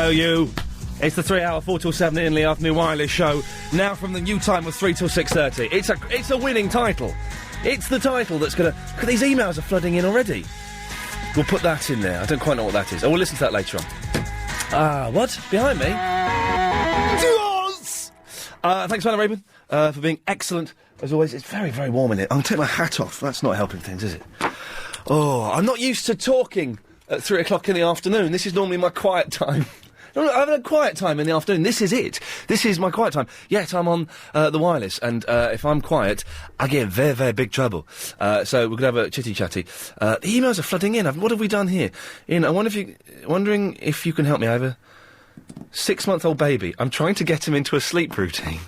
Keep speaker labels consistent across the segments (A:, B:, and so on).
A: Hello, you. It's the 3-hour, 4 till 7 in the afternoon wireless show. Now from the new time of 3 till 6:30. It's a winning title. It's the title that's gonna... These emails are flooding in already. We'll put that in there. I don't quite know what that is. Oh, we'll listen to that later on. What? Behind me? Thanks, Anna Raven, for being excellent. As always, it's very, very warm in here. I'm going to take my hat off. That's not helping things, is it? Oh, I'm not used to talking at 3 o'clock in the afternoon. This is normally my quiet time. No, I haven't a quiet time in the afternoon. This is it. This is my quiet time. Yet I'm on the wireless, and if I'm quiet, I get in very, very big trouble. So we're going to have a chitty-chatty. The emails are flooding in. What have we done here? Ian, wondering if you can help me. I have a 6-month-old baby. I'm trying to get him into a sleep routine.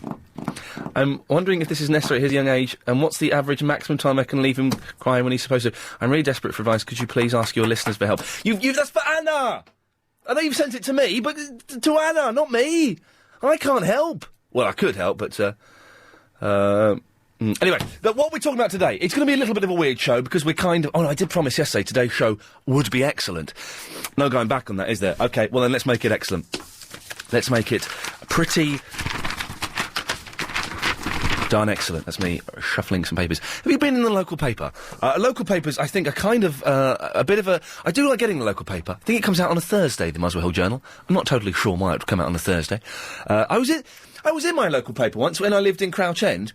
A: I'm wondering if this is necessary at his young age, and what's the average maximum time I can leave him crying when he's supposed to. I'm really desperate for advice. Could you please ask your listeners for help? That's for Anna! I know you've sent it to me, but to Anna, not me. I can't help. Well, I could help, but, Anyway, what we're talking about today, it's going to be a little bit of a weird show, because we're kind of... Oh, no, I did promise yesterday today's show would be excellent. No going back on that, is there? OK, well then let's make it excellent. Let's make it pretty... darn excellent. That's me shuffling some papers. Have you been in the local paper? Local papers, I think, are kind of a bit of a... I do like getting the local paper. I think it comes out on a Thursday, the Muswell Hill Journal. I'm not totally sure why it would come out on a Thursday. I was in my local paper once when I lived in Crouch End,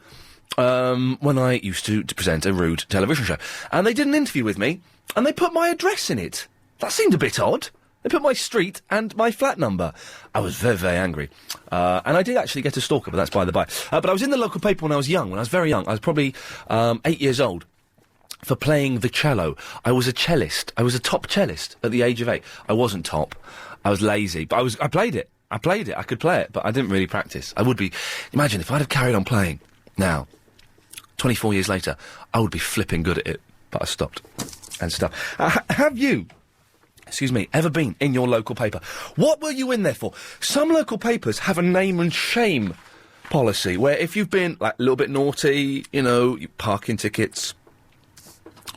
A: when I used to present a rude television show. And they did an interview with me, and they put my address in it. That seemed a bit odd. They put my street and my flat number. I was very, very angry. And I did actually get a stalker, but that's by the by. But I was in the local paper when I was young, when I was very young. I was probably 8 years old, for playing the cello. I was a cellist. I was a top cellist at the age of 8. I wasn't top. I was lazy, but I played it. I could play it, but I didn't really practice. I would be... Imagine if I'd have carried on playing now, 24 years later, I would be flipping good at it. But I stopped. And stuff. Have you... ever been in your local paper? What were you in there for? Some local papers have a name and shame policy, where if you've been, like, a little bit naughty, parking tickets,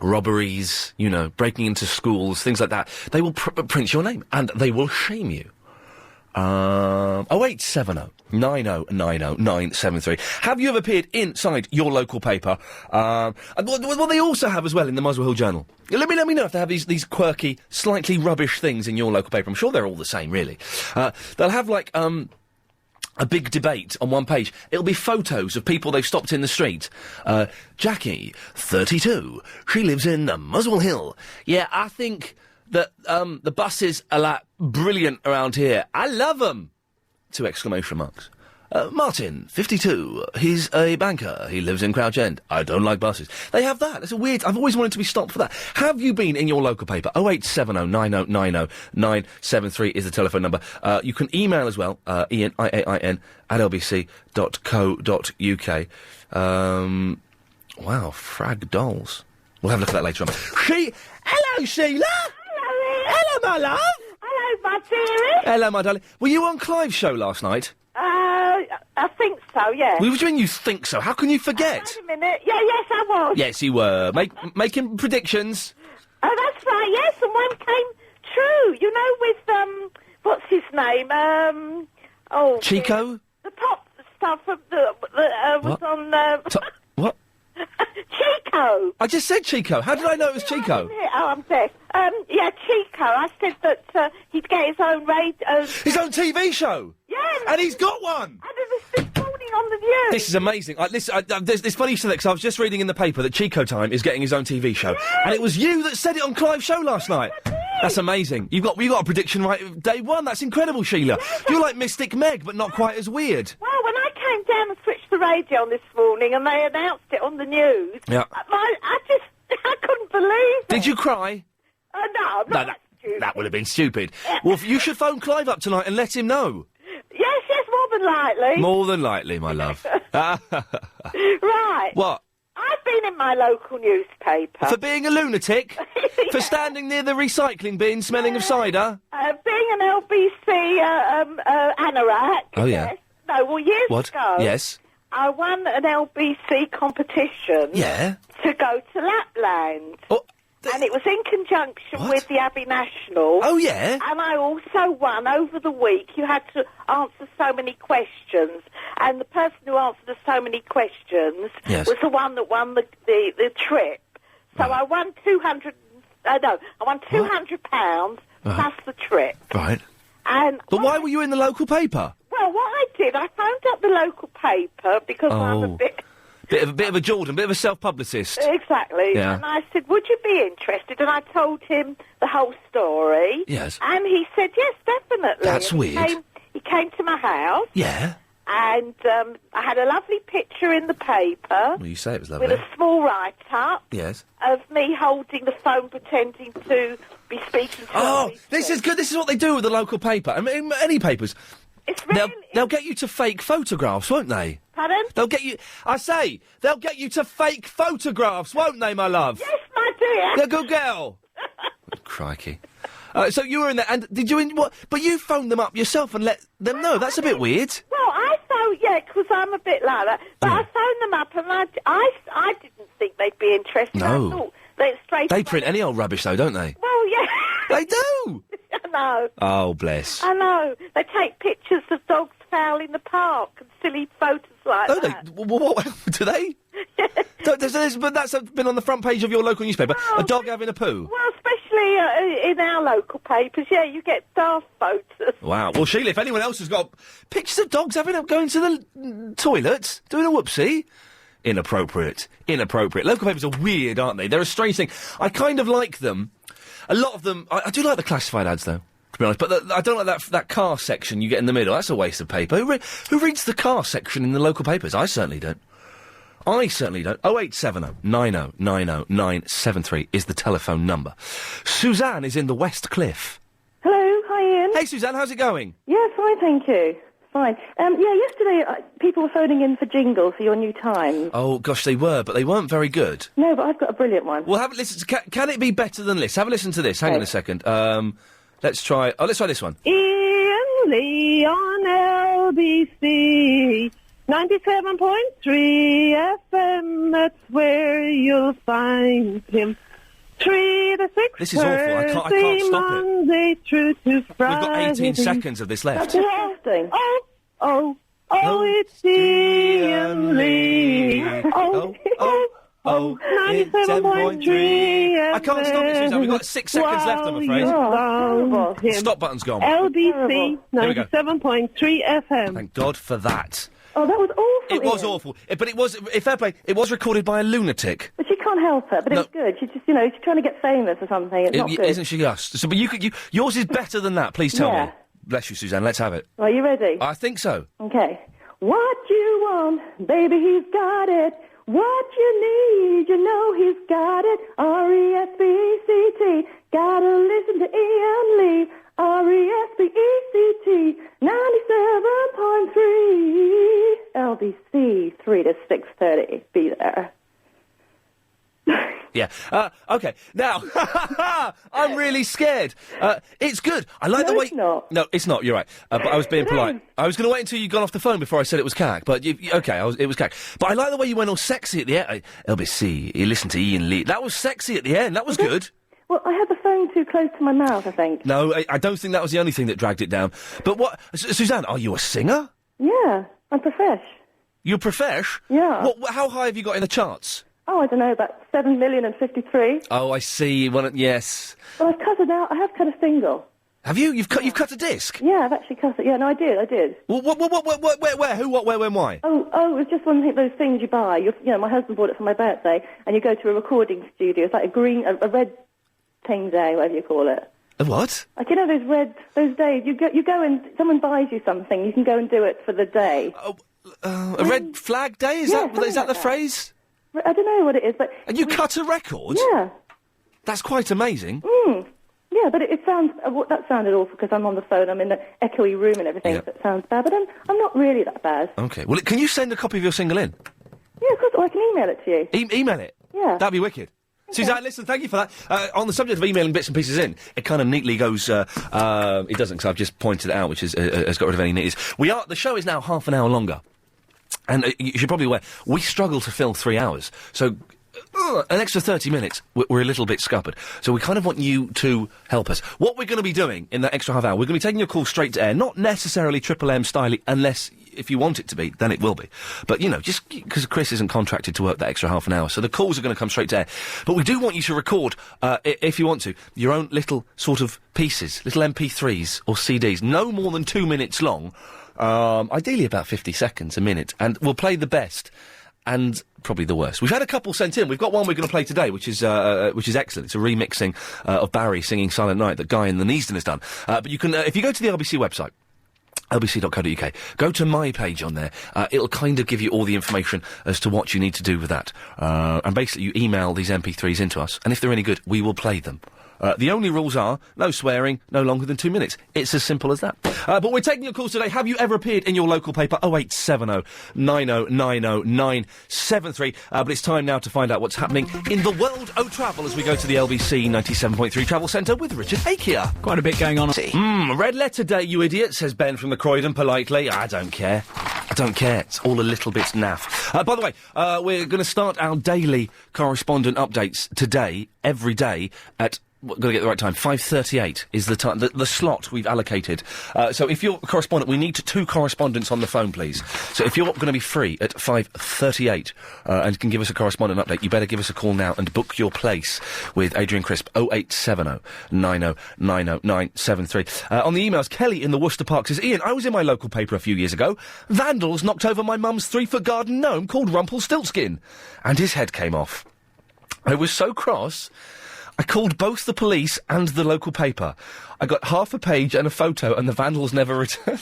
A: robberies, breaking into schools, things like that, they will print your name, and they will shame you. 0870 90 90 973. Have you ever appeared inside your local paper? What they also have as well in the Muswell Hill Journal. Let me know if they have these quirky, slightly rubbish things in your local paper. I'm sure they're all the same, really. They'll have, like, a big debate on one page. It'll be photos of people they've stopped in the street. Jackie, 32. She lives in Muswell Hill. Yeah, I think that the buses are, like, brilliant around here. I love them! 2 exclamation marks. Martin, 52. He's a banker. He lives in Crouch End. I don't like buses. They have that. It's a weird... I've always wanted to be stopped for that. Have you been in your local paper? 0870 90 90 973 is the telephone number. You can email as well, Iain, IAIN, at lbc.co.uk. Wow, frag dolls. We'll have a look at that later on. Hello, Sheila! Hello, my love!
B: Hello, my dearie!
A: Hello, my darling. Were you on Clive's show last night?
B: I think so, yeah.
A: What do you mean you think so? How can you forget?
B: Wait a minute. Yeah, yes, I was.
A: Yes, you were. Making predictions.
B: Oh, that's right, yes, and one came true. With, what's his name?
A: Chico?
B: The pop stuff of was
A: what?
B: on,
A: What?
B: Chico!
A: I just said Chico. How did I know it was Chico?
B: I'm deaf. Yeah, Chico. I said that he'd get his own
A: His own TV show?
B: Yeah.
A: And he's got one!
B: And it was this morning on the News.
A: This is amazing. There's funny you said that, because I was just reading in the paper that Chico Time is getting his own TV show.
B: Yeah.
A: And it was you that said it on Clive's show last night. That's amazing. You got a prediction right day one. That's incredible, Sheila.
B: Yes,
A: You're like Mystic Meg, but not quite as weird.
B: Well, when I came down and switched the radio on this morning and they announced it on the news,
A: yeah.
B: I couldn't believe it.
A: Did you cry?
B: No, I'm not that stupid.
A: That would have been stupid. Well, you should phone Clive up tonight and let him know.
B: Yes, more than likely.
A: More than likely, my love.
B: Right.
A: What?
B: I've been in my local newspaper.
A: For being a lunatic?
B: Yeah.
A: For standing near the recycling bin smelling of cider?
B: Being an LBC anorak.
A: Oh, yeah.
B: Yes. No, well, years ago...
A: Yes.
B: I won an LBC competition...
A: Yeah.
B: ...to go to Lapland.
A: Oh,
B: and it was in conjunction with the Abbey National.
A: Oh, yeah?
B: And I also won over the week. You had to answer so many questions, and the person who answered so many questions was the one that won the trip. So I won £200 plus the trip.
A: Right.
B: But
A: why were you in the local paper?
B: Well, what I did, I phoned up the local paper because I'm a bit...
A: Bit of a Jordan, bit of a self-publicist.
B: Exactly.
A: Yeah.
B: And I said, would you be interested? And I told him the whole story.
A: Yes.
B: And he said, yes, definitely.
A: That's weird.
B: He came to my house.
A: Yeah.
B: And I had a lovely picture in the paper.
A: Well, you say it was lovely.
B: With a small write-up.
A: Yes.
B: Of me holding the phone pretending to be speaking to
A: this is good. This is what they do with the local paper. I mean, any papers.
B: It's really...
A: They'll get you to fake photographs, won't they?
B: Pardon?
A: They'll get you... I say, they'll get you to fake photographs, won't they, my love?
B: Yes, my dear.
A: You're a good girl. Crikey. So you were in there, and did you... But you phoned them up yourself and let them know. That's a bit weird.
B: Well, I phoned, because I'm a bit like that. But I phoned them up, and I didn't think they'd be interested.
A: No.
B: I thought they'd straight...
A: They print any old rubbish, though, don't they?
B: Well, yeah.
A: They do.
B: I know.
A: Oh, bless.
B: I know. They take pictures of dogs foul in the park and silly photos like that.
A: What do they? But that's been on the front page of your local newspaper. A dog having a poo.
B: Well, especially in our local papers, you get daft photos.
A: Wow. Well, Sheila, if anyone else has got pictures of dogs going to the toilet, doing a whoopsie, inappropriate. Local papers are weird, aren't they? They're a strange thing. I kind of like them. A lot of them... I do like the classified ads, though, to be honest. But I don't like that car section you get in the middle. That's a waste of paper. Who reads the car section in the local papers? I certainly don't. 0870 90 90 973 is the telephone number. Suzanne is in the West Cliff.
C: Hello, hi Ian.
A: Hey, Suzanne, how's it going?
C: Yeah, fine, thank you. Fine. Yesterday people were phoning in for jingles for your new Times.
A: Oh, gosh, they were, but they weren't very good.
C: No, but I've got a brilliant one.
A: Well, have a listen. Can it be better than this? Have a listen to this. Hang on a second. Let's try this one.
C: Ian Lee on LBC 97.3 FM, that's where you'll find him. 3 to 6.
A: This is awful. I can't stop
C: Monday through to Friday.
A: We've got 18 seconds of this left.
C: That's interesting. Oh, it's Ian Lee. Oh, 97.3.
A: I can't stop it, Suzanne. We've got 6 seconds left, I'm afraid. Stop button's gone.
C: LBC 97.3 FM.
A: Thank God for that.
C: Oh, that was awful.
A: It was awful. But it was, fair play, it was recorded by a lunatic.
C: But she can't help it, but it was good. She just, she's trying to get famous or something. It's not good.
A: Isn't she just? So, but yours is better than that, please tell me. Bless you, Suzanne, let's have it.
C: Are you ready?
A: I think so.
C: Okay. What you want, baby, he's got it. What you need, you know he's got it. R-E-S-P-E-C-T. Gotta listen to Ian Lee. R-E-S-P-E-C-T. 97.3. LBC 3 to 6:30. Be there.
A: Yeah. Okay. Now, I'm really scared. It's good. I like the way...
C: it's not.
A: No, it's not. You're right. But I was being polite. I was going to wait until you got off the phone before I said it was cack. But, it was cack. But I like the way you went all sexy at the end. LBC, you listen to Ian Lee. That was sexy at the end. That was good.
C: Well, I had the phone too close to my mouth, I think.
A: No, I don't think that was the only thing that dragged it down. But what... Suzanne, are you a singer?
C: Yeah, I'm profesh.
A: You're profesh?
C: Yeah.
A: How high have you got in the charts?
C: Oh, I don't know, about 7,053,000.
A: Oh, I see. Yes.
C: Well, I've cut it out. I have cut a single.
A: Have you? You've cut a disc?
C: Yeah, I've actually cut it. Yeah, no, I did.
A: Well, where? Who? What? Where? When? Why?
C: Oh, it was just one of those things you buy. My husband bought it for my birthday, and you go to a recording studio. It's like a red thing day, whatever you call it.
A: A what?
C: Like, those days, you go and someone buys you something, you can go and do it for the day.
A: A red flag day? Is that the phrase?
C: I don't know what it is, but...
A: And you cut a record?
C: Yeah.
A: That's quite amazing.
C: Yeah, but it sounds... that sounded awful because I'm on the phone, I'm in the echoey room and everything, so it sounds bad, but I'm not really that bad.
A: Okay. Well, can you send a copy of your single in?
C: Yeah, of course, or I can email it to you.
A: Email it?
C: Yeah.
A: That'd be wicked. Okay. Suzanne, listen, thank you for that. On the subject of emailing bits and pieces in, it kind of neatly goes... it doesn't, because I've just pointed it out, which has got rid of any neatness. The show is now half an hour longer. And you should probably be aware, we struggle to fill 3 hours. So an extra 30 minutes, we're a little bit scuppered. So we kind of want you to help us. What we're going to be doing in that extra half hour, we're going to be taking your call straight to air, not necessarily Triple M styly, unless if you want it to be, then it will be. But, you know, just because Chris isn't contracted to work that extra half an hour, so the calls are going to come straight to air. But we do want you to record, if you want to, your own little sort of pieces, little MP3s or CDs, no more than 2 minutes long, ideally about 50 seconds a minute, and we'll play the best and probably the worst. We've had a couple sent in. We've got one we're going to play today, which is excellent. It's a remixing of Barry singing Silent Night that Guy in the Neasden has done. But you can, if you go to the LBC website, lbc.co.uk, go to my page on there. It'll kind of give you all the information as to what you need to do with that. And basically you email these MP3s into us, and if they're any good, we will play them. The only rules are no swearing, no longer than 2 minutes. It's as simple as that. But we're taking your calls today. Have you ever appeared in your local paper? 0870 90 90 973. But it's time now to find out what's happening in the world of travel as we go to the LBC 97.3 Travel Centre with Richard Akia.
D: Quite a bit going on.
A: Red letter day, you idiot, says Ben from the Croydon politely. I don't care. I don't care. It's all a little bit naff. By the way, we're going to start our daily correspondent updates today, every day, at... Got to get the right time. 5:38 is the time, the slot we've allocated. So if you're a correspondent, we need 2 correspondents on the phone, please. So if you're going to be free at 5:38 and can give us a correspondent update, you better give us a call now and book your place with Adrian Crisp. 0870 90 90 973. On the emails, Kelly in the Worcester Park says, Ian, I was in my local paper a few years ago. Vandals knocked over my mum's 3-foot garden gnome called Rumpelstiltskin, and his head came off. I was so cross, I called both the police and the local paper. I got half a page and a photo, and the vandals never returned.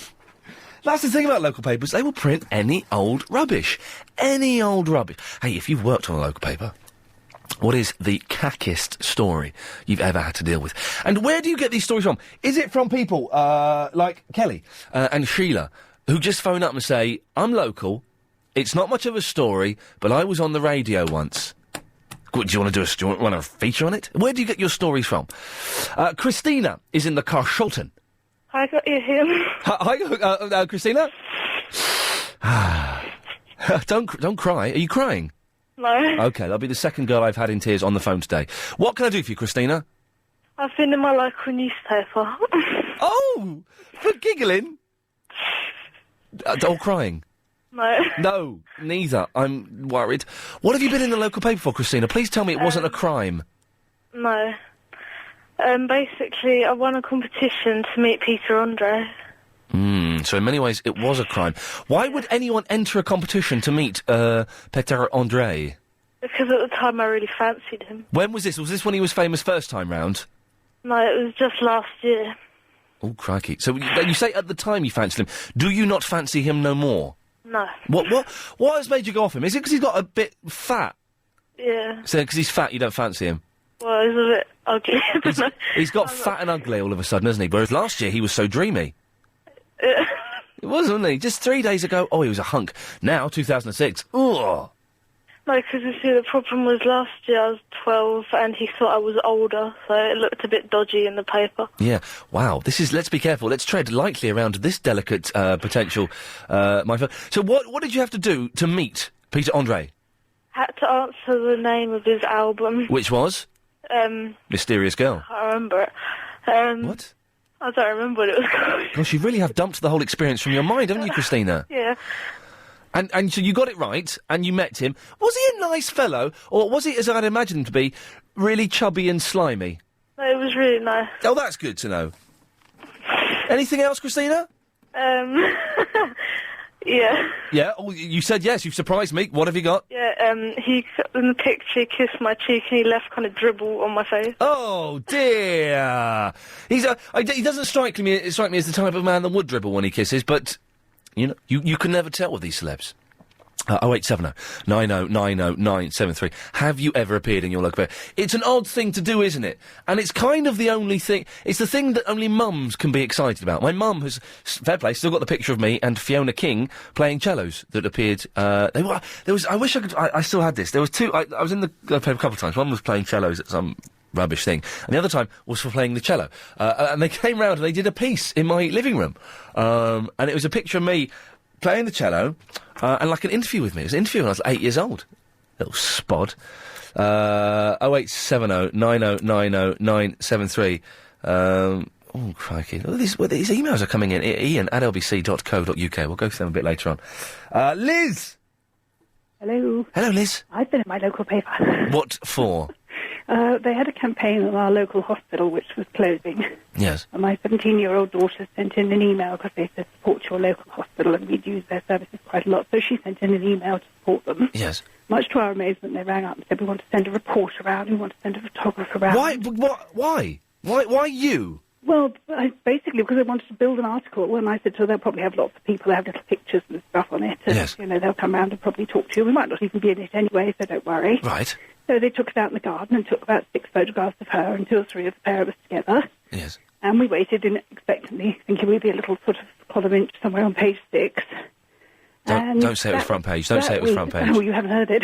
A: That's the thing about local papers. They will print any old rubbish. Any old rubbish. Hey, if you've worked on a local paper, what is the cackest story you've ever had to deal with? And where do you get these stories from? Is it from people like Kelly and Sheila, who just phone up and say, I'm local, it's not much of a story, but I was on the radio once. Do you want to feature on it? Where do you get your stories from? Christina is in the car, Sholton.
E: I got you here.
A: Hi, Christina? Don't cry. Are you crying?
E: No.
A: Okay, that'll be the second girl I've had in tears on the phone today. What can I do for you, Christina?
E: I've been in my local newspaper.
A: Oh! For giggling? Or crying?
E: No.
A: No, neither. I'm worried. What have you been in the local paper for, Christina? Please tell me it wasn't a crime.
E: No. Basically, I won a competition to meet Peter Andre.
A: So in many ways, it was a crime. Why would anyone enter a competition to meet, Peter Andre?
E: Because at the time I really fancied him.
A: When was this? Was this when he was famous first time round?
E: No, it was just last year.
A: Oh, crikey. So you say at the time you fancied him. Do you not fancy him no more?
E: No.
A: What has made you go off him? Is it because he's got a bit fat?
E: Yeah.
A: So because he's fat, you don't fancy him?
E: Well, he's a bit ugly.
A: He's got fat and ugly all of a sudden, hasn't he? Whereas last year he was so dreamy. It was, wasn't he? Just 3 days ago, he was a hunk. Now, 2006, ugh.
E: No, because you see, the problem was last year I was 12 and he thought I was older, so it looked a bit dodgy in the paper.
A: Yeah, wow, let's be careful, let's tread lightly around this delicate, potential, my friend. So what did you have to do to meet Peter Andre?
E: Had to answer the name of his album.
A: Which was? Mysterious Girl.
E: I remember it.
A: What?
E: I don't remember what it was called.
A: Gosh, you really have dumped the whole experience from your mind, haven't you, Christina?
E: Yeah.
A: And so you got it right, and you met him. Was he a nice fellow, or was he, as I'd imagined him to be, really chubby and slimy?
E: No, it was really nice.
A: Oh, that's good to know. Anything else, Christina?
E: Yeah.
A: Yeah? Oh, you said yes, you've surprised me. What have you got?
E: Yeah, he, in the picture, he kissed my cheek and he left kind of dribble on my face.
A: Oh, dear. He doesn't strike me as the type of man that would dribble when he kisses, but... You know, you can never tell with these celebs. 0870 90 90 973. Have you ever appeared in your local paper? It's an odd thing to do, isn't it? And it's kind of the only thing... It's the thing that only mums can be excited about. My mum has, fair play, still got the picture of me and Fiona King playing cellos that appeared... I wish I could... I still had this. There was two... I was in the paper a couple of times. One was playing cellos at some... rubbish thing. And the other time was for playing the cello. And they came round and they did a piece in my living room. And it was a picture of me playing the cello, and like an interview with me. It was an interview when I was 8 years old. Little spod. 0870 9090 973. Oh, crikey. Look, these emails are coming in. Iain at lbc.co.uk. We'll go through them a bit later on. Liz!
D: Hello.
A: Hello, Liz.
D: I've been at my local paper.
A: What for?
D: They had a campaign at our local hospital which was closing.
A: Yes.
D: And my 17-year-old daughter sent in an email because they said support your local hospital and we'd use their services quite a lot. So she sent in an email to support them.
A: Yes.
D: Much to our amazement, they rang up and said, we want to send a report around, we want to send a photographer around.
A: Why? Why you?
D: Well, basically because they wanted to build an article. Well, and I said, so they'll probably have lots of people that have little pictures and stuff on it. And,
A: yes.
D: They'll come round and probably talk to you. We might not even be in it anyway, so don't worry.
A: Right.
D: So they took us out in the garden and took about 6 photographs of her and 2 or 3 of the pair of us together.
A: Yes.
D: And we waited expectantly, thinking we'd be a little sort of column inch somewhere on page 6.
A: Don't say it was front page. Don't say it was front page.
D: Oh, you haven't heard it.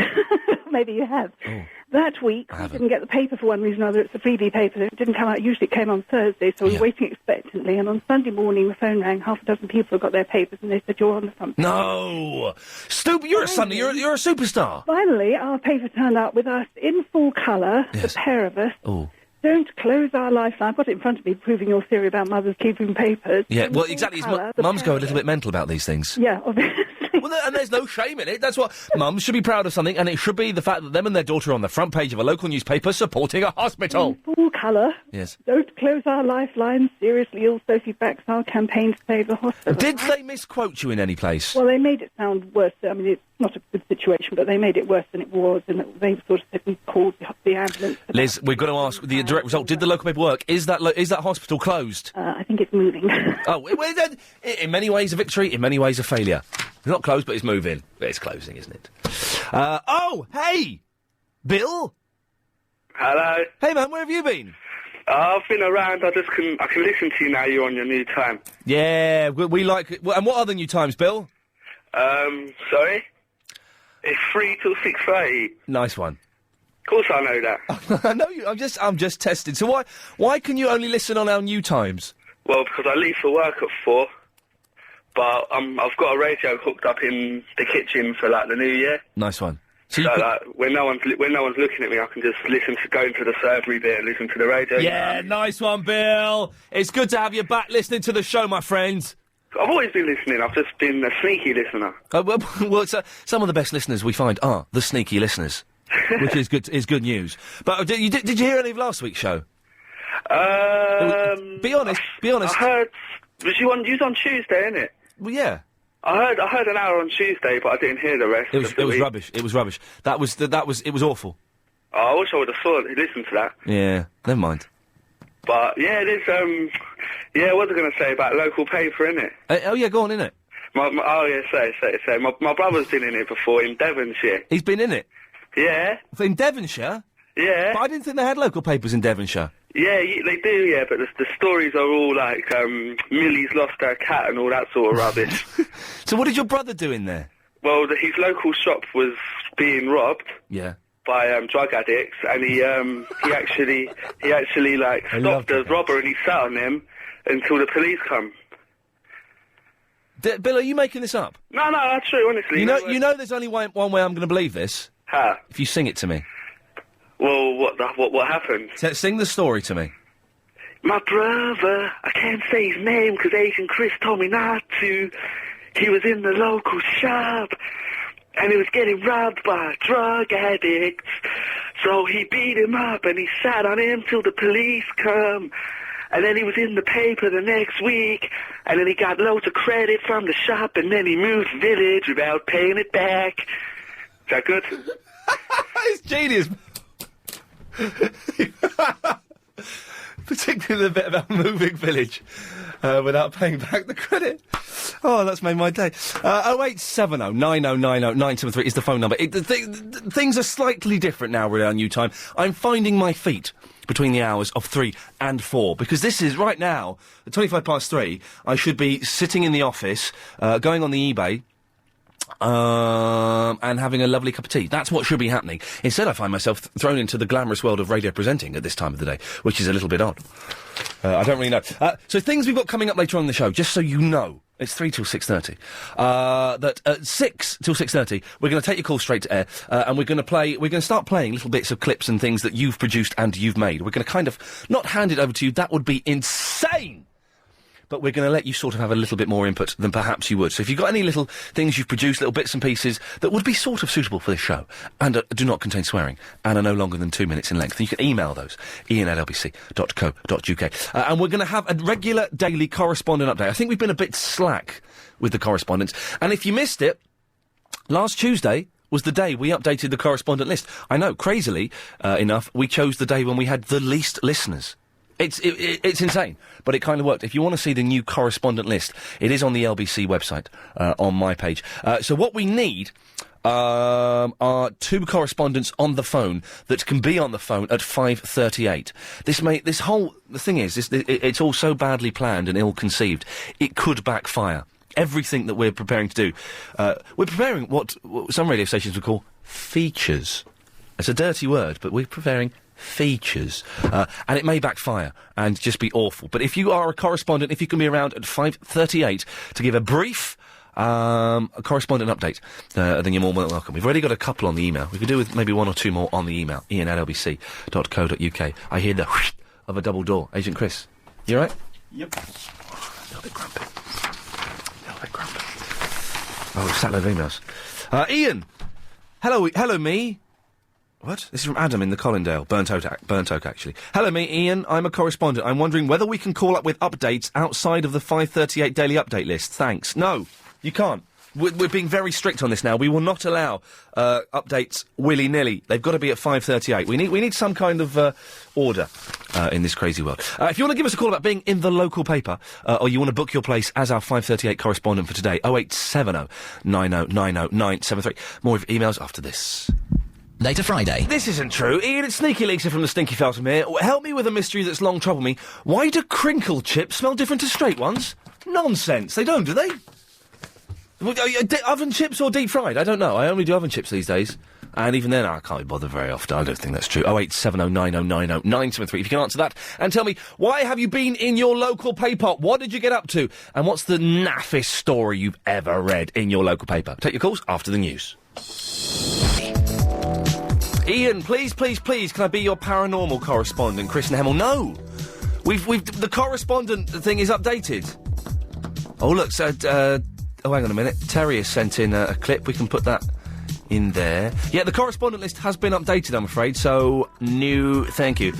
D: Maybe you have.
A: Oh.
D: That week, we didn't get the paper for one reason or other. It's a freebie paper. It didn't come out. Usually it came on Thursday, so we were waiting expectantly. And on Sunday morning, the phone rang. Half a dozen people got their papers, and they said, you're on the front page.
A: No! Stupid! You're a superstar!
D: Finally, our paper turned up with us in full colour, the pair of us.
A: Oh.
D: Don't close our lifeline. I've got it in front of me, proving your theory about mothers keeping papers.
A: Yeah, well, exactly. Mums go a little bit mental about these things.
D: Yeah, obviously.
A: Well, and there's no shame in it. That's what mums should be proud of something, and it should be the fact that them and their daughter are on the front page of a local newspaper supporting a hospital.
D: In full colour.
A: Yes.
D: Don't close our lifeline. Seriously ill Sophie backs our campaign to save the hospital.
A: Did they misquote you in any place?
D: Well, they made it sound worse. I mean, it's not a good situation, but they made it worse than it was, and they sort of said we called the ambulance.
A: Liz, we've got to ask the direct result. Did the local paper work? Is that hospital closed?
D: I think it's moving.
A: In many ways a victory, in many ways a failure. It's not closed, but it's moving. It's closing, isn't it? Hey! Bill?
F: Hello.
A: Hey, man, where have you been?
F: I've been around. I can listen to you now. You're on your new time.
A: Yeah, we like it. And what are the new times, Bill?
F: Sorry? It's 3 till 6:30.
A: Nice one.
F: Of course I know that.
A: I know you. I'm just testing. So why can you only listen on our new times?
F: Well, because I leave for work at 4. But I've got a radio hooked up in the kitchen for the new year.
A: Nice one.
F: So when no one's looking at me, I can just go into the servery bit and listen to the radio.
A: Yeah, nice one, Bill. It's good to have you back listening to the show, my friend.
F: I've always been listening. I've just been a sneaky listener.
A: Some of the best listeners we find are the sneaky listeners, which is good news. But did you hear any of last week's show? Be honest.
F: I heard. Was you on Tuesday, innit?
A: Well, yeah.
F: I heard an hour on Tuesday, but I didn't hear the rest.
A: It was rubbish. It was rubbish. It was awful.
F: Oh, I wish I would have listened to that.
A: Yeah, never mind.
F: But yeah, there's what was I going to say about local paper, innit?
A: Oh yeah, go on, innit?
F: Say. My brother's been in it before in Devonshire.
A: He's been in it.
F: Yeah.
A: In Devonshire.
F: Yeah.
A: But I didn't think they had local papers in Devonshire.
F: Yeah, they do, yeah, but the stories are all like, Millie's lost her cat and all that sort of rubbish.
A: So what did your brother do in there?
F: Well, his local shop was being robbed.
A: Yeah.
F: By drug addicts, and he actually stopped the robber and he sat on them until the police come.
A: Bill, are you making this up?
F: No, that's true, honestly.
A: You know there's only one way I'm going to believe this.
F: How?
A: If you sing it to me.
F: Well, what happened?
A: Sing the story to me.
F: My brother, I can't say his name because Agent Chris told me not to. He was in the local shop, and he was getting robbed by drug addicts. So he beat him up, and he sat on him till the police come. And then he was in the paper the next week, and then he got loads of credit from the shop, and then he moved village without paying it back. Is that good?
A: It's genius. Particularly the bit about moving village without paying back the credit. Oh, that's made my day. 0870 9090 973 is the phone number. Things are slightly different now with our new time. I'm finding my feet between the hours of 3 and 4, because this is, right now, at 25 past 3, I should be sitting in the office, going on the eBay, and having a lovely cup of tea. That's what should be happening. Instead, I find myself thrown into the glamorous world of radio presenting at this time of the day, which is a little bit odd. I don't really know. So things we've got coming up later on in the show, just so you know. It's 3 till 6:30. That at 6 till 6:30, we're going to take your call straight to air, and we're going to start playing little bits of clips and things that you've produced and you've made. We're going to kind of not hand it over to you. That would be insane. But we're going to let you sort of have a little bit more input than perhaps you would. So if you've got any little things you've produced, little bits and pieces that would be sort of suitable for this show, and do not contain swearing, and are no longer than 2 minutes in length, you can email those, ian@lbc.co.uk. And we're going to have a regular daily correspondent update. I think we've been a bit slack with the correspondence. And if you missed it, last Tuesday was the day we updated the correspondent list. I know, crazily enough, we chose the day when we had the least listeners. It's insane, but it kind of worked. If you want to see the new correspondent list, it is on the LBC website, on my page. So what we need are 2 correspondents on the phone that can be on the phone at 5:38. The thing is, it's all so badly planned and ill-conceived, it could backfire. Everything that we're preparing to do, we're preparing what some radio stations would call features. It's a dirty word, but we're preparing features, and it may backfire and just be awful. But if you are a correspondent, if you can be around at 5:38 to give a brief a correspondent update, then you're more than welcome. We've already got a couple on the email. We could do with maybe 1 or 2 more on the email, ian@lbc.co.uk. I hear the whoosh of a double door. Agent Chris, you all right?
G: Yep.
A: A little bit grumpy. Oh, sat load of emails. Ian! Hello, me. What? This is from Adam in the Collindale. Burnt oak, actually. Hello, me, Ian. I'm a correspondent. I'm wondering whether we can call up with updates outside of the 5:38 daily update list. Thanks. No, you can't. We're being very strict on this now. We will not allow updates willy-nilly. They've got to be at 5:38. We need some kind of order in this crazy world. If you want to give us a call about being in the local paper, or you want to book your place as our 5:38 correspondent for today, 0870 90 90 973. More of emails after this.
H: Later Friday.
A: This isn't true. Ian, it's Sneaky Lisa from the Stinky Feltham here. Help me with a mystery that's long troubled me. Why do crinkle chips smell different to straight ones? Nonsense. They don't, do they? Oven chips or deep fried? I don't know. I only do oven chips these days. And even then, I can't be bothered very often. I don't think that's true. 0870 90 90 973. If you can answer that and tell me, why have you been in your local paper? What did you get up to? And what's the naffest story you've ever read in your local paper? Take your calls after the news. Ian, please, can I be your paranormal correspondent, Chris and Hemel? No! The correspondent thing is updated. Oh, look, so, hang on a minute. Terry has sent in a clip. We can put that in there. Yeah, the correspondent list has been updated, I'm afraid, so thank you.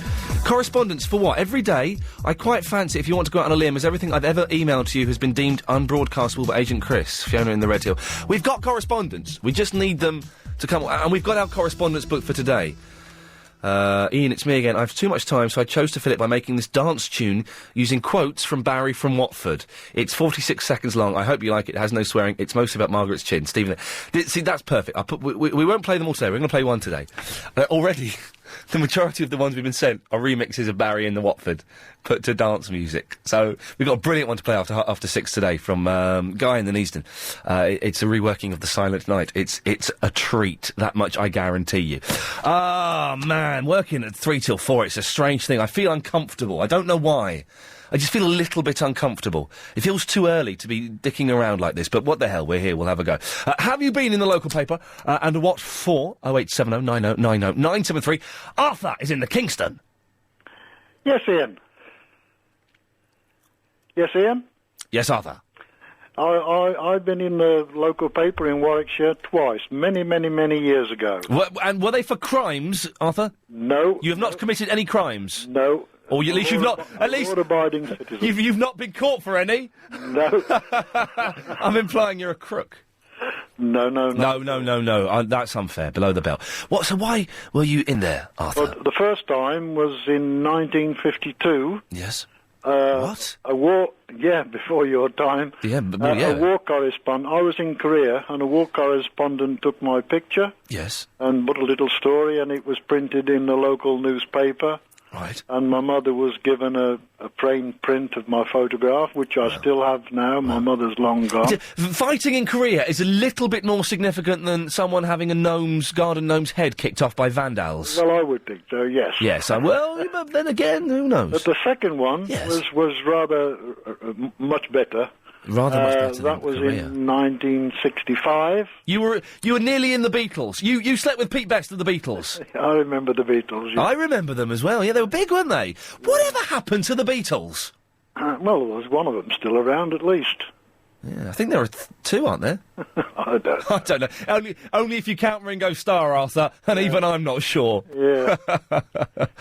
A: Correspondence for what? Every day? I quite fancy, if you want to go out on a limb, as everything I've ever emailed to you has been deemed unbroadcastable by Agent Chris, Fiona in the Red Hill. We've got correspondence. We just need them to come, and we've got our correspondence book for today. Ian, it's me again. I have too much time, so I chose to fill it by making this dance tune using quotes from Barry from Watford. It's 46 seconds long. I hope you like it. It has no swearing. It's mostly about Margaret's chin. Stephen, see, that's perfect. We won't play them all today. We're going to play one today. Already, the majority of the ones we've been sent are remixes of Barry in the Watford put to dance music. So we've got a brilliant one to play after 6 today from Guy in the Neasden. It's a reworking of The Silent Night. It's a treat, that much I guarantee you. Ah, man, working at 3 till 4, it's a strange thing. I feel uncomfortable. I don't know why. I just feel a little bit uncomfortable. It feels too early to be dicking around like this, but what the hell, we're here, we'll have a go. Have you been in the local paper, and what for? 0870 90 90 973. Arthur is in the Kingston.
I: Yes, Ian. Yes, Ian?
A: Yes, Arthur.
I: I've been in the local paper in Warwickshire twice, many years ago.
A: And were they for crimes, Arthur?
I: No.
A: You have not committed any crimes?
I: No.
A: Or at least you've not... At least...
I: Law-abiding citizen.
A: You've not been caught for any?
I: No.
A: I'm implying you're a crook.
I: No.
A: No. That's unfair. Below the belt. So why were you in there, Arthur?
I: Well, the first time was in 1952.
A: Yes. What?
I: A war... Yeah, before your time.
A: Yeah,
I: A war correspondent. I was in Korea, and a war correspondent took my picture.
A: Yes.
I: And put a little story, and it was printed in the local newspaper.
A: Right.
I: And my mother was given a framed print of my photograph, which I still have now. My mother's long gone.
A: Fighting in Korea is a little bit more significant than someone having a garden gnome's head kicked off by vandals.
I: Well, I would think so, yes.
A: Yes, but then again, who knows?
I: But the second one was rather much better.
A: Rather much better than
I: That was
A: Korea.
I: in 1965.
A: You were nearly in the Beatles. You slept with Pete Best of the Beatles.
I: I remember the Beatles. Yeah.
A: I remember them as well. Yeah, they were big, weren't they? Whatever happened to the Beatles?
I: Well, there's one of them still around at least.
A: Yeah, I think there are two, aren't there?
I: I don't.
A: I don't know. Only if you count Ringo Starr, Arthur, and even I'm not sure.
I: Yeah.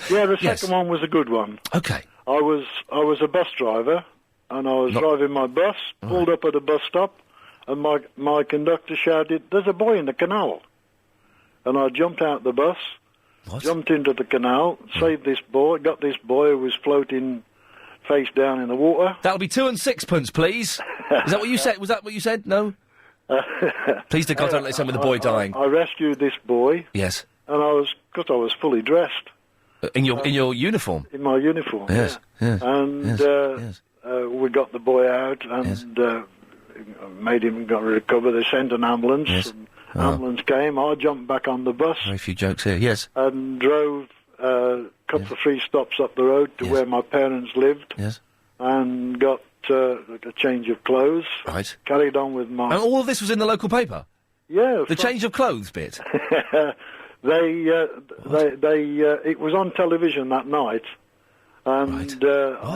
I: Yeah, the
A: Yes.
I: second one was a good one.
A: Okay.
I: I was a bus driver, and I was driving my bus, pulled up at a bus stop, and my conductor shouted, "There's a boy in the canal." And I jumped out the bus, jumped into the canal, saved this boy, got this boy who was floating face down in the water.
A: That'll be 2 and 6pence, please. Is that what you said? Was that what you said? No? Please to God, don't let someone with the boy dying.
I: I rescued this boy.
A: Yes.
I: And I was fully dressed.
A: In your uniform?
I: In my uniform,
A: yes,
I: yeah.
A: Yes.
I: And
A: yes.
I: We got the boy out and made him recover. They sent an ambulance.
A: Yes.
I: And ambulance came. I jumped back on the bus.
A: Very few jokes here. Yes.
I: And drove a couple of 3 stops up the road to where my parents lived.
A: Yes.
I: And got a change of clothes.
A: Right.
I: Carried on with my...
A: And all of this was in the local paper?
I: Yeah.
A: The change of clothes bit?
I: It was on television that night, and I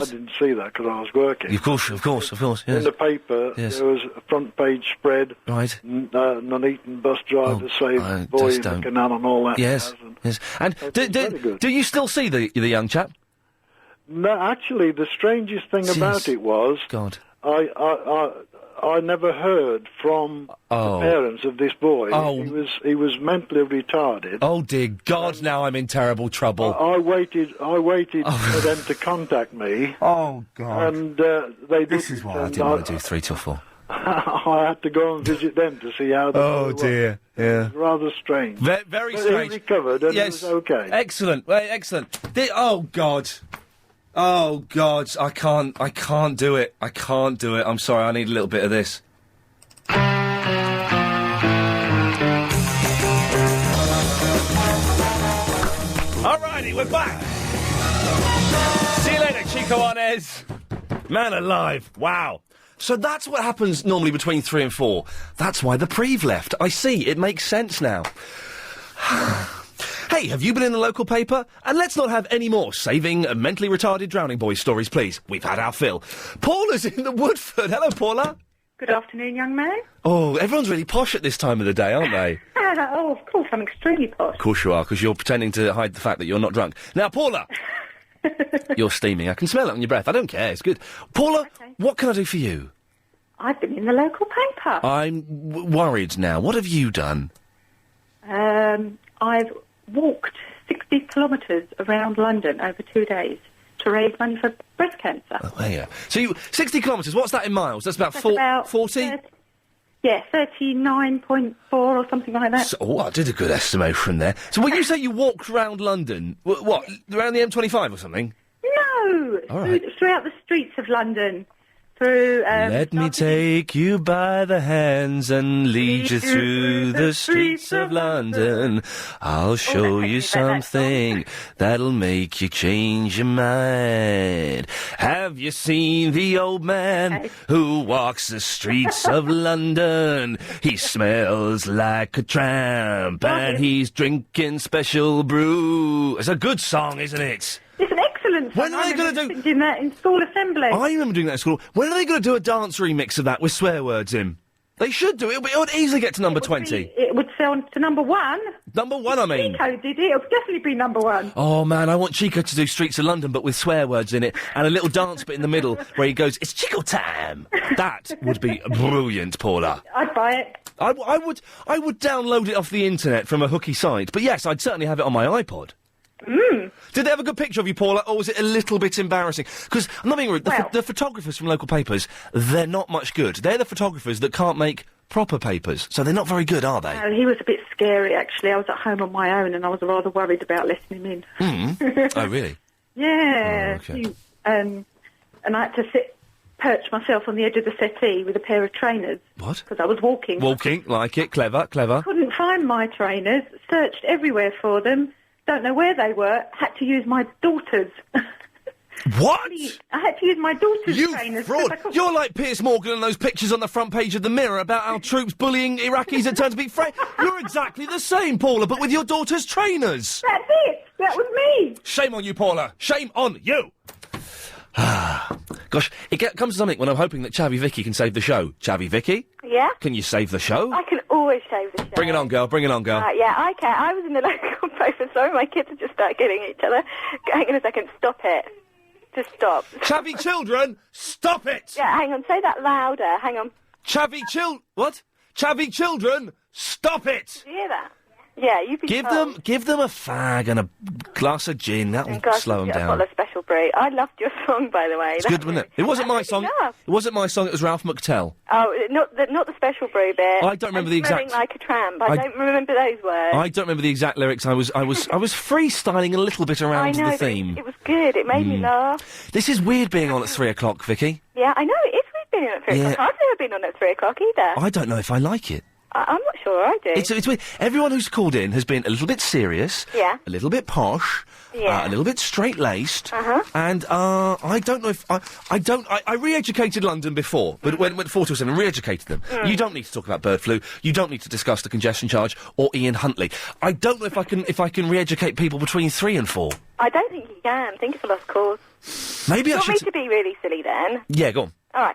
I: didn't see that because I was working.
A: Of course, yes.
I: In the paper, there was a front page spread.
A: Right.
I: Nuneaton bus driver saved boy in the canal and all that.
A: Yes, yes. And do you still see the young chap?
I: No, actually, the strangest thing about it was...
A: God.
I: I never heard from the parents of this boy.
A: Oh.
I: He was mentally retarded.
A: Oh dear God! Now I'm in terrible trouble.
I: I waited for them to contact me.
A: Oh God!
I: And they.
A: This is why I didn't want to do 3 till 4.
I: I had to go and visit them to see how.
A: Oh dear! Yeah.
I: It was rather strange.
A: Very
I: but
A: strange.
I: He recovered and
A: yes.
I: it was okay.
A: Excellent. Excellent. Oh God. Oh God, I can't do it. I can't do it. I'm sorry, I need a little bit of this. Alrighty, we're back. See you later, Chico Arnez. Man alive, wow. So that's what happens normally between 3 and 4. That's why the Preve left. I see, it makes sense now. Hey, have you been in the local paper? And let's not have any more saving mentally retarded drowning boys stories, please. We've had our fill. Paula's in the Woodford. Hello, Paula.
G: Good afternoon, young man.
A: Oh, everyone's really posh at this time of the day, aren't they?
G: Oh, of course, I'm extremely posh.
A: Of course you are, because you're pretending to hide the fact that you're not drunk. Now, Paula! You're steaming. I can smell it on your breath. I don't care. It's good. Paula, what can I do for you?
G: I've been in the local paper.
A: I'm worried now. What have you done?
G: I've walked 60 kilometres around London over 2 days to raise money for breast cancer.
A: Oh, yeah. So 60 kilometres, what's that in miles? That's about 40?
G: Yeah, 39.4 or something like that.
A: So, I did a good estimation there. So when you say you walked around London, what, around the M25 or something?
G: No!
A: All right.
G: Throughout the streets of London. Through,
A: Let me take you by the hands and lead you through the streets of London. I'll show you something that'll make you change your mind. Have you seen the old man who walks the streets of London? He smells like a tramp and he's drinking special brew. It's a good song, isn't it?
G: It's an excellent song.
A: When are they going to do...
G: doing that in school assembly.
A: I remember doing that in school. When are they going to do a dance remix of that with swear words in? They should do it. It would easily get to number 20.
G: It would sell to number 1.
A: Number 1, I mean.
G: Chico did it. It would definitely be number 1.
A: Oh, man, I want Chico to do Streets of London, but with swear words in it, and a little dance bit in the middle where he goes, "It's Chico time!" That would be brilliant, Paula.
G: I'd buy it.
A: I would download it off the internet from a hooky site, but yes, I'd certainly have it on my iPod. Did they have a good picture of you, Paula, or was it a little bit embarrassing? Because, I'm not being rude, the photographers from local papers, they're not much good. They're the photographers that can't make proper papers, so they're not very good, are they?
G: No, he was a bit scary, actually. I was at home on my own, and I was rather worried about letting him in.
A: Oh, really?
G: Yeah.
A: Oh, okay.
G: And I had to perch myself on the edge of the settee with a pair of trainers.
A: What?
G: Because I was walking.
A: Walking, like it, clever, clever.
G: Couldn't find my trainers, searched everywhere for them. Don't know where they were. Had to use my daughter's.
A: What?
G: I had to use my daughter's
A: You
G: trainers.
A: fraud! You're like Piers Morgan and those pictures on the front page of the Mirror about our troops bullying Iraqis that turn to be You're exactly the same, Paula, but with your daughter's trainers.
G: That's it. That was me.
A: Shame on you, Paula. Shame on you. Gosh, comes to something when I'm hoping that Chavvy Vicky can save the show. Chavvy Vicky?
H: Yeah?
A: Can you save the show?
H: I can always save the show.
A: Bring it on, girl. Bring it on, girl.
H: Yeah, I can. I was in the local paper. Sorry, my kids have just started getting each other. Hang on a second. Stop it. Just stop.
A: Chavvy children, stop it!
H: Yeah, hang on. Say that louder. Hang on.
A: Chavvy What? Chavvy children, stop it!
H: Do you hear that? Yeah, you can
A: Give them a fag and a glass of gin. That'll slow them down.
H: I've got a special brew. I loved your song, by the way.
A: It's good, wasn't it? It wasn't my song.
H: Enough.
A: It wasn't my song. It was Ralph McTell.
H: Oh, not the special brew bit.
A: I don't remember the exact.
H: Smelling like a tramp. I don't remember those words.
A: I don't remember the exact lyrics. I was freestyling a little bit around the theme.
H: It was good. It made me laugh.
A: This is weird being on at 3 o'clock, Vicky.
H: Yeah, I know. It is weird being on at 3 o'clock. I've never been on at 3 o'clock either.
A: I don't know if I like it.
H: I'm not sure I do.
A: It's weird. Everyone who's called in has been a little bit serious,
H: a
A: little bit posh, a little bit straight-laced, and I don't know if I re-educated London before, but went 4 till 7, re-educated them. You don't need to talk about bird flu. You don't need to discuss the congestion charge or Ian Huntley. I don't know if I can re-educate people between 3 and 4.
H: I don't think you can. Think it's a lost cause.
A: Maybe I should.
H: You want me to be really silly then?
A: Yeah, go on.
H: All right.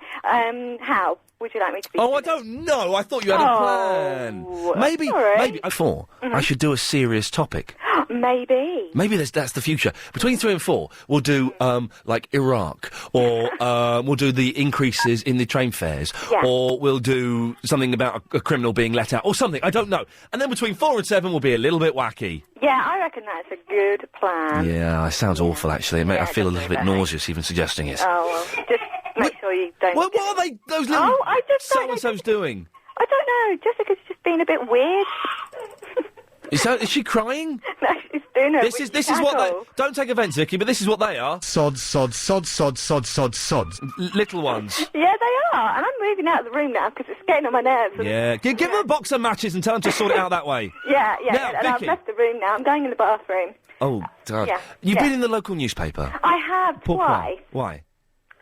H: How would you like me to be?
A: Oh, I don't know. I thought you had a plan. Maybe 4. I should do a serious topic.
H: Maybe.
A: Maybe that's the future. Between 3 and 4, we'll do like Iraq, or we'll do the increases in the train fares, or we'll do something about a criminal being let out, or something. I don't know. And then between 4 and 7, we'll be a little bit wacky.
H: Yeah, I reckon that's a good plan.
A: Yeah, it sounds awful actually. I feel a little bit nauseous even suggesting it.
H: Oh well, just make sure you don't.
A: What are they? Those little so-and-so's doing?
H: I don't know. Jessica's just being a bit weird.
A: Is she crying?
H: No, she's doing her.
A: This is what they. Don't take offence, Vicky, but this is what they are. Sods. Little ones.
H: Yeah, they are. And I'm moving out of the room now because it's getting on my nerves.
A: Yeah. Give them a box of matches and tell them to sort it out that way.
H: Yeah.
A: Now,
H: and I've left the room now. I'm going in the bathroom.
A: Oh, God.
H: Yeah.
A: You've been in the local newspaper?
H: I have twice.
A: Why?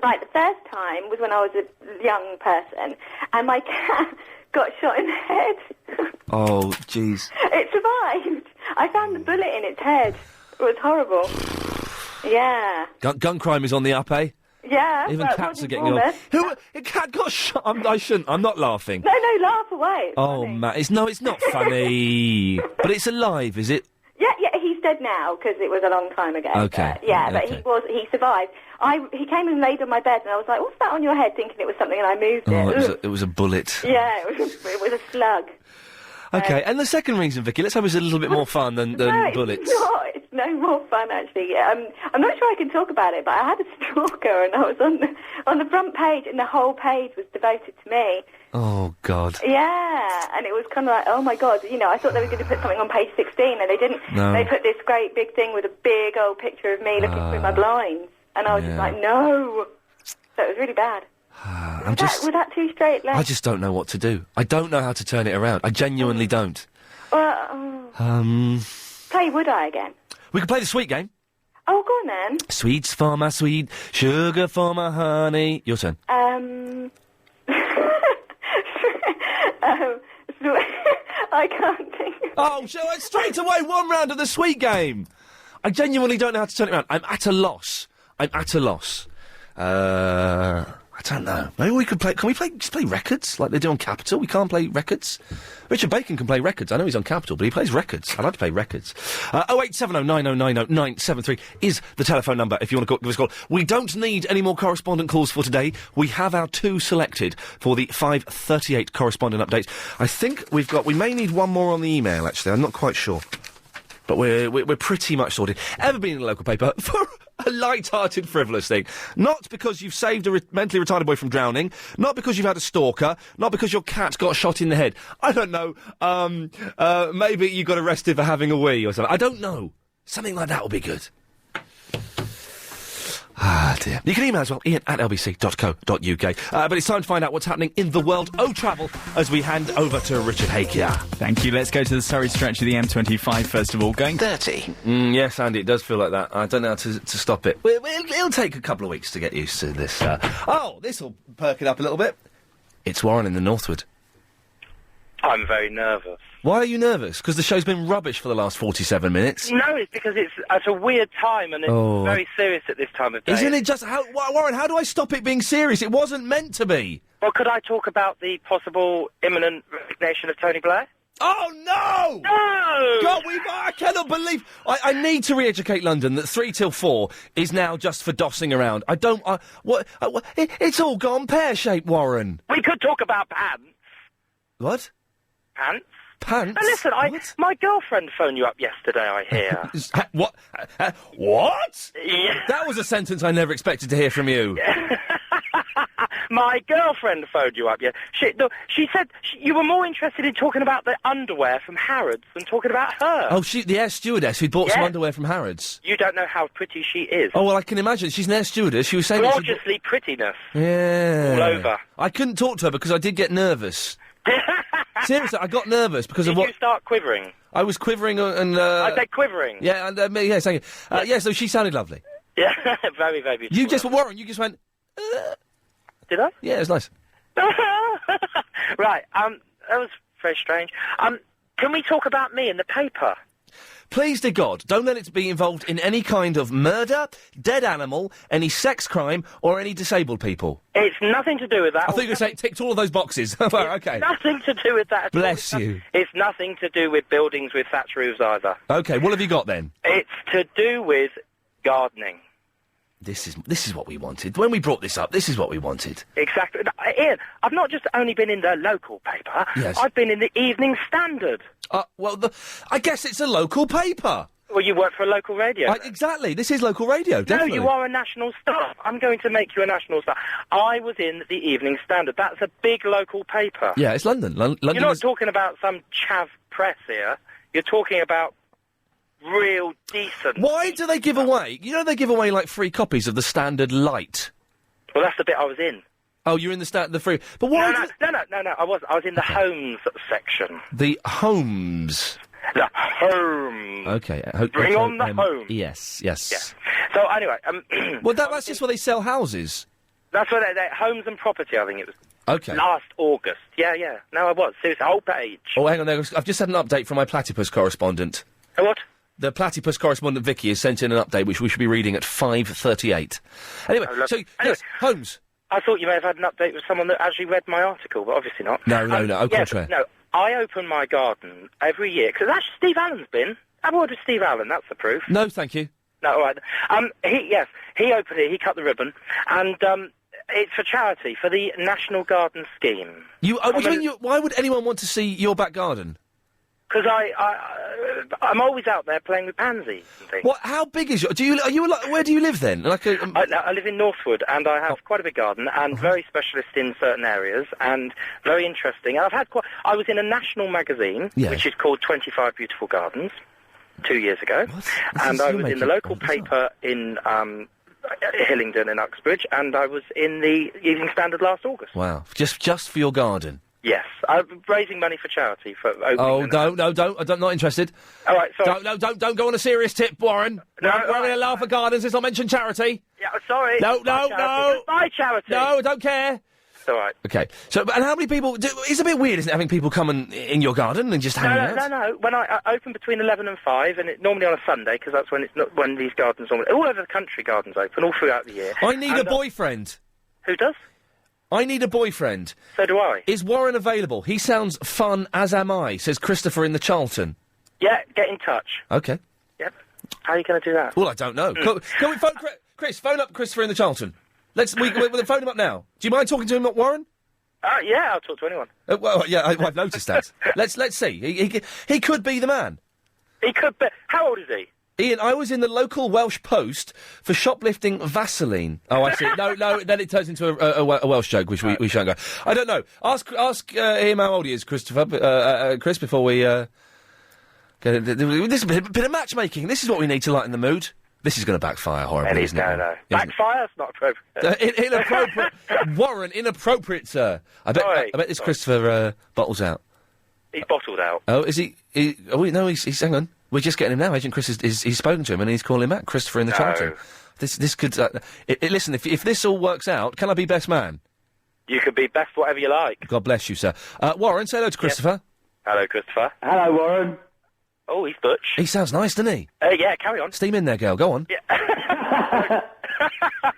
H: Right, the first time was when I was a young person, and my cat got shot in the head.
A: Oh, jeez.
H: It survived. I found the bullet in its head. It was horrible. Yeah.
A: Gun crime is on the up, eh?
H: Yeah.
A: Even cats are getting on. A cat got shot. I'm not laughing.
H: No, laugh away.
A: Oh, Matt. It's not funny. But it's alive, is it?
H: Yeah, he's dead now because it was a long time ago.
A: Okay.
H: But he survived. He came and laid on my bed, and I was like, "What's that on your head?" Thinking it was something, and I moved it.
A: It was a bullet.
H: Yeah, it was a slug.
A: Okay, and the second reason, Vicky, let's hope it's a little bit more fun than bullets.
H: It's no more fun, actually. I'm not sure I can talk about it, but I had a stalker, and I was on the front page, and the whole page was devoted to me.
A: Oh, God.
H: Yeah, and it was kind of like, oh, my God, I thought they were going to put something on page 16, and they didn't.
A: No.
H: They put this great big thing with a big old picture of me looking through my blinds, and I was just like, no. So it was really bad. Was that too straight?
A: I just don't know what to do. I don't know how to turn it around. I genuinely don't.
H: Play Would I again?
A: We could play the sweet game.
H: Oh, go on then.
A: Sweets for my sweet, sugar for my honey. Your turn.
H: I can't think.
A: Oh, shall I straight away 1 round of the sweet game? I genuinely don't know how to turn it around. I'm at a loss. I don't know. Maybe we could play. Can we just play records like they do on Capital? We can't play records. Richard Bacon can play records. I know he's on Capital, but he plays records. I'd like to play records. 0870 9090 973 is the telephone number if you want to give us a call. We don't need any more correspondent calls for today. We have our 2 selected for the 5:38 correspondent update. I think we may need 1 more on the email. Actually, I'm not quite sure. But we're pretty much sorted. Ever been in a local paper for a light-hearted, frivolous thing? Not because you've saved a mentally retarded boy from drowning, not because you've had a stalker, not because your cat got shot in the head. I don't know. Maybe you got arrested for having a wee or something. I don't know. Something like that would be good. Ah, dear. You can email as well, ian@lbc.co.uk. But it's time to find out what's happening in the world of travel as we hand over to Richard Hakier.
J: Thank you. Let's go to the Surrey stretch of the M25 first of all. Going 30.
A: Yes, Andy, it does feel like that. I don't know how to stop it. It'll take a couple of weeks to get used to this. This'll perk it up a little bit. It's Warren in the Northwood.
K: I'm very nervous.
A: Why are you nervous? Because the show's been rubbish for the last 47 minutes?
K: No, it's because it's a weird time and it's very serious at this time of day.
A: Isn't it just... Warren, how do I stop it being serious? It wasn't meant to be.
K: Well, could I talk about the possible imminent resignation of Tony Blair?
A: Oh, no!
K: No!
A: God, I cannot believe... I need to re-educate London that 3 till 4 is now just for dossing around. It's all gone pear-shaped, Warren.
K: We could talk about pants.
A: What?
K: Pants?
A: Pants?
K: Now listen, my girlfriend phoned you up yesterday, I hear.
A: What? What?
K: Yeah.
A: That was a sentence I never expected to hear from you.
K: My girlfriend phoned you up, yeah. She said you were more interested in talking about the underwear from Harrods than talking about her.
A: Oh, the air stewardess who bought some underwear from Harrods.
K: You don't know how pretty she is.
A: Oh, well, I can imagine. She's an air stewardess. She was saying...
K: Gorgeously prettiness.
A: Yeah.
K: All over.
A: I couldn't talk to her because I did get nervous. Seriously, I got nervous because of what...
K: Did you start quivering?
A: I was quivering and...
K: I said quivering.
A: Yeah, and yes, thank you. Yeah, so she sounded lovely.
K: Yeah, very, very beautiful.
A: Warren, you just went...
K: Did I?
A: Yeah, it was nice.
K: Right, that was very strange. Can we talk about me in the paper?
A: Please, dear God, don't let it be involved in any kind of murder, dead animal, any sex crime, or any disabled people.
K: It's nothing to do with that.
A: I thought you were going to say it ticked all of those boxes. Okay.
K: Nothing to do with that.
A: Bless you.
K: It's nothing to do with buildings with thatch roofs either.
A: Okay, what have you got then?
K: It's to do with gardening.
A: This is what we wanted. When we brought this up, this is what we wanted.
K: Exactly. Ian, I've not just only been in the local paper.
A: Yes.
K: I've been in the Evening Standard.
A: I guess it's a local paper.
K: Well, you work for a local radio.
A: Exactly. This is local radio, definitely.
K: No, you are a national star. I'm going to make you a national star. I was in the Evening Standard. That's a big local paper.
A: Yeah, it's London. London.
K: You're not talking about some chav press here. You're talking about real decent...
A: Why do they give away... You know they give away, like, free copies of the Standard Light?
K: Well, that's the bit I was in.
A: Oh, you're in the free... But why...
K: No, I was in the homes section.
A: The homes...
K: The home.
A: Okay.
K: Bring on the home.
A: Yes.
K: So, anyway...
A: well, that's just where they sell houses.
K: That's where they homes and property, I think it was.
A: Okay.
K: Last August. Yeah. No, I was. Seriously, whole page.
A: Oh, hang on there. I've just had an update from my platypus correspondent.
K: What?
A: The platypus correspondent Vicky has sent in an update which we should be reading at 5:38. Anyway, yes, Holmes.
K: I thought you may have had an update with someone that actually read my article, but obviously not.
A: No, au contraire.
K: No, I open my garden every year, because actually Steve Allen's been. Have a word with Steve Allen, that's the proof.
A: No, thank you.
K: No, all right. He opened it, he cut the ribbon, and it's for charity, for the National Garden Scheme.
A: Why would anyone want to see your back garden?
K: Because I'm always out there playing with pansies and things.
A: What? How big is your... where do you live then?
K: I live in Northwood, and I have quite a big garden, and very specialist in certain areas, and very interesting. And I was in a national magazine, which is called 25 Beautiful Gardens, 2 years ago. And I was in the local paper in Hillingdon in Uxbridge, and I was in the Evening Standard last August.
A: Wow. Just for your garden?
K: Yes, I'm raising money for charity for opening.
A: Oh, I'm not interested.
K: All right, sorry.
A: Don't go on a serious tip, Warren.
K: No,
A: we're having a laugh at gardens. Let's not mention charity.
K: Yeah, sorry.
A: No.
K: Buy charity.
A: No, I don't care.
K: It's all right.
A: Okay. So, and how many people? It's a bit weird, isn't it, having people come in your garden and just hang out?
K: No. When I open between 11 and 5, and normally on a Sunday, because that's when these gardens normally... All over the country, gardens open all throughout the year.
A: I need a boyfriend.
K: Who does?
A: I need a boyfriend.
K: So do I.
A: Is Warren available? He sounds fun, as am I, says Christopher in the Charlton.
K: Yeah, get in touch.
A: Okay.
K: Yep. How are you going to do that?
A: Well, I don't know. Can we phone... Chris, phone up Christopher in the Charlton. We'll phone him up now. Do you mind talking to him, Warren?
K: Yeah, I'll talk to anyone.
A: I've noticed that. Let's see. He could be the man.
K: He could be. How old is he?
A: Ian, I was in the local Welsh Post for shoplifting Vaseline. Oh, I see. No, then it turns into a Welsh joke, which we shan't go. I don't know. Ask him how old he is, Christopher, Chris, before we, get this is a bit of matchmaking. This is what we need to lighten the mood. This is going to backfire horribly, isn't it?
K: No. Backfire's not appropriate.
A: Inappropriate. Warren, inappropriate, sir. I bet this Christopher bottles out.
K: He's bottled out.
A: Oh, is he? No, he's. Hang on. We're just getting him now. Agent Chris he's spoken to him and he's calling him back. Christopher in the Charlton. This could. Listen, if this all works out, can I be best man?
K: You can be best whatever you like.
A: God bless you, sir. Warren, say hello to Christopher.
K: Yeah. Hello, Christopher.
L: Hello, Warren.
K: Oh, he's butch.
A: He sounds nice, doesn't he?
K: Yeah, carry on.
A: Steam in there, girl. Go on.
K: Yeah.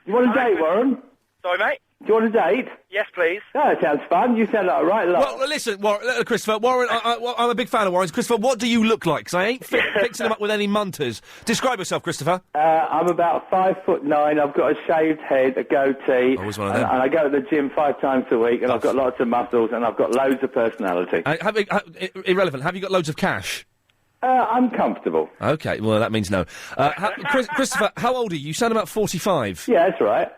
L: You want a date, Warren?
K: Sorry, mate?
L: Do you want a date?
K: Yes, please.
L: Oh, that sounds fun. You sound like a right lot.
A: Well, listen, Warren, Christopher. Warren, I'm a big fan of Warren's. Christopher, what do you look like? Because I ain't fixing him up with any munters. Describe yourself, Christopher.
L: I'm about 5'9". I've got a shaved head, a goatee.
A: Always one of them.
L: And I go to the gym 5 times a week, and I've got lots of muscles, and I've got loads of personality.
A: Irrelevant. Have you got loads of cash?
L: I'm comfortable.
A: Okay, well, that means no. Christopher, how old are you? You sound about 45.
L: Yeah, that's right.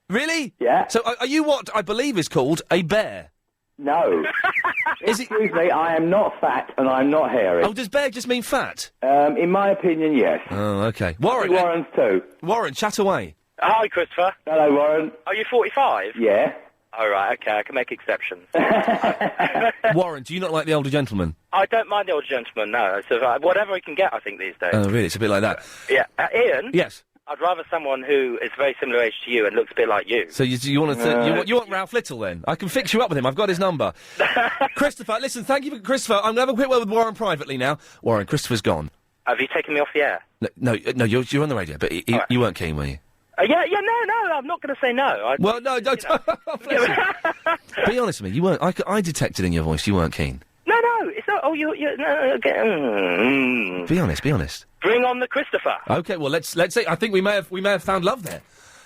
A: Really?
L: Yeah.
A: So are you what I believe is called a bear?
L: No. Excuse me, I am not fat and I'm not hairy.
A: Oh, does bear just mean fat?
L: In my opinion, yes.
A: Oh, okay. Warren.
L: Warren's too.
A: Warren, chat away.
K: Hi, Christopher.
L: Hello, Warren.
K: Are you 45?
L: Yeah.
K: All right, okay, I can make exceptions.
A: Warren, do you not like the older gentleman?
K: I don't mind the older gentleman, no. So, whatever he can get, I think, these days.
A: Oh, really? It's a bit like that.
K: Yeah. Ian?
A: Yes?
K: I'd rather someone who is very similar age to you and looks a bit like you.
A: So you want you want Ralph Little then? I can fix you up with him. I've got his number. Christopher, listen, thank you for Christopher. I'm going to have a quick word with Warren privately now. Warren, Christopher's gone.
K: Have you taken me off the air?
A: No, you're on the radio, but you weren't keen, were you?
K: Yeah, no, I'm not going to say no.
A: Well, no, don't. Be honest with me, you weren't. I detected in your voice you weren't keen.
K: No, it's not. Oh, you. No, okay.
A: Be honest.
K: Bring on the Christopher.
A: Okay, well let's say I think we may have found love there,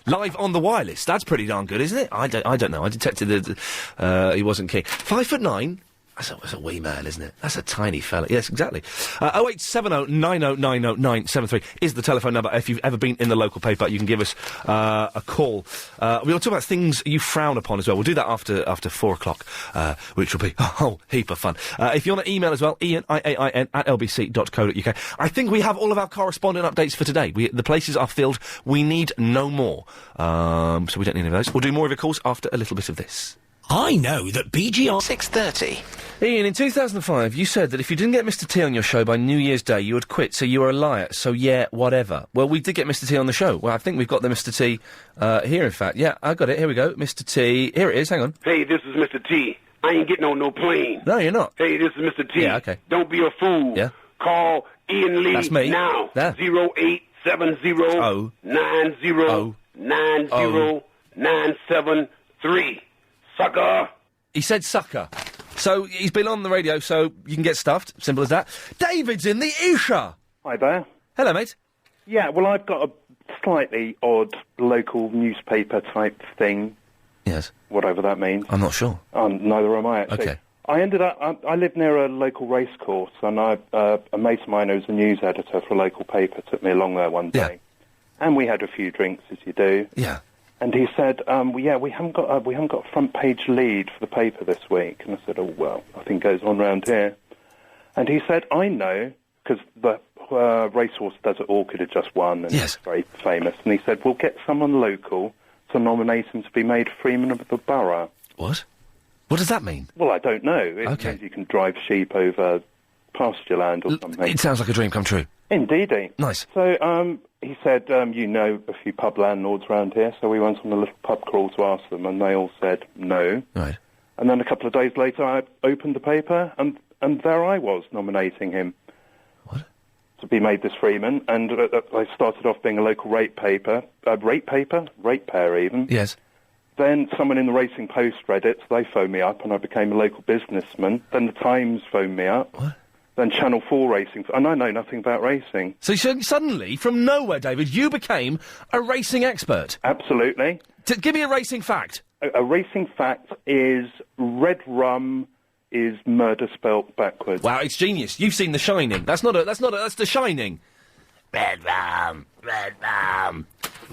A: live on the wireless. That's pretty darn good, isn't it? I don't know. I detected that he wasn't keen. 5'9". That's a wee man, isn't it? That's a tiny fella. Yes, exactly. 0870 9090 973 is the telephone number. If you've ever been in the local paper, you can give us a call. We'll talk about things you frown upon as well. We'll do that after 4 o'clock, which will be a whole heap of fun. If you want to email as well, Iain, IAIN, @lbc.co.uk. I think we have all of our correspondent updates for today. The places are filled. We need no more. So we don't need any of those. We'll do more of your calls after a little bit of this.
M: I know that BGR
A: 6:30. Iain, in 2005, you said that if you didn't get Mr. T on your show by New Year's Day, you would quit, so you were a liar. So, yeah, whatever. Well, we did get Mr. T on the show. Well, I think we've got the Mr. T here, in fact. Yeah, I got it. Here we go. Mr. T. Here it is. Hang on.
N: Hey, this is Mr. T. I ain't getting on no plane.
A: No, you're not.
N: Hey, this is Mr. T.
A: Yeah, okay.
N: Don't be a fool.
A: Yeah.
N: Call Iain Lee
A: That's me.
N: now.
A: There.
N: 0870 90 973. Sucker.
A: He said sucker. So he's been on the radio, so you can get stuffed. Simple as that. David's in the Isha.
O: Hi there.
A: Hello, mate.
O: Yeah, well, I've got a slightly odd local newspaper type thing.
A: Yes.
O: Whatever that means.
A: I'm not sure.
O: Neither am I, actually.
A: Okay.
O: I ended up... I live near a local race course, and a mate of mine who's a news editor for a local paper took me along there one day.
A: Yeah.
O: And we had a few drinks, as you do.
A: Yeah.
O: And he said, we haven't got a front page lead for the paper this week. And I said, oh, well, nothing goes on round here. And he said, I know, because the Racehorse Desert Orchid had just won, and it's very famous. And he said, we'll get someone local to nominate him to be made Freeman of the Borough.
A: What? What does that mean?
O: Well, I don't know. It means you can drive sheep over pasture land or something.
A: It sounds like a dream come true.
O: Indeedy.
A: Nice.
O: So, he said, you know a few pub landlords around here, so we went on a little pub crawl to ask them, and they all said no.
A: Right.
O: And then a couple of days later, I opened the paper, and there I was, nominating him.
A: What?
O: To be made this Freeman, and I started off being a local ratepayer even.
A: Yes.
O: Then someone in the Racing Post read it, so they phoned me up, and I became a local businessman. Then the Times phoned me up.
A: What?
O: Then Channel 4 Racing, and I know nothing about racing.
A: So suddenly, from nowhere, David, you became a racing expert?
O: Absolutely.
A: Give me a racing fact.
O: A racing fact is red rum is murder spelt backwards.
A: Wow, it's genius. You've seen The Shining. That's The Shining. Red rum.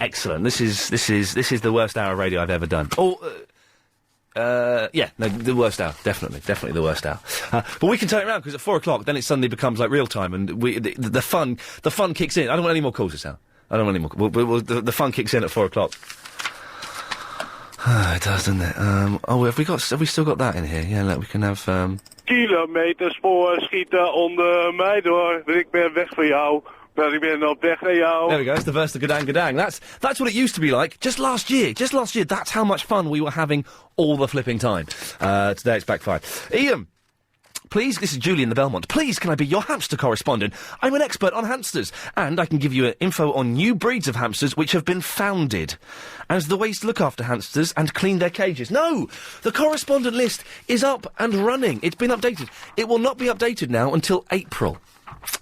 A: Excellent. This is the worst hour of radio I've ever done. The worst hour. Definitely the worst hour. But we can turn it around, because at 4 o'clock, then it suddenly becomes like real time, and the fun kicks in. I don't want any more calls this hour. I don't want any more. The fun kicks in at 4 o'clock. It does, doesn't it? Have we still got that in here? Yeah, look, we can have,
P: Kilometerspoor schieten onder mij door. Ik ben weg van jou. Maar ik ben op weg naar jou.
A: There we go, it's the verse of Gadang Gadang. That's what it used to be like just last year. That's how much fun we were having all the flipping time. Today it's backfired. Iain, please, this is Julie in the Belmont. Please, can I be your hamster correspondent? I'm an expert on hamsters, and I can give you info on new breeds of hamsters which have been founded as the ways to look after hamsters and clean their cages. No! The correspondent list is up and running. It's been updated. It will not be updated now until April.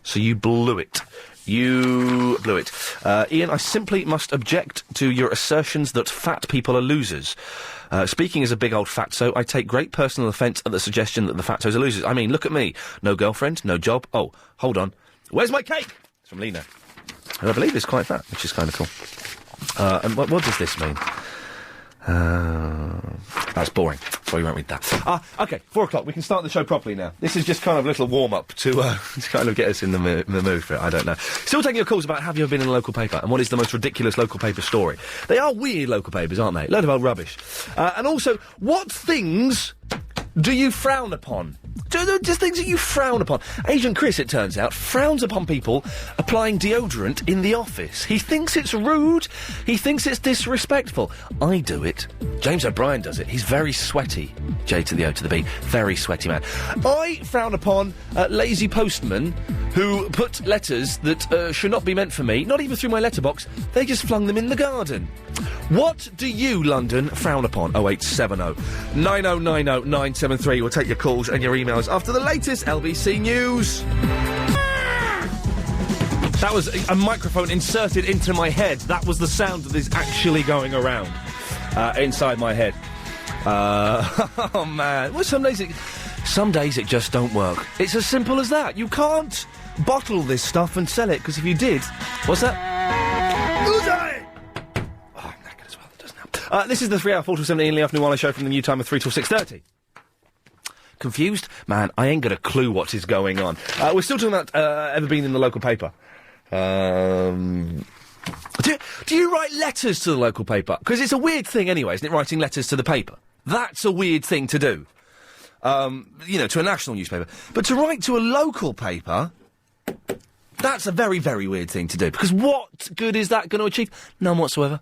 A: So you blew it. You blew it. Iain, I simply must object to your assertions that fat people are losers. Speaking as a big old fatso, I take great personal offence at the suggestion that the fatos are losers. I mean, look at me. No girlfriend, no job. Oh, hold on. Where's my cake? It's from Lena. And I believe it's quite fat, which is kind of cool. And what does this mean? That's boring. So you won't read that. Okay, 4 o'clock. We can start the show properly now. This is just kind of a little warm-up to kind of get us in the mood for it. I don't know. Still taking your calls about have you ever been in a local paper and what is the most ridiculous local paper story. They are weird local papers, aren't they? Load of old rubbish. And also, what things do you frown upon? Just things that you frown upon. Agent Chris, it turns out, frowns upon people applying deodorant in the office. He thinks it's rude. He thinks it's disrespectful. I do it. James O'Brien does it. He's very sweaty. J to the O to the B. Very sweaty man. I frown upon lazy postmen who put letters that should not be meant for me, not even through my letterbox. They just flung them in the garden. What do you, London, frown upon? 0870 9090 973. We'll take your calls and your emails after the latest LBC News. That was a microphone inserted into my head. That was the sound that is actually going around inside my head. Oh, man. Well, some days it just don't work. It's as simple as that. You can't bottle this stuff and sell it, because if you did... What's that? This is the 3 hour 4 till 7 Iain Lee afternoon while I show from the new time of 3 till 6:30. Confused? Man, I ain't got a clue what is going on. We're still talking about ever been in the local paper. Do you write letters to the local paper? Because it's a weird thing anyway, isn't it, writing letters to the paper? That's a weird thing to do. To a national newspaper. But to write to a local paper, that's a very, very weird thing to do. Because what good is that going to achieve? None whatsoever.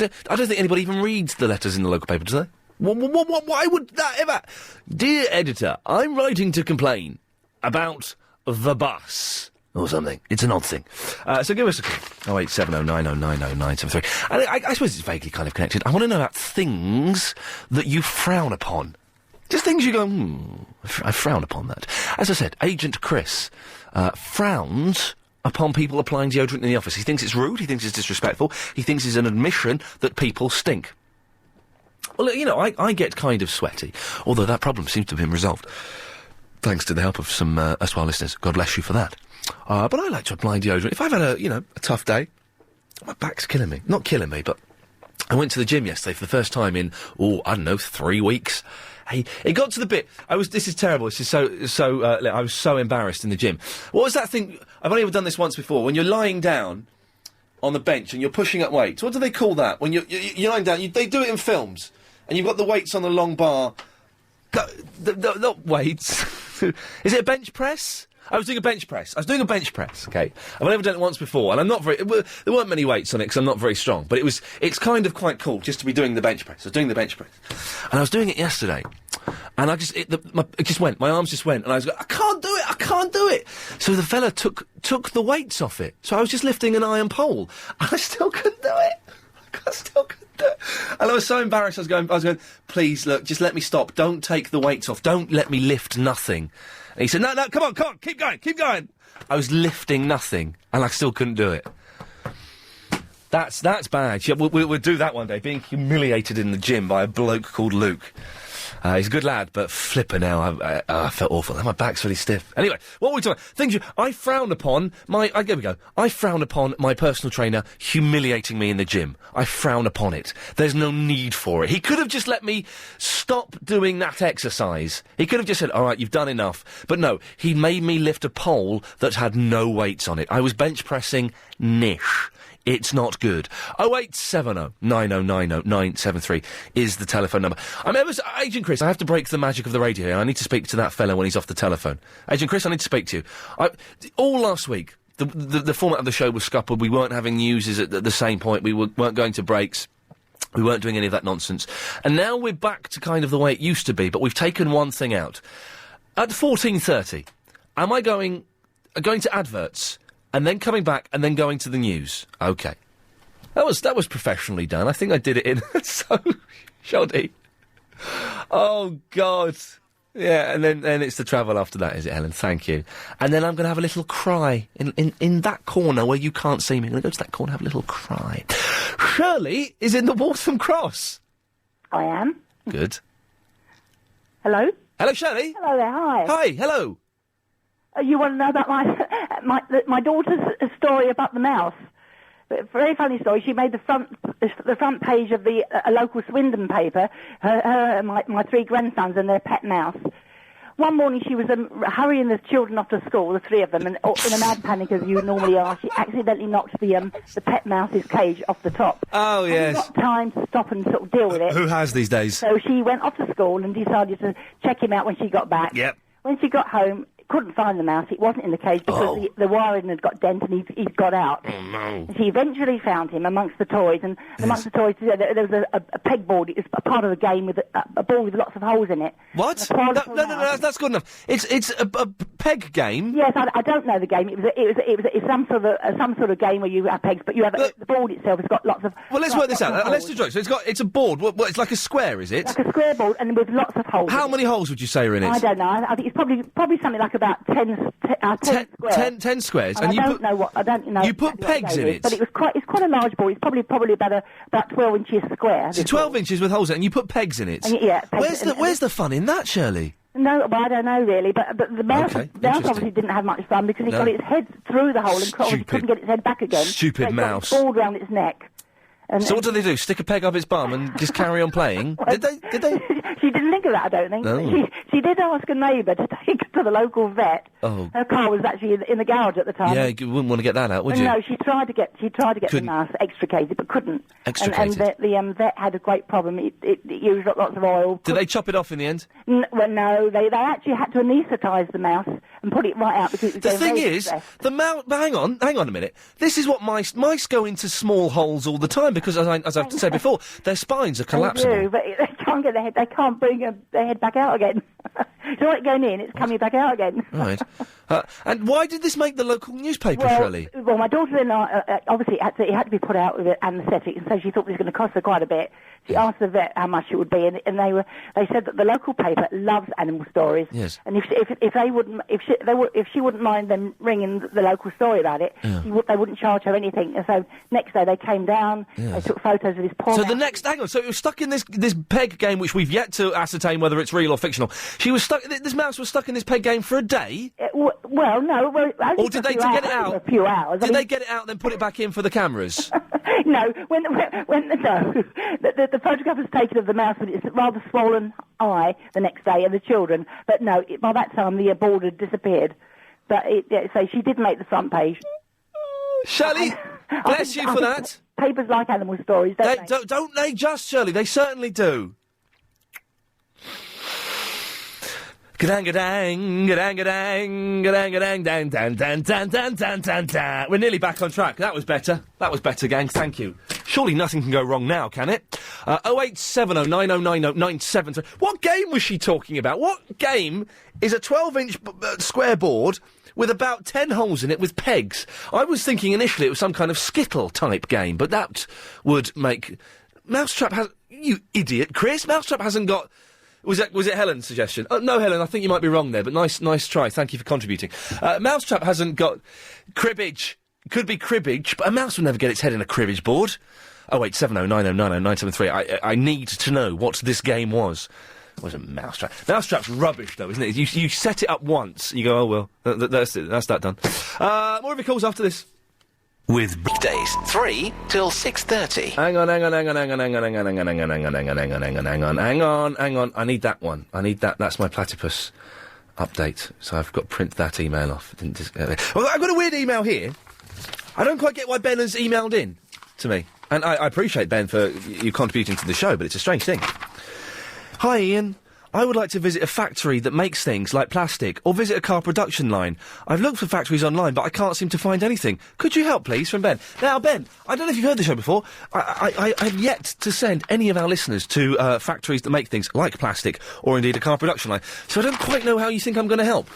A: I don't think anybody even reads the letters in the local paper, do they? Why would that ever... Dear editor, I'm writing to complain about the bus. Or something. It's an odd thing. So give us a call. 0870 9090 973. And I suppose it's vaguely kind of connected. I want to know about things that you frown upon. Just things you go, I frown upon that. As I said, Agent Chris frowns upon people applying deodorant in the office. He thinks it's rude, he thinks it's disrespectful, he thinks it's an admission that people stink. Well, I get kind of sweaty, although that problem seems to have been resolved. Thanks to the help of some erstwhile listeners. God bless you for that. But I like to apply deodorant. If I've had a tough day, my back's killing me. Not killing me, but I went to the gym yesterday for the first time in, 3 weeks. Hey, it got to the bit. This is terrible. This is so. I was so embarrassed in the gym. What was that thing? I've only ever done this once before. When you're lying down on the bench and you're pushing up weights. What do they call that? When you're lying down, they do it in films, and you've got the weights on the long bar. Not weights. Is it a bench press? I was doing a bench press, okay? I've only ever done it once before, and I'm not very... there weren't many weights on it, because I'm not very strong, but it's kind of quite cool just to be doing the bench press. I was doing the bench press. And I was doing it yesterday, and my arms just went, and I was like, I can't do it! So the fella took the weights off it, so I was just lifting an iron pole, and I still couldn't do it! And I was so embarrassed, I was going, please, look, just let me stop, don't take the weights off, don't let me lift nothing. And he said, no, come on, keep going. I was lifting nothing, and I still couldn't do it. That's bad. Yeah, we'll do that one day, being humiliated in the gym by a bloke called Luke. He's a good lad, but flipper now, I felt awful. My back's really stiff. Anyway, what were we talking about? Things I frown upon here we go. I frown upon my personal trainer humiliating me in the gym. I frown upon it. There's no need for it. He could have just let me stop doing that exercise. He could have just said, all right, you've done enough. But no, he made me lift a pole that had no weights on it. I was bench pressing niche. It's not good. 0870 9090 973 is the telephone number. Agent Chris, I have to break the magic of the radio here. I need to speak to that fellow when he's off the telephone. Agent Chris, I need to speak to you. All last week, the format of the show was scuppered. We weren't having news at the same point. We weren't going to breaks. We weren't doing any of that nonsense. And now we're back to kind of the way it used to be, but we've taken one thing out. At 14:30, am I going to adverts, and then coming back, and then going to the news? OK. That was professionally done. I think I did it in so shoddy. Oh, God. Yeah, and then it's the travel after that, is it, Helen? Thank you. And then I'm going to have a little cry in that corner where you can't see me. I'm going to go to that corner and have a little cry. Shirley is in the Waltham Cross.
Q: I am.
A: Good.
Q: Hello?
A: Hello, Shirley.
Q: Hello there, hi.
A: Hi, hello.
Q: You want to know about my daughter's story about the mouse? Very funny story. She made the front page of a local Swindon paper. My three grandsons and their pet mouse. One morning she was hurrying the children off to school, the three of them, and in a mad panic as you normally are, she accidentally knocked the pet mouse's cage off the top.
A: Oh yes.
Q: Got time to stop and sort of deal with it.
A: Who has these days?
Q: So she went off to school and decided to check him out when she got back.
A: Yep.
Q: When she got home, couldn't find the mouse. It wasn't in the cage because the wiring had got dent and he'd got out.
A: Oh, no.
Q: She eventually found him amongst the toys, and amongst the toys there was a pegboard. It was a part of the game with a ball with lots of holes in it.
A: What? No, that's good enough. It's a peg game?
Q: Yes, I don't know the game. It's some sort of game where you have pegs, but you have the board itself has got lots of...
A: Well, let's work this out. Let's do it. So it's a board. What, it's like a square, is it?
Q: Like a square board, and with lots of holes.
A: How many holes would you say are in it?
Q: I don't know. I think it's probably something like about 10 squares.
A: 10 squares.
Q: And I don't know.
A: You put pegs in it?
Q: But it's quite a large board. It's probably about 12 inches square.
A: So 12 inches with holes in it, and you put pegs in it?
Q: Yeah.
A: Where's the fun in that, Shirley?
Q: No, well, I don't know really, but the mouse obviously didn't have much fun because it got its head through the hole and couldn't get its head back again.
A: Stupid
Q: so
A: mouse.
Q: Got ball round its neck.
A: So what do they do? Stick a peg up its bum and just carry on playing?
Q: Well, did they? She didn't think of that, I don't think.
A: No.
Q: She did ask a neighbour to take her to the local vet.
A: Oh.
Q: Her car was actually in the garage at the time.
A: Yeah, you wouldn't want to get that out, would you?
Q: No, she tried to get the mouse extricated, but couldn't.
A: Extricated?
Q: And the vet had a great problem. It used lots of oil.
A: Did they chop it off in the end?
Q: Well, no, they actually had to anaesthetise the mouse and put it right out because it was
A: the thing is,
Q: stressed.
A: the mouse... Hang on a minute. This is what mice go into small holes all the time because, as I've said before, their spines are collapsible.
Q: They do, but they can't get their head. They can't bring their head back out again. It's not going in; it's coming back out again.
A: Right. And why did this make the local newspaper, Shirley?
Q: Well, my daughter-in-law obviously it had to be put out with anaesthetic, and so she thought it was going to cost her quite a bit. She asked the vet how much it would be, and they said that the local paper loves animal stories.
A: Yes.
Q: And if she wouldn't mind them ringing the local story about it, they wouldn't charge her anything. And so next day they came down, they took photos of his poor mouse.
A: So it was stuck in this peg game, which we've yet to ascertain whether it's real or fictional. This mouse was stuck in this peg game for a day?
Q: Well, no.
A: Or did they get it out?
Q: A few hours.
A: Did they get it out and then put it back in for the cameras?
Q: No. The photograph was taken of the mouse with its rather swollen eye the next day and the children. But no, by that time the board had disappeared. But so she did make the front page.
A: Shirley, bless you for that.
Q: Papers like animal stories, don't they?
A: Don't they just, Shirley? They certainly do. Gadang gadang, gadang gadang, gadang gadang, dan dan dan dan dan dan dan dan. We're nearly back on track. That was better. That was better, gang. Thank you. Surely nothing can go wrong now, can it? 0870 9090 973. What game was she talking about? What game is a 12-inch square board with about 10 holes in it with pegs? I was thinking initially it was some kind of Skittle-type game, but that would make... Mousetrap has... You idiot, Chris! Mousetrap hasn't got... Was it Helen's suggestion? Oh, no, Helen, I think you might be wrong there, but nice try. Thank you for contributing. Mousetrap hasn't got cribbage. Could be cribbage, but a mouse will never get its head in a cribbage board. 0870 9090 973. I need to know what this game was. It wasn't Mousetrap. Mousetrap's rubbish, though, isn't it? You set it up once, you go, oh, well, that's it. That's that done. More of your calls after this.
M: With weekdays 3 till 6:30.
A: Hang on. I need that one. I need that. That's my platypus update. So I've got to print that email off. Well, I've got a weird email here. I don't quite get why Ben has emailed in to me. And I appreciate, Ben, for you contributing to the show, but it's a strange thing. Hi, Ian. I would like to visit a factory that makes things like plastic, or visit a car production line. I've looked for factories online, but I can't seem to find anything. Could you help, please, from Ben? Now, Ben, I don't know if you've heard the show before. I have yet to send any of our listeners to factories that make things like plastic, or indeed a car production line. So I don't quite know how you think I'm going to help.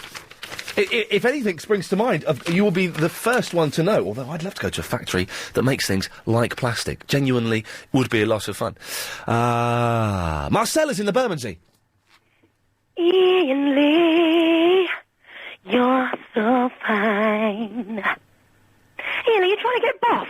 A: If anything springs to mind, you will be the first one to know, although I'd love to go to a factory that makes things like plastic. Genuinely would be a lot of fun. Marcella's in the Bermondsey.
R: Ian Lee, you're so fine. Ian, are you trying to get buff?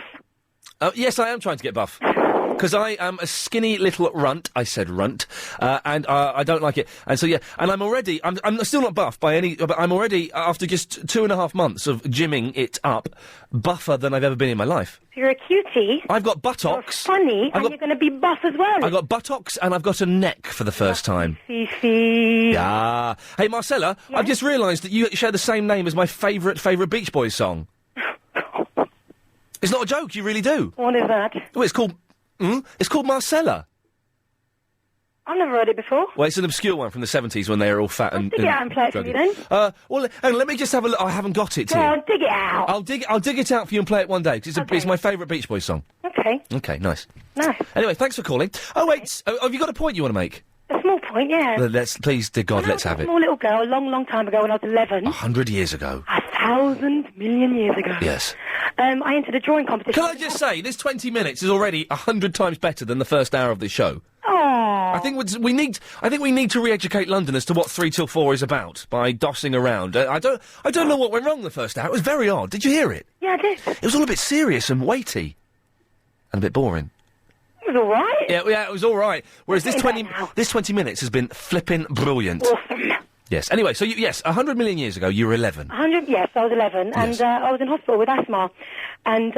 A: Yes, I am trying to get buff. Because I am a skinny little runt. I said runt. And I don't like it. And so, yeah, and I'm still not buff by any, but I'm already, after just 2.5 months of gymming it up, buffer than I've ever been in my life.
R: You're a cutie.
A: I've got buttocks.
R: You're funny, and you're going to be buff as well.
A: I've got buttocks and I've got a neck for the first time.
R: Fifi.
A: Yeah. Hey, Marcella, yes? I've just realised that you share the same name as my favourite Beach Boys song. It's not a joke, you really do.
R: What is that?
A: Well, it's called Marcella.
R: I've never heard it before.
A: Well, it's an obscure one from the 70s when they were all fat and
R: dig it out and play it for me then.
A: Well, hang on, let me just have a look. I haven't got it here.
R: Go on, dig it out.
A: I'll dig it out for you and play it one day, because it's my favourite Beach Boys song.
R: Okay.
A: Okay, nice.
R: Nice.
A: Anyway, thanks for calling. Oh, wait, have you got a point you want to make?
R: A small point, yeah.
A: Please, dear God, let's have it.
R: A small little girl, a long time ago when I was 11.
A: 100 years ago.
R: 1,000 million years ago.
A: Yes.
R: I entered a drawing competition.
A: Can I just say, this 20 minutes is already 100 times better than the first hour of this show.
R: Aww.
A: I think we need to re-educate London as to what 3 till 4 is about by dossing around. I don't know what went wrong the first hour. It was very odd. Did you hear it?
R: Yeah, I did.
A: It was all a bit serious and weighty, and a bit boring.
R: It was all right.
A: Yeah, it was all right. Whereas this 20 minutes has been flipping brilliant.
R: Awesome.
A: Yes. Anyway, so 100 million years ago, you were 11.
R: 100. Yes, I was 11,
A: yes.
R: And I was in hospital with asthma, and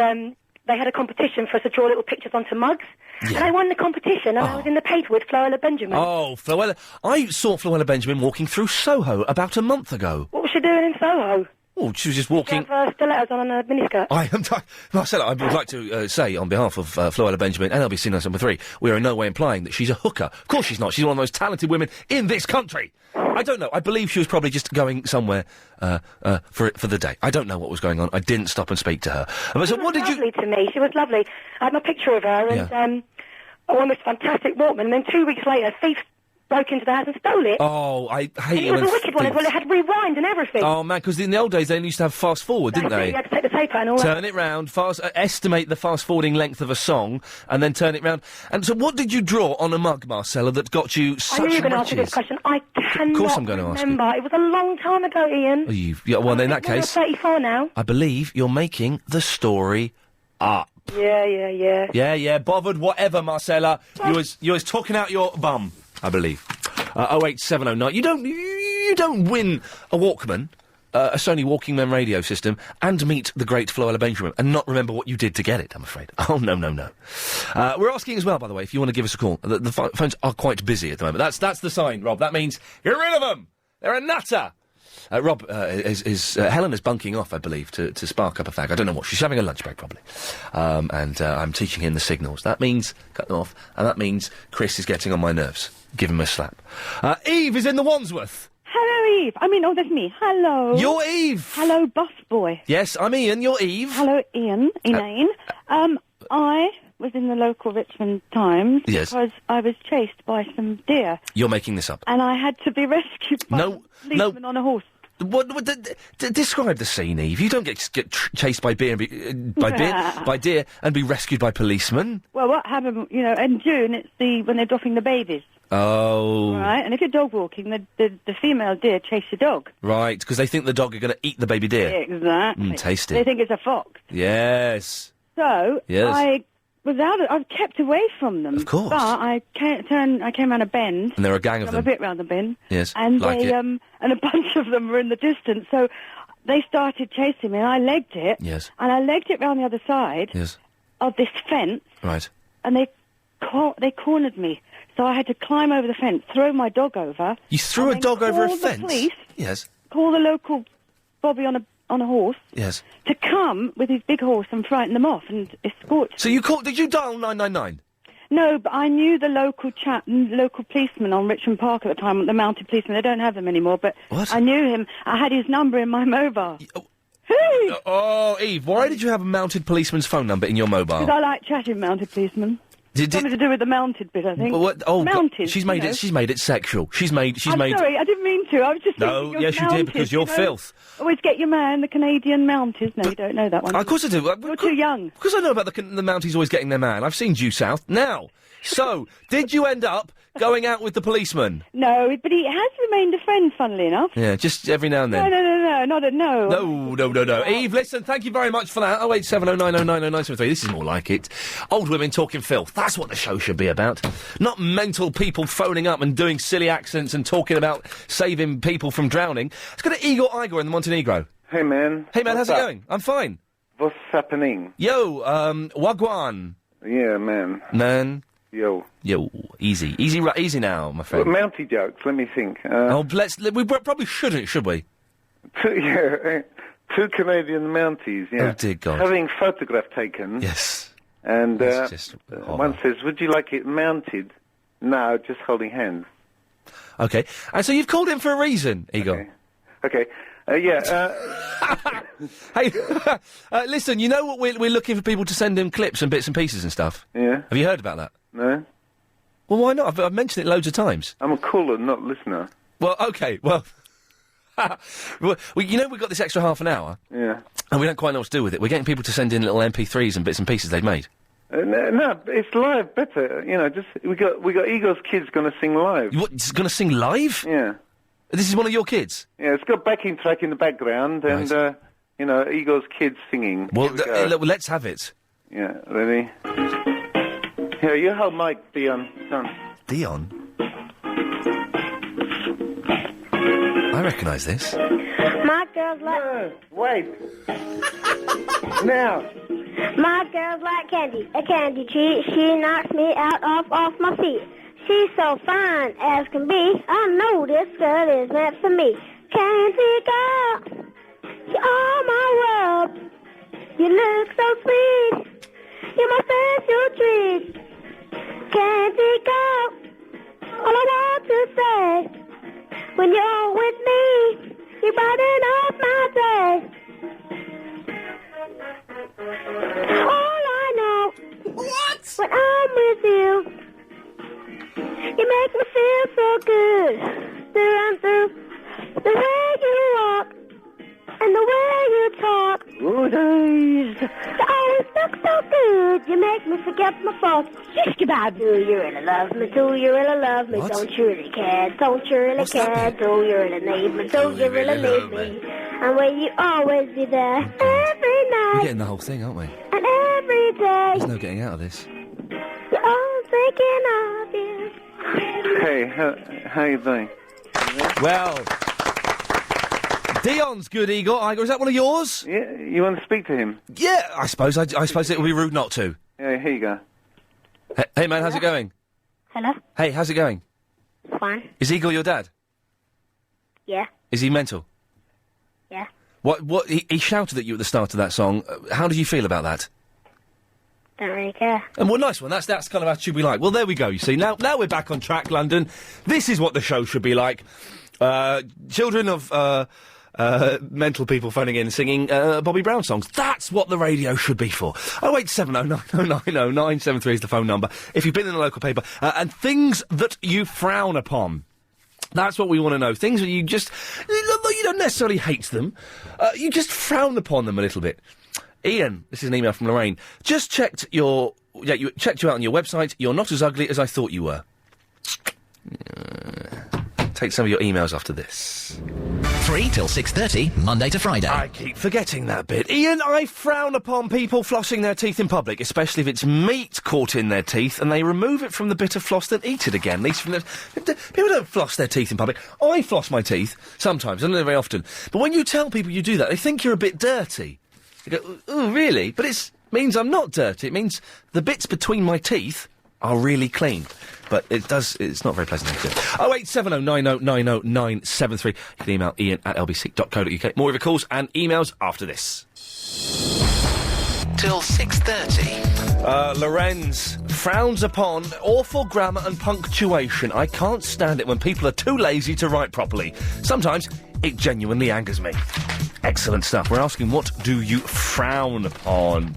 R: they had a competition for us to draw little pictures onto mugs. Yeah. And I won the competition, and I was in the paper with Floella Benjamin.
A: Oh, Floella. I saw Floella Benjamin walking through Soho about a month ago.
R: What was she doing in Soho?
A: Oh, she was just walking...
R: She had stilettos on a miniskirt.
A: Marcella, I would like to say, on behalf of Floella Benjamin and LBC News number 3, we are in no way implying that she's a hooker. Of course she's not. She's one of the most talented women in this country. I don't know. I believe she was probably just going somewhere for the day. I don't know what was going on. I didn't stop and speak to her. But so what did you...
R: She was lovely to me. She was lovely. I had my picture of her, and I won this fantastic Walkman, and then 2 weeks later, thieves broke into the house and stole it.
A: Oh, I hate
R: it. It was a wicked one as well. It had rewind and everything.
A: Oh, man, because in the old days, they used to have fast forward, didn't they?
R: You had to take the tape out and all that.
A: Turn it round, estimate the fast forwarding length of a song, and then turn it round. And so what did you draw on a mug, Marcella, that got you such riches?
R: I knew you were going to ask me this question. I cannot
A: Of course I'm going to ask you.
R: Remember. It was a long time ago, Ian.
A: Oh, well, in that case...
R: You're 34 now.
A: I believe you're making the story up.
R: Yeah.
A: Yeah, bothered, whatever, Marcella. You was talking out your bum, I believe. 08709. You don't win a Walkman, a Sony Walkman radio system, and meet the great Floella Benjamin, and not remember what you did to get it, I'm afraid. Oh, no. We're asking as well, by the way, if you want to give us a call. The phones are quite busy at the moment. That's the sign, Rob. That means get rid of them! They're a nutter! Rob, Helen is bunking off, I believe, to spark up a fag. I don't know what. She's having a lunch break, probably. And I'm teaching him the signals. That means cut them off, and that means Chris is getting on my nerves. Give him a slap. Eve is in the Wandsworth.
S: Hello, Eve. That's me. Hello.
A: You're Eve.
S: Hello, buff boy.
A: Yes, I'm Ian. You're Eve.
S: Hello, Iain. I was in the local Richmond Times because I was chased by some deer.
A: You're making this up.
S: And I had to be rescued by a policeman on a horse.
A: Describe the scene, Eve. You don't get chased by deer and be rescued by policemen.
S: Well, what happened? In June, it's when they're dropping the babies.
A: Oh.
S: Right, and if you're dog walking, the female deer chase your dog.
A: Right, because they think the dog are going to eat the baby deer.
S: Exactly.
A: Tasty.
S: They think it's a fox.
A: Yes.
S: So
A: yes.
S: I was kept away from them.
A: Of course.
S: But I came around a bend.
A: And there are a gang of them.
S: A bit round the bend.
A: Yes.
S: And
A: like
S: they and a bunch of them were in the distance. So they started chasing me, and I legged it.
A: Yes.
S: And I legged it round the other side.
A: Yes.
S: Of this fence.
A: Right.
S: And they cornered me. So I had to climb over the fence, throw my dog over.
A: You threw a dog over a fence?
S: Call the police.
A: Yes.
S: Call the local bobby on a on a horse.
A: Yes.
S: To come with his big horse and frighten them off and escort.
A: So you called? Did you dial 999?
S: No, but I knew the local local policeman on Richmond Park at the time, the mounted policeman. They don't have them anymore, but
A: what?
S: I knew him. I had his number in my mobile. Hey!
A: Oh, Eve, why did you have a mounted policeman's phone number in your mobile?
S: Because I like chatting mounted policemen. Something to do with the mounted bit, I think.
A: What? Oh,
S: mounted.
A: God, she's made it sexual. She's made.
S: I'm sorry, I didn't mean to. I was just thinking
A: No, yes, you did, because you're filth.
S: Always get your man, the Canadian Mounties. No, you don't know that one.
A: Of course I do.
S: You're too young.
A: Of course I know about the Mounties always getting their man. I've seen due south. Now, so, did you end up going out with the policeman?
S: No, but he has remained a friend, funnily enough.
A: Yeah, just every now and then.
S: No.
A: Eve, listen, thank you very much for that. 08709090973. This is more like it. Old women talking filth. That's what the show should be about. Not mental people phoning up and doing silly accents and talking about saving people from drowning. Let's go to Igor in the Montenegro.
T: Hey, man.
A: Hey, man, how's it going? I'm fine.
T: What's happening?
A: Yo, Wagwan.
T: Yeah, man.
A: Man.
T: Yo,
A: easy now, my friend.
T: Well, Mountie jokes, let me think.
A: We probably shouldn't, should we?
T: Two Canadian Mounties, yeah.
A: Oh, dear God.
T: Having photograph taken.
A: Yes.
T: And one says, would you like it mounted? No, just holding hands.
A: Okay. And so you've called in for a reason, Igor.
T: Okay.
A: Hey, listen, you know what we're looking for people to send in clips and bits and pieces and stuff?
T: Yeah.
A: Have you heard about that?
T: No.
A: Well, why not? I've mentioned it loads of times.
T: I'm a caller, not listener.
A: Well, okay, well... you know we've got this extra half an hour?
T: Yeah.
A: And we don't quite know what to do with it. We're getting people to send in little MP3s and bits and pieces they've made.
T: No, it's live better. You know, we got Igor's kids going to sing live.
A: What, it's going to sing live?
T: Yeah.
A: This is one of your kids?
T: Yeah, it's got backing track in the background and, Igor's kids singing.
A: Well, let's have it.
T: Yeah, ready? Here, you hold Mike, Dion.
A: Dion? I recognise this.
U: My girls like...
T: No, wait. Now.
U: My girls like candy, a candy treat. She knocks me out off my feet. She's so fine as can be. I know this girl is meant for me. Candy girl, you're my world. You look so sweet. You're my special treat. Candy girl, all I want to say, when you're with me, you brighten up my day. All I know, when I'm with you, you make me feel so good, through and through. The way you walk, and the way you talk. Good days. You always look so good, you make me forget my faults. Shish kebab. Do you really love me? Do you really love me?
A: What?
U: Don't you really care? Don't you really care? Do you really need me? Do you really need me? And will you always be there every night?
A: We're getting the whole thing, aren't we?
U: And every day.
A: There's no getting out of this.
U: You're always thinking of you.
T: Hey, how you doing?
A: Well, Dion's good, Igor. Is that one of yours?
T: Yeah, you want to speak to him?
A: Yeah, I suppose it would be rude not to.
T: Yeah, here you go.
A: Hey man, how's it going?
U: Hello?
A: Hey, how's it going?
U: Fine.
A: Is Igor your dad?
U: Yeah.
A: Is he mental?
U: Yeah.
A: What, he shouted at you at the start of that song. How did you feel about that?
U: Don't really care.
A: And well, nice one. That's kind of attitude we like. Well, there we go, you see. Now we're back on track, London. This is what the show should be like. Children of, mental people phoning in singing, Bobby Brown songs. That's what the radio should be for. 08709090973 is the phone number. If you've been in a local paper. And things that you frown upon. That's what we want to know. Things that you don't necessarily hate them. You just frown upon them a little bit. Iain, this is an email from Lorraine. Just checked checked you out on your website. You're not as ugly as I thought you were. Take some of your emails after this.
M: 3 till 6:30, Monday to Friday.
A: I keep forgetting that bit. Iain, I frown upon people flossing their teeth in public, especially if it's meat caught in their teeth and they remove it from the bit of floss then eat it again. At least from people don't floss their teeth in public. I floss my teeth sometimes, I don't know very often. But when you tell people you do that, they think you're a bit dirty. They go, "Oh, really?" But it means I'm not dirty. It means the bits between my teeth are really clean. But it's not very pleasant to do. 0870 90 90 973. You can email ian@lbc.co.uk. More of your calls and emails after this.
M: Till 6:30.
A: Lorenz frowns upon awful grammar and punctuation. I can't stand it when people are too lazy to write properly. Sometimes it genuinely angers me. Excellent stuff. We're asking, what do you frown upon?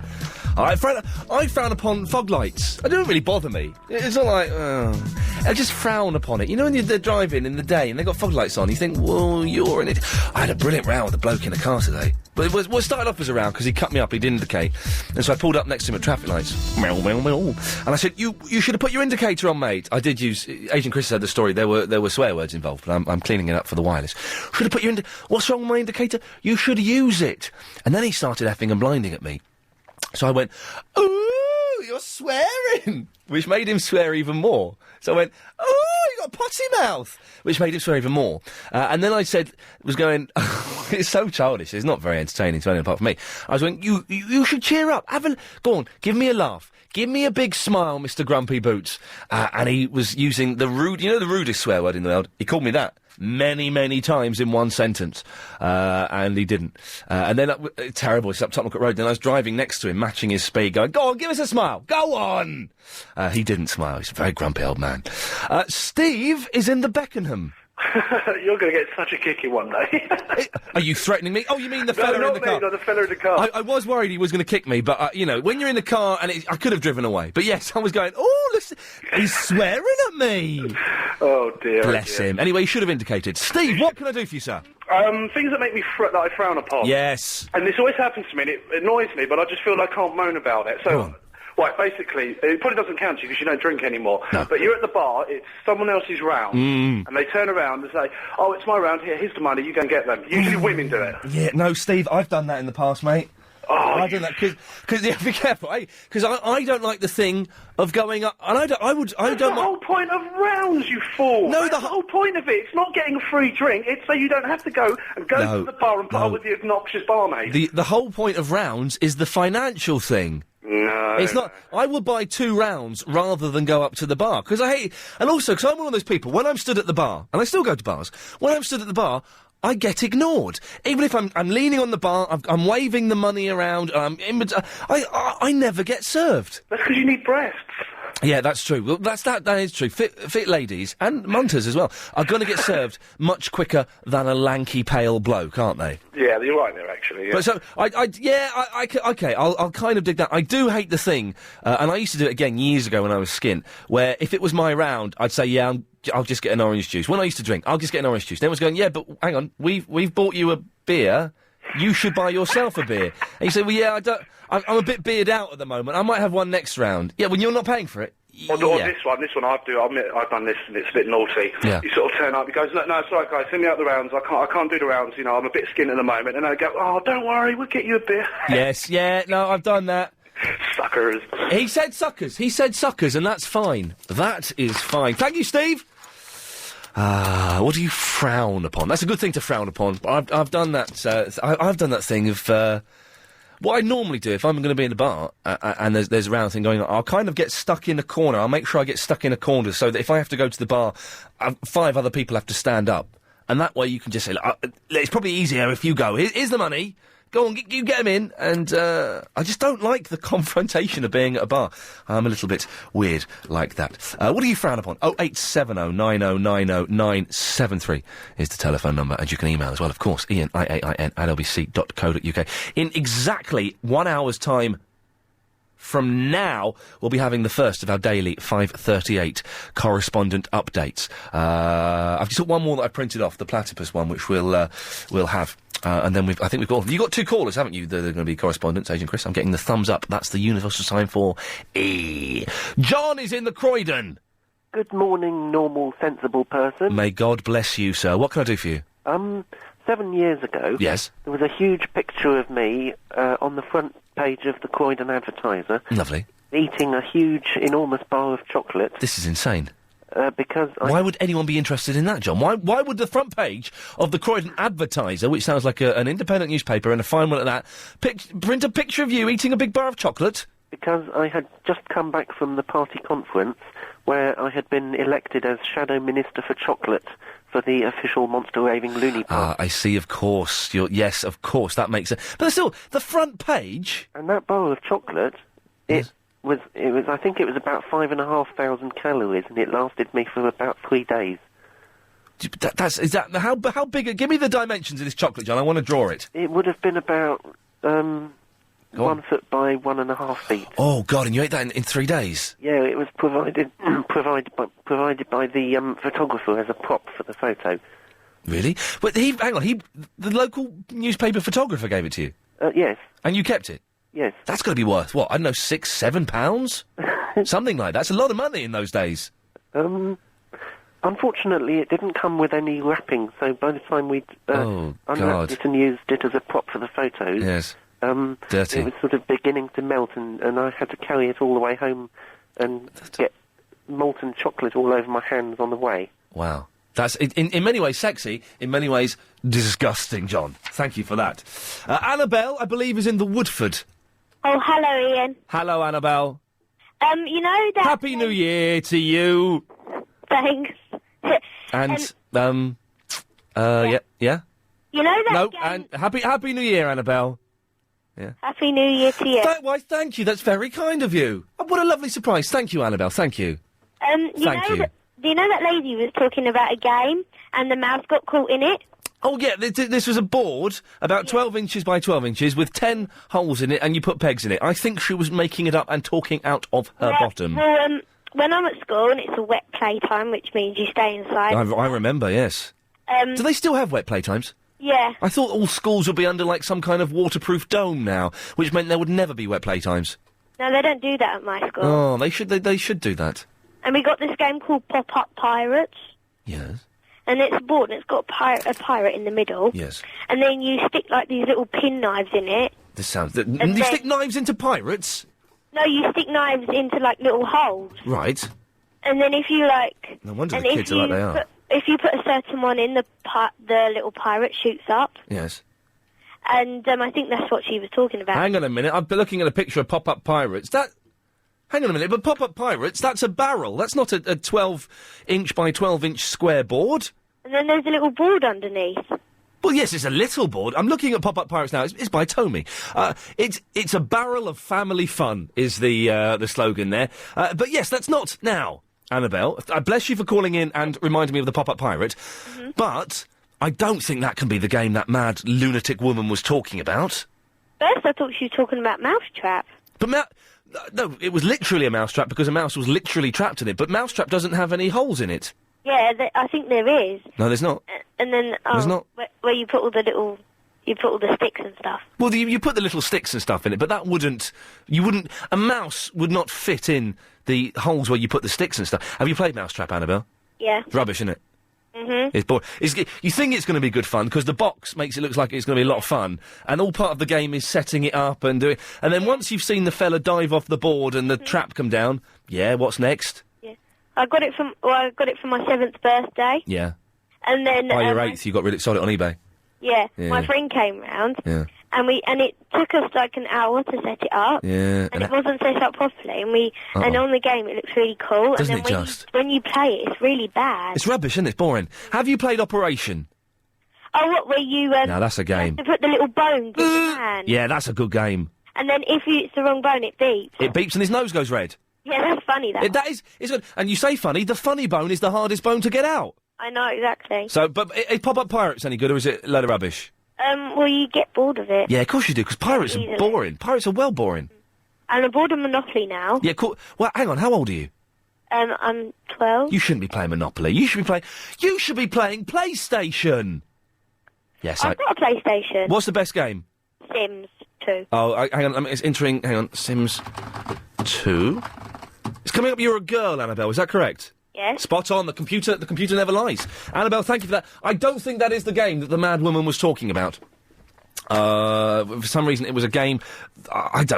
A: I frown upon fog lights. They don't really bother me. It's not like, I just frown upon it. You know when they're driving in the day and they've got fog lights on, you think, well, you're in it. I had a brilliant row with a bloke in a car today. But it started off as a row because he cut me up, he didn't indicate. And so I pulled up next to him at traffic lights. Meow, meow, meow. And I said, you should have put your indicator on, mate. I did use, Agent Chris said the story, there were swear words involved, but I'm cleaning it up for the wireless. Should have put your what's wrong with my indicator? You should use it. And then he started effing and blinding at me. So I went, ooh, you're swearing, which made him swear even more. So I went, oh, you got a potty mouth, which made him swear even more. And then I was going, it's so childish, it's not very entertaining to anyone apart from me. I was going, you should cheer up, go on, give me a laugh. Give me a big smile, Mr. Grumpy Boots. And he was using the rudest swear word in the world. He called me that many, many times in one sentence. And he didn't. And then, terrible, it's up Tottenham Court Road. Then I was driving next to him, matching his speed, going, go on, give us a smile. Go on! He didn't smile. He's a very grumpy old man. Steve is in the Beckenham.
B: You're going to get such a kicking one day.
A: Are you threatening me? Oh, you mean the fella in the car?
B: No, the fella in the car.
A: I was worried he was going to kick me, but, when you're in the car, and I could have driven away. But yes, I was going, oh, listen, he's swearing at me.
B: Oh, dear.
A: Bless him. Anyway, he should have indicated. Steve, what can I do for you, sir?
B: Things that make me that I frown upon.
A: Yes.
B: And this always happens to me, and it annoys me, but I just feel I can't moan about it. So, right, basically, it probably doesn't count to you because you don't drink anymore. No. But you're at the bar, it's someone else's round, and they turn around and say, oh, it's my round here, here's the money, you go and get them. Usually women do it.
A: Yeah, no, Steve, I've done that in the past, mate.
B: Oh,
A: I've done that because yeah, be careful, because I don't like the thing of going up, and
B: That's the whole point of rounds, you fool.
A: No,
B: That's the whole point of it. It's not getting a free drink. It's so you don't have to go to the bar and put up with the obnoxious barmaid.
A: The whole point of rounds is the financial thing.
B: No.
A: It's not. I will buy 2 rounds rather than go up to the bar, because I hate. And also, because I'm one of those people, when I'm stood at the bar, and I still go to bars, when I'm stood at the bar, I get ignored. Even if I'm leaning on the bar, I'm waving the money around, I never get served.
B: That's because you need breasts.
A: Yeah, that's true. Well, that is true. Fit ladies, and munters as well, are going to get served much quicker than a lanky, pale bloke, aren't they?
B: Yeah, you're right there, actually. Yeah.
A: But so, okay, I'll kind of dig that. I do hate the thing, and I used to do it again years ago when I was skint, where if it was my round, I'd say, yeah, I'll just get an orange juice. When I used to drink, I'll just get an orange juice. Then everyone's going, yeah, but hang on, we've bought you a beer. You should buy yourself a beer. And you say, well, yeah, I'm a bit beered out at the moment. I might have one next round. Yeah, when you're not paying for it.
B: On this one, I've done this, and it's a bit naughty.
A: Yeah.
B: You sort of turn up, he goes, no, it's all right, guys, send me out the rounds. I can't do the rounds, I'm a bit skint at the moment. And I go, oh, don't worry, we'll get you a beer.
A: Yes, yeah, no, I've done that.
B: Suckers.
A: He said suckers, and that's fine. That is fine. Thank you, Steve. What do you frown upon? That's a good thing to frown upon. I've done that. I've done that thing of what I normally do if I'm going to be in a bar and there's a round thing going on. I'll kind of get stuck in a corner. I'll make sure I get stuck in a corner so that if I have to go to the bar, 5 other people have to stand up, and that way you can just say, it's probably easier if you go. Here's the money. Go on, you get him in, and I just don't like the confrontation of being at a bar. I'm a little bit weird like that. What do you frown upon? 0870 9090 973 is the telephone number, and you can email as well, of course, Iain, IAIN, @lbc.co.uk. In exactly 1 hour's time from now, we'll be having the first of our daily 5:38 correspondent updates. I've just got one more that I printed off, the platypus one, which we'll have. And then I think we've got... You've got 2 callers, haven't you? They're going to be correspondents, Agent Chris. I'm getting the thumbs up. That's the universal sign for E. John is in the Croydon.
V: Good morning, normal, sensible person.
A: May God bless you, sir. What can I do for you?
V: 7 years ago...
A: Yes?
V: There was a huge picture of me on the front page of the Croydon Advertiser.
A: Lovely.
V: Eating a huge, enormous bar of chocolate.
A: This is insane.
V: Because
A: why would anyone be interested in that, John? Why would the front page of the Croydon Advertiser, which sounds like an independent newspaper and a fine one at that, print a picture of you eating a big bar of chocolate?
V: Because I had just come back from the party conference where I had been elected as Shadow Minister for Chocolate for the official Monster Raving Loony Park.
A: I see, of course. Yes, of course, that makes sense. But still, the front page...
V: And that bowl of chocolate, it was, I think it was about 5,500 calories, and it lasted me for about 3 days.
A: How big? Give me the dimensions of this chocolate, John. I want to draw it.
V: It would have been about 1 foot by 1.5 feet.
A: Oh God! And you ate that in 3 days?
V: Yeah, it was provided by the photographer as a prop for the photo.
A: Really? But the local newspaper photographer gave it to you?
V: Yes.
A: And you kept it?
V: Yes.
A: That's got to be worth what? I don't know, £6-7? Something like that. That's a lot of money in those days.
V: Unfortunately, it didn't come with any wrapping, so by the time we'd unwrapped it and used it as a prop for the photos,
A: yes. Dirty.
V: It was sort of beginning to melt, and I had to carry it all the way home and get molten chocolate all over my hands on the way.
A: Wow. That's, in many ways, sexy, in many ways, disgusting, John. Thank you for that. Annabelle, I believe, is in the Woodford.
U: Oh, hello, Ian.
A: Hello, Annabelle.
U: You know that...
A: Happy New Year to you.
U: Thanks.
A: And, yeah?
U: You know that
A: and Happy New Year, Annabelle. Yeah.
U: Happy New Year to you.
A: Why, thank you. That's very kind of you. Oh, what a lovely surprise. Thank you, Annabelle. Thank you.
U: Thank you. Do you know that lady was talking about a game and the mouse got caught in it?
A: Oh, yeah, this was a board about 12 inches by 12 inches with 10 holes in it, and you put pegs in it. I think she was making it up and talking out of her bottom.
U: Well, when I'm at school and it's a wet playtime, which means you stay inside...
A: I remember, yes. Do they still have wet playtimes?
U: Yeah.
A: I thought all schools would be under, like, some kind of waterproof dome now, which meant there would never be wet playtimes.
U: No, they don't do that at my school.
A: Oh, they should do that.
U: And we got this game called Pop-Up Pirates.
A: Yes.
U: And it's a board, and it's got a pirate in the middle.
A: Yes.
U: And then you stick, like, these little pin knives in it.
A: This sounds... you stick knives into pirates?
U: No, you stick knives into, like, little holes.
A: Right.
U: And then if you, like...
A: No wonder the kids are like they are.
U: If you put a certain one in, the little pirate shoots up.
A: Yes.
U: And I think that's what she was talking about.
A: Hang on a minute, I've been looking at a picture of Pop-Up Pirates. Hang on a minute, but Pop-Up Pirates, that's a barrel. That's not a 12-inch by 12-inch square board.
U: And then there's a little board underneath.
A: Well, yes, it's a little board. I'm looking at Pop-Up Pirates now. It's by Tommy. It's a barrel of family fun is the slogan there. But yes, that's not now, Annabelle. Bless you for calling in and reminding me of the Pop-Up Pirate. Mm-hmm. But I don't think that can be the game that mad lunatic woman was talking about.
U: First, I thought she was talking about Mousetrap.
A: But no, it was literally a mousetrap because a mouse was literally trapped in it. But Mousetrap doesn't have any holes in it.
U: Yeah, I think there is.
A: No, there's not.
U: And then
A: there's not.
U: Where you put all the sticks and stuff.
A: Well, you put the little sticks and stuff in it, but that a mouse would not fit in the holes where you put the sticks and stuff. Have you played Mousetrap, Annabelle?
U: Yeah.
A: It's rubbish, isn't it?
U: Mm-hmm.
A: It's boring. You think it's going to be good fun because the box makes it look like it's going to be a lot of fun, and all part of the game is setting it up and doing. And then once you've seen the fella dive off the board and the trap come down, yeah, what's next?
U: Yeah, I got it for my 7th birthday.
A: Yeah.
U: And then
A: by your 8th, you got rid of sold it on eBay.
U: Yeah, my friend came round.
A: Yeah.
U: And it took us like an hour to set it up.
A: Yeah.
U: And it wasn't set up properly. And on the game it looks really cool.
A: Doesn't
U: and then
A: it
U: when you play it, it's really bad.
A: It's rubbish, isn't it? It's boring. Have you played Operation?
U: Oh, what, where you...
A: no, that's a game.
U: You have to put the little bones in the hand.
A: Yeah, that's a good game.
U: And then if it's the wrong bone, it beeps.
A: It beeps and his nose goes red.
U: Yeah, that's funny, though.
A: It's good. And you say funny, the funny bone is the hardest bone to get out.
U: I know, exactly.
A: So, but is Pop-Up Pirates any good, or is it a load of rubbish?
U: Well, you get bored of it.
A: Yeah, of course you do, because pirates are boring. Pirates are well boring.
U: And I'm bored of Monopoly now.
A: Yeah, cool. Well, hang on, how old are you?
U: I'm 12.
A: You shouldn't be playing Monopoly. You should be playing PlayStation. Yes,
U: I've got a PlayStation.
A: What's the best game?
U: Sims 2.
A: Oh, hang on, it's entering, hang on, Sims 2? It's coming up you're a girl, Annabelle, is that correct?
U: Yes.
A: Spot on, the computer never lies. Annabelle, thank you for that. I don't think that is the game that the mad woman was talking about. For some reason, it was a game.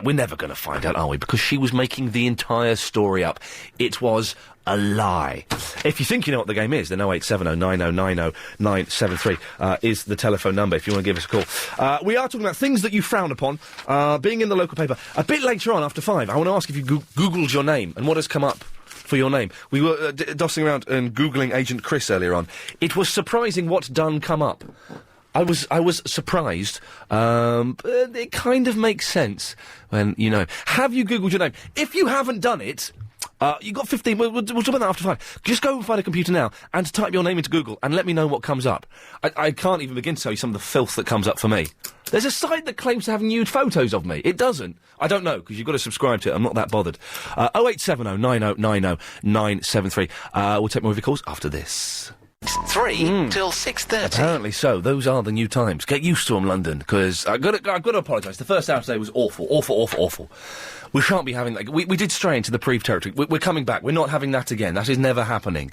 A: We're never going to find out, are we? Because she was making the entire story up. It was a lie. If you think you know what the game is, then 0870 9090 973 is the telephone number if you want to give us a call. We are talking about things that you frown upon, being in the local paper. A bit later on, after 5, I want to ask if you Googled your name and what has come up for your name. We were dossing around and Googling Agent Chris earlier on. It was surprising what's done come up. I was surprised. It kind of makes sense when, you know. Have you Googled your name? If you haven't done it, you've got 15... We'll talk about that after 5. Just go and find a computer now and type your name into Google and let me know what comes up. I can't even begin to tell you some of the filth that comes up for me. There's a site that claims to have nude photos of me. It doesn't. I don't know, because you've got to subscribe to it. I'm not that bothered. 0870 9090 973. We'll take more of your calls after this.
M: 3 till 6:30.
A: Apparently so. Those are the new times. Get used to them, London, because I've got to apologise. The first hour today was awful. We shan't be having that. We did stray into the Preve territory. We're coming back. We're not having that again. That is never happening.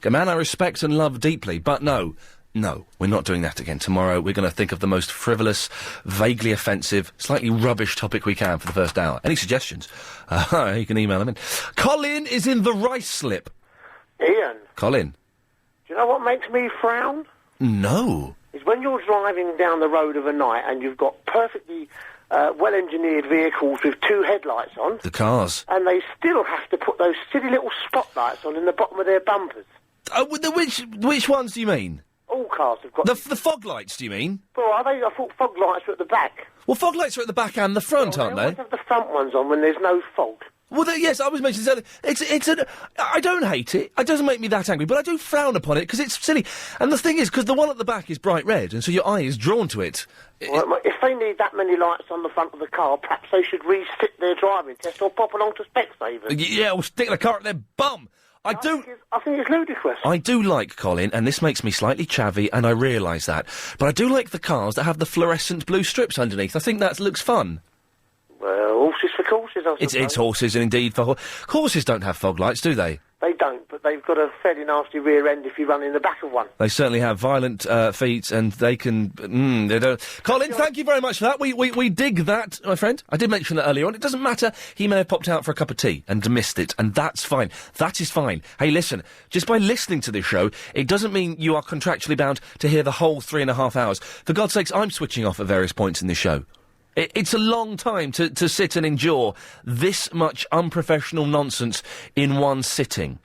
A: A man I respect and love deeply, but no, we're not doing that again. Tomorrow we're going to think of the most frivolous, vaguely offensive, slightly rubbish topic we can for the first hour. Any suggestions? You can email them in. Colin is in the rice slip.
C: Ian.
A: Colin.
C: Do you know what makes me frown?
A: No.
C: Is when you're driving down the road of a night and you've got perfectly well-engineered vehicles with 2 headlights on.
A: The cars.
C: And they still have to put those silly little spotlights on in the bottom of their bumpers.
A: Which ones do you mean?
C: All cars have got...
A: The fog lights, do you mean?
C: Well, are they? I thought fog lights were at the back.
A: Well, fog lights are at the back and the front, aren't they?
C: They always have the front ones on when there's no fog.
A: Well, yes, I was mentioning earlier. I don't hate it. It doesn't make me that angry, but I do frown upon it because it's silly. And the thing is, because the one at the back is bright red, and so your eye is drawn to it.
C: Well, if they need that many lights on the front of the car, perhaps they should resit their driving test or pop along to Specsavers.
A: Yeah, or stick the car at their bum. I think
C: it's ludicrous.
A: I do like, Colin, and this makes me slightly chavvy, and I realise that, but I do like the cars that have the fluorescent blue strips underneath. I think that looks fun.
C: Well, horses for courses, I suppose.
A: It's horses, and indeed for horses don't have fog lights, do they?
C: They don't, but they've got a fairly nasty rear end if you run in the back of one.
A: They certainly have violent feet, and they can... they don't... Colin, thank you very much for that. We dig that, my friend. I did mention that earlier on. It doesn't matter. He may have popped out for a cup of tea and missed it, and that's fine. That is fine. Hey, listen, just by listening to this show, it doesn't mean you are contractually bound to hear the whole 3.5 hours. For God's sakes, I'm switching off at various points in this show. It's a long time to sit and endure this much unprofessional nonsense in one sitting.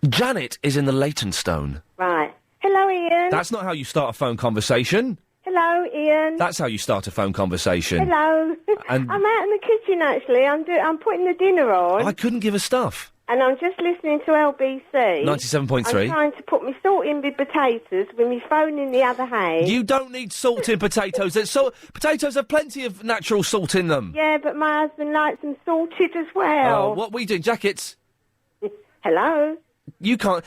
A: Janet is in the Leytonstone.
E: Right. Hello, Ian.
A: That's not how you start a phone conversation.
E: Hello, Ian.
A: That's how you start a phone conversation.
E: Hello.
A: And
E: I'm out in the kitchen, actually. I'm putting the dinner on.
A: I couldn't give a stuff.
E: And I'm just listening to LBC.
A: 97.3.
E: I'm trying to put my salt in with potatoes with my phone in the other hand.
A: You don't need salt in potatoes. Potatoes have plenty of natural salt in them.
E: Yeah, but my husband likes them salted as well.
A: Oh, what are we doing? Jackets?
E: Hello?
A: You can't...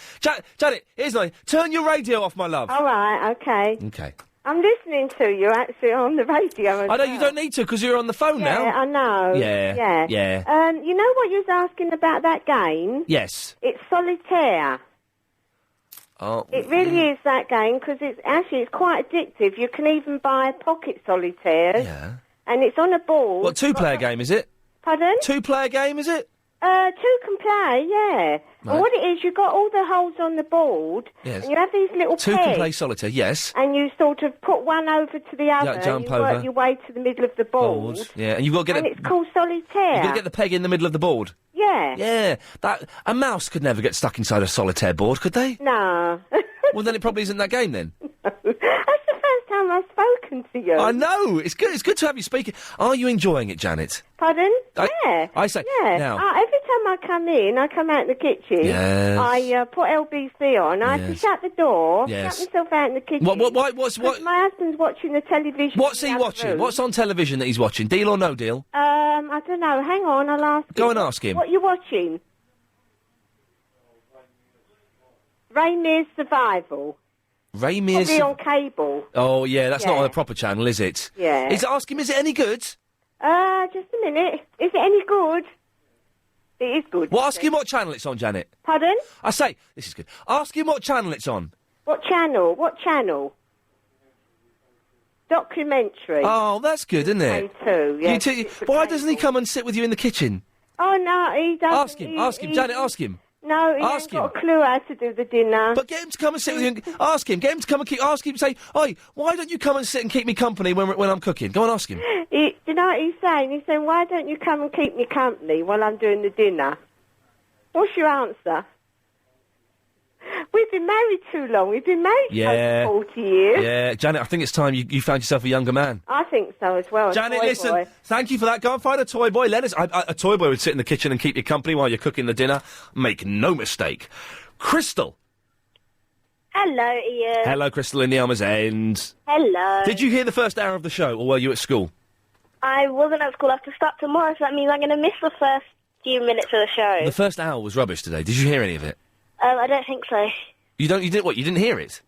A: Janet, here's my... Turn your radio off, my love.
E: All right, OK.
A: OK.
E: I'm listening to you, actually, on the radio.
A: I know, you don't need to, because you're on the phone now.
E: Yeah, I know.
A: Yeah.
E: You know what you was asking about that game?
A: Yes.
E: It's solitaire.
A: Oh.
E: It really is that game, because it's quite addictive. You can even buy pocket solitaires.
A: Yeah.
E: And it's on a board.
A: What, two-player game, is it?
E: Pardon?
A: Two-player game, is it?
E: Two can play, yeah.
A: Right.
E: And what it is, you've got all the holes on the board.
A: Yes.
E: And you have these little
A: Two
E: pegs.
A: can play solitaire, yes.
E: And you sort of put one over to the other.
A: Yeah, jump
E: and you
A: over.
E: work your way to the middle of the board.
A: Yeah, and you've got to get
E: And it's called solitaire.
A: You've got to get the peg in the middle of the board.
E: Yeah.
A: Yeah. A mouse could never get stuck inside a solitaire board, could they?
E: No.
A: Well, then it probably isn't that game, then.
E: That's the first time I've spoken to you.
A: I know. It's good to have you speaking. Are you enjoying it, Janet?
E: Pardon? Yeah.
A: I say...
E: Yeah.
A: Now...
E: Every time I come in, I come out in the kitchen.
A: Yes.
E: I put LBC on. I have to shut the door.
A: Yes.
E: Shut myself out in the kitchen.
A: What?
E: My husband's watching the television.
A: What's he watching? What's on television that he's watching? Deal or no deal?
E: I don't know. Hang on, I'll ask him.
A: Go and ask him.
E: What are you watching? Rainier's Survival.
A: Rainier's...
E: Probably on cable.
A: Oh, yeah, that's not on a proper channel, is it?
E: Yeah.
A: Ask him, is it any good?
E: Just a minute. Is it any good? It is good.
A: Well, ask him what channel it's on, Janet.
E: Pardon?
A: I say, this is good. Ask him what channel it's on.
E: What channel? What channel? documentary.
A: Oh, that's good, isn't it?
E: Too, yes.
A: Why doesn't he come and sit with you in the kitchen?
E: Oh, no, he doesn't.
A: Ask him, Janet, ask him.
E: No, he ain't got a clue how to do the dinner.
A: But get him to come and sit with you and ask him. Get him to come and ask him, say, "Oi, why don't you come and sit and keep me company when I'm cooking?" Go and ask him.
E: Do you know what he's saying? He's saying, "Why don't you come and keep me company while I'm doing the dinner?" What's your answer? We've been married too long. We've been married for 40 years.
A: Yeah, Janet, I think it's time you found yourself a younger man.
E: I think so as well.
A: Janet, listen, thank you for that. Go and find a toy boy. A toy boy would sit in the kitchen and keep you company while you're cooking the dinner. Make no mistake. Crystal.
U: Hello, Ian.
A: Hello, Crystal in the Alma's End.
U: Hello.
A: Did you hear the first hour of the show, or were you at school?
U: I wasn't at school. I have to start tomorrow, so that means I'm going to miss the first few minutes of the show.
A: The first hour was rubbish today. Did you hear any of it?
U: I don't think so.
A: You didn't what? You didn't hear it?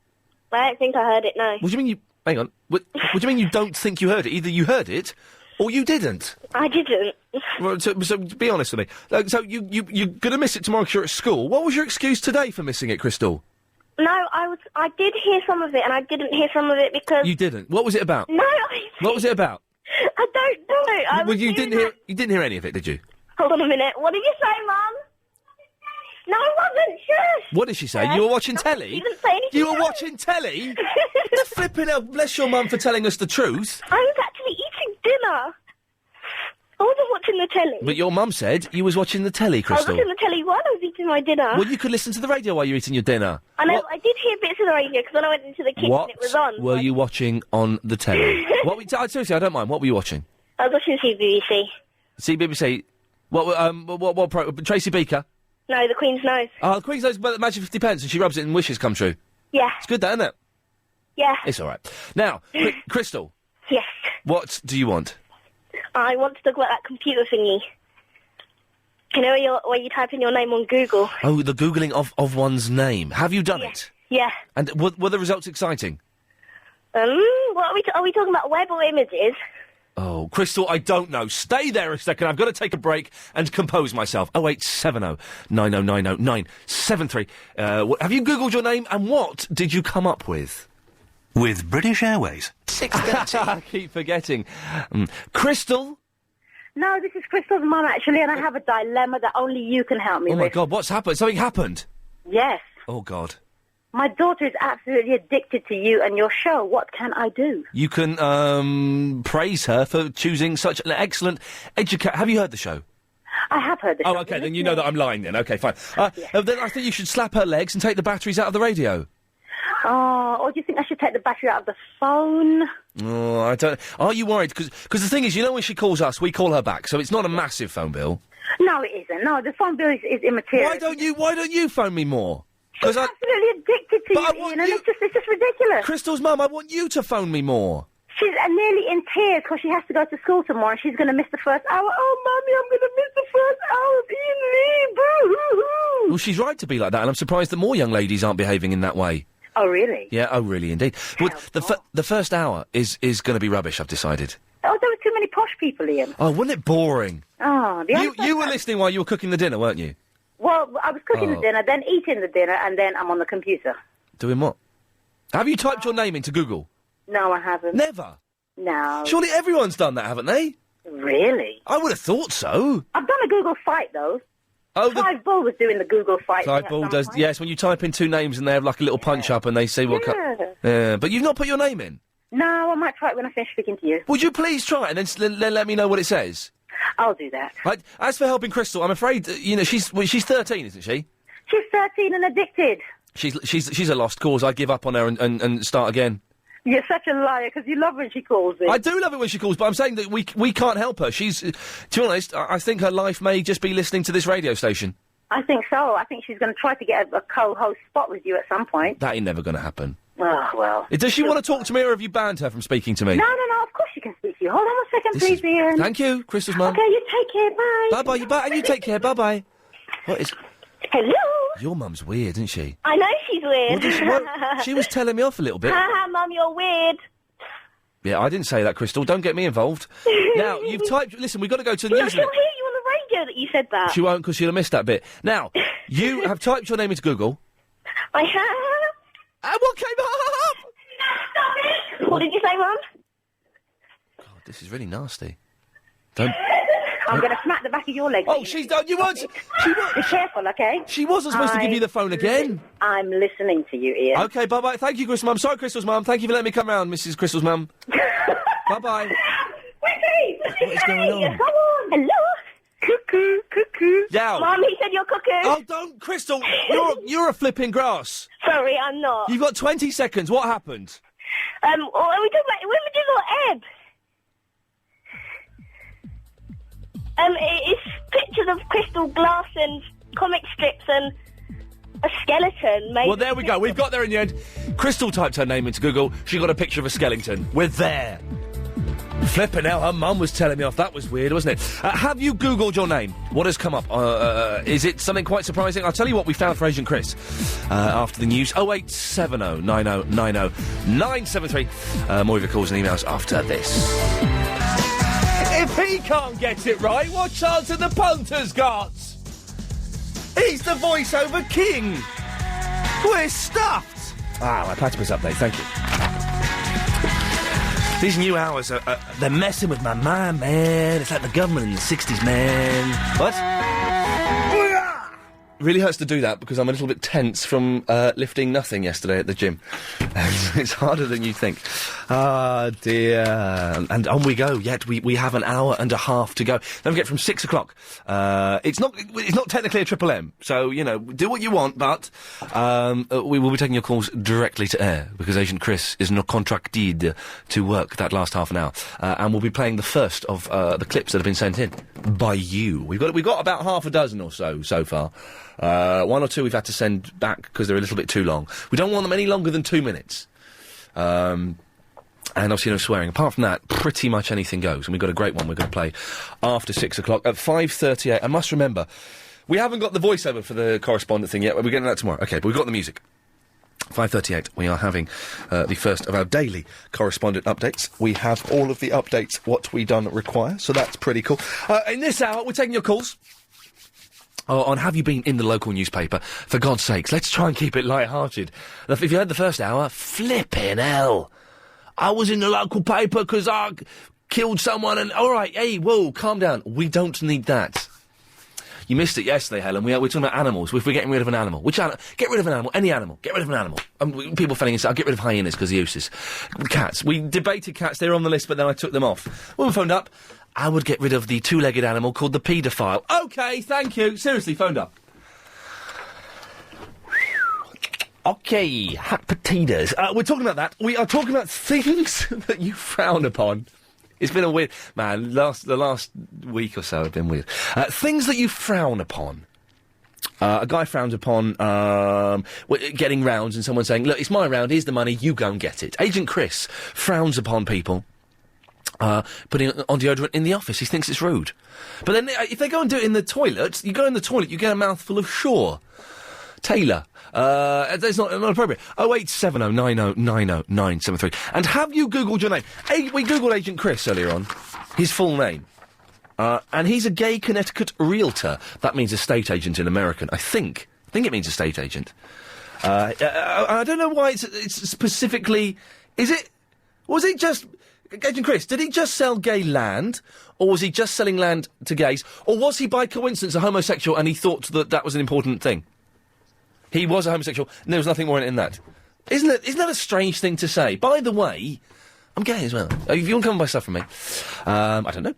U: I don't think I heard it, no.
A: What do you mean you... Hang on. What do you mean you don't think you heard it? Either you heard it, or you didn't.
U: I didn't.
A: Well, so be honest with me. So you're going to miss it tomorrow because you're at school. What was your excuse today for missing it, Crystal?
U: No, I did hear some of it, and I didn't hear some of it because...
A: You didn't? What was it about?
U: No,
A: What was it about?
U: I don't know.
A: You didn't hear any of it, did you?
U: Hold on a minute. What did you say, Mum? No, I wasn't. Shush.
A: What did she say? You were watching telly?
U: You didn't say anything.
A: You were watching telly? The flipping hell, bless your mum for telling us the truth.
U: I was actually eating dinner. I wasn't watching the telly.
A: But your mum said you was watching the telly, Crystal.
U: I was watching the telly while I was eating my dinner.
A: Well, you could listen to the radio while you're eating your dinner.
U: I know, I did hear bits of the radio, because when I went into the kitchen, it was on.
A: What were you watching on the telly? Seriously, I don't mind. What were you watching?
U: I was watching CBBC.
A: CBBC? What, Tracy Beaker?
U: No, the Queen's Nose.
A: Oh, the Queen's Nose, but Magic 50 pence, and she rubs it and wishes come true.
U: Yeah.
A: It's good, that, isn't it?
U: Yeah.
A: It's all right. Now, Crystal.
U: Yes.
A: What do you want?
U: I want to talk about that computer thingy. You know where you type in your name on Google?
A: Oh, the Googling of one's name. Have you done it?
U: Yeah.
A: And were the results exciting?
U: What are we talking about, web or images?
A: Oh, Crystal, I don't know. Stay there a second. I've got to take a break and compose myself. 0870 9090 973. Have you Googled your name, and what did you come up with?
D: With British Airways.
A: 6:30. I keep forgetting. Crystal?
Q: No, this is Crystal's mum, actually, and I have a dilemma that only you can help me with.
A: Oh, my God, what's happened? Something happened?
Q: Yes.
A: Oh, God.
Q: My daughter is absolutely addicted to you and your show. What can I do?
A: You can, praise her for choosing such an excellent Have you heard the show?
Q: I have heard the show.
A: Oh, OK, then you know that I'm lying then. OK, fine. Then I think you should slap her legs and take the batteries out of the radio.
Q: Oh, or do you think I should take the battery out of the phone?
A: Oh, I don't... Are you worried? Because the thing is, you know when she calls us, we call her back, so it's not a massive phone bill.
Q: No, it isn't. No, the phone bill is immaterial.
A: Why don't you phone me more?
Q: She's absolutely addicted to you, Ian, and it's just ridiculous.
A: Crystal's mum, I want you to phone me more.
Q: She's nearly in tears because she has to go to school tomorrow and she's going to miss the first hour. Oh, Mummy, I'm going to miss the first hour of Ian Lee. Boo-hoo-hoo.
A: Well, she's right to be like that, and I'm surprised that more young ladies aren't behaving in that way.
Q: Oh, really?
A: Yeah, oh, really, indeed. Well, the first hour is going to be rubbish, I've decided.
Q: Oh, there were too many posh people, Ian.
A: Oh, wasn't it boring?
Q: Oh,
A: You were listening while you were cooking the dinner, weren't you?
Q: Well, I was cooking the dinner, then eating the dinner, and then I'm on the computer.
A: Doing what? Have you typed your name into Google?
Q: No, I haven't.
A: Never?
Q: No.
A: Surely everyone's done that, haven't they?
Q: Really?
A: I would have thought so.
Q: I've done a Google fight, though.
A: Oh,
Q: Clive Bull was doing the Google fight.
A: Clive Bull does, yes, when you type in two names and they have like a little punch-up and they say what... Yeah, but you've not put your name in?
Q: No, I might try it when I finish speaking to you.
A: Would you please try it and then let me know what it says?
Q: I'll do that.
A: As for helping Crystal, I'm afraid, she's 13, isn't she?
Q: She's 13 and addicted.
A: She's a lost cause. I'd give up on her and start again.
Q: You're such a liar, because you love when she calls me.
A: I do love it when she calls, but I'm saying that we can't help her. She's, to be honest, I think her life may just be listening to this radio station.
Q: I think so. I think she's going to try to get a co-host spot with you at some point.
A: That ain't never going to happen.
Q: Oh, well.
A: Does she want to talk to me, or have you banned her from speaking to me?
Q: No, of course she can speak to you. Hold on a second, please, Ian.
A: Thank you, Crystal's mum.
Q: Okay, you take care, bye.
A: Bye-bye, and you take care, bye-bye. What is...
U: Hello?
A: Your mum's weird, isn't she?
U: I know she's weird.
A: She was telling me off a little bit.
U: Haha, Mum, you're weird.
A: Yeah, I didn't say that, Crystal. Don't get me involved. Now, you've typed... Listen, we've got to go to the news...
U: She'll hear you on the radio that you said that.
A: She won't, because she'll have missed that bit. Now, you have typed your name into Google.
U: I have.
A: And what came up?
U: What did you say, Mum?
A: this is really nasty. Don't...
R: I'm going to smack the back of your leg.
A: Oh, she's done. You want?
R: Be careful, okay?
A: She wasn't supposed to give you the phone again.
R: I'm listening to you, Ian.
A: Okay, bye-bye. Thank you, Crystal's mum. Sorry, Crystal's mum. Thank you for letting me come round, Mrs. Crystal's mum. Bye-bye.
R: Wiki!
A: What is going on?
R: Come on! Hello? Cuckoo.
A: Yeah.
R: Mum, he said you're cuckoo.
A: Oh, don't, Crystal. You're a flipping grass.
R: Sorry, I'm not.
A: You've got 20 seconds. What happened?
R: Are we talking about Wimbledon or Ebb? It's pictures of crystal glass and comic strips and a skeleton made.
A: Well, there we go. We've got there in the end. Crystal typed her name into Google. She got a picture of a skeleton. We're there. Flipping out, her mum was telling me off. That was weird, wasn't it? Have you Googled your name? What has come up? Is it something quite surprising? I'll tell you what we found for Agent Chris after the news. 0870 90 90 973. More of your calls and emails after this. If he can't get it right, what chance have the punters got? He's the voiceover king. We're stuffed. My platypus update, thank you. These new hours, they're messing with my mind, man. It's like the government in the 60s, man. What? Really hurts to do that because I'm a little bit tense from lifting nothing yesterday at the gym. It's harder than you think. Ah, dear. And on we go. Yet we have an hour and a half to go. Don't forget, from 6 o'clock. It's not technically a Triple M, so, you know, do what you want, but we will be taking your calls directly to air because Agent Chris is not contracted to work that last half an hour. And we'll be playing the first of the clips that have been sent in by you. We've got about half a dozen or so far. One or two we've had to send back because they're a little bit too long. We don't want them any longer than 2 minutes. And obviously no swearing. Apart from that, pretty much anything goes. And we've got a great one we're going to play after 6 o'clock at 5:38. I must remember, we haven't got the voiceover for the correspondent thing yet. We're getting that tomorrow. Okay, but we've got the music. 5:38, we are having the first of our daily correspondent updates. We have all of the updates, what we done require, so that's pretty cool. In this hour, we're taking your calls. On have you been in the local newspaper? For God's sakes, let's try and keep it light-hearted. If you heard the first hour, flippin' hell. I was in the local paper because I killed someone and... All right, hey, whoa, calm down. We don't need that. You missed it yesterday, Helen. We're talking about animals. If we're getting rid of an animal. Which animal? Get rid of an animal. Any animal. Get rid of an animal. People felling inside. I'll get rid of hyenas because they're useless. Cats. We debated cats. They were on the list, but then I took them off. Woman phoned up. I would get rid of the two-legged animal called the paedophile. OK, thank you. Seriously, phoned up. OK, hot potatoes. We're talking about that. We are talking about things that you frown upon. It's been a weird... Man, the last week or so have been weird. Things that you frown upon. A guy frowns upon getting rounds and someone saying, look, it's my round, here's the money, you go and get it. Agent Chris frowns upon people putting on deodorant in the office. He thinks it's rude. But then if they go and do it in the toilet, you go in the toilet, you get a mouthful of Shaw. Taylor. That's not appropriate. 0870 90 90 973. And have you Googled your name? We Googled Agent Chris earlier on. His full name. And he's a gay Connecticut realtor. That means estate agent in American. I think it means estate agent. I don't know why it's specifically... Was it just... Agent Chris, did he just sell gay land? Or was he just selling land to gays? Or was he by coincidence a homosexual and he thought that was an important thing? He was a homosexual, and there was nothing more in that. Isn't that a strange thing to say? By the way, I'm gay as well. If you want to come and buy stuff from me. I don't know.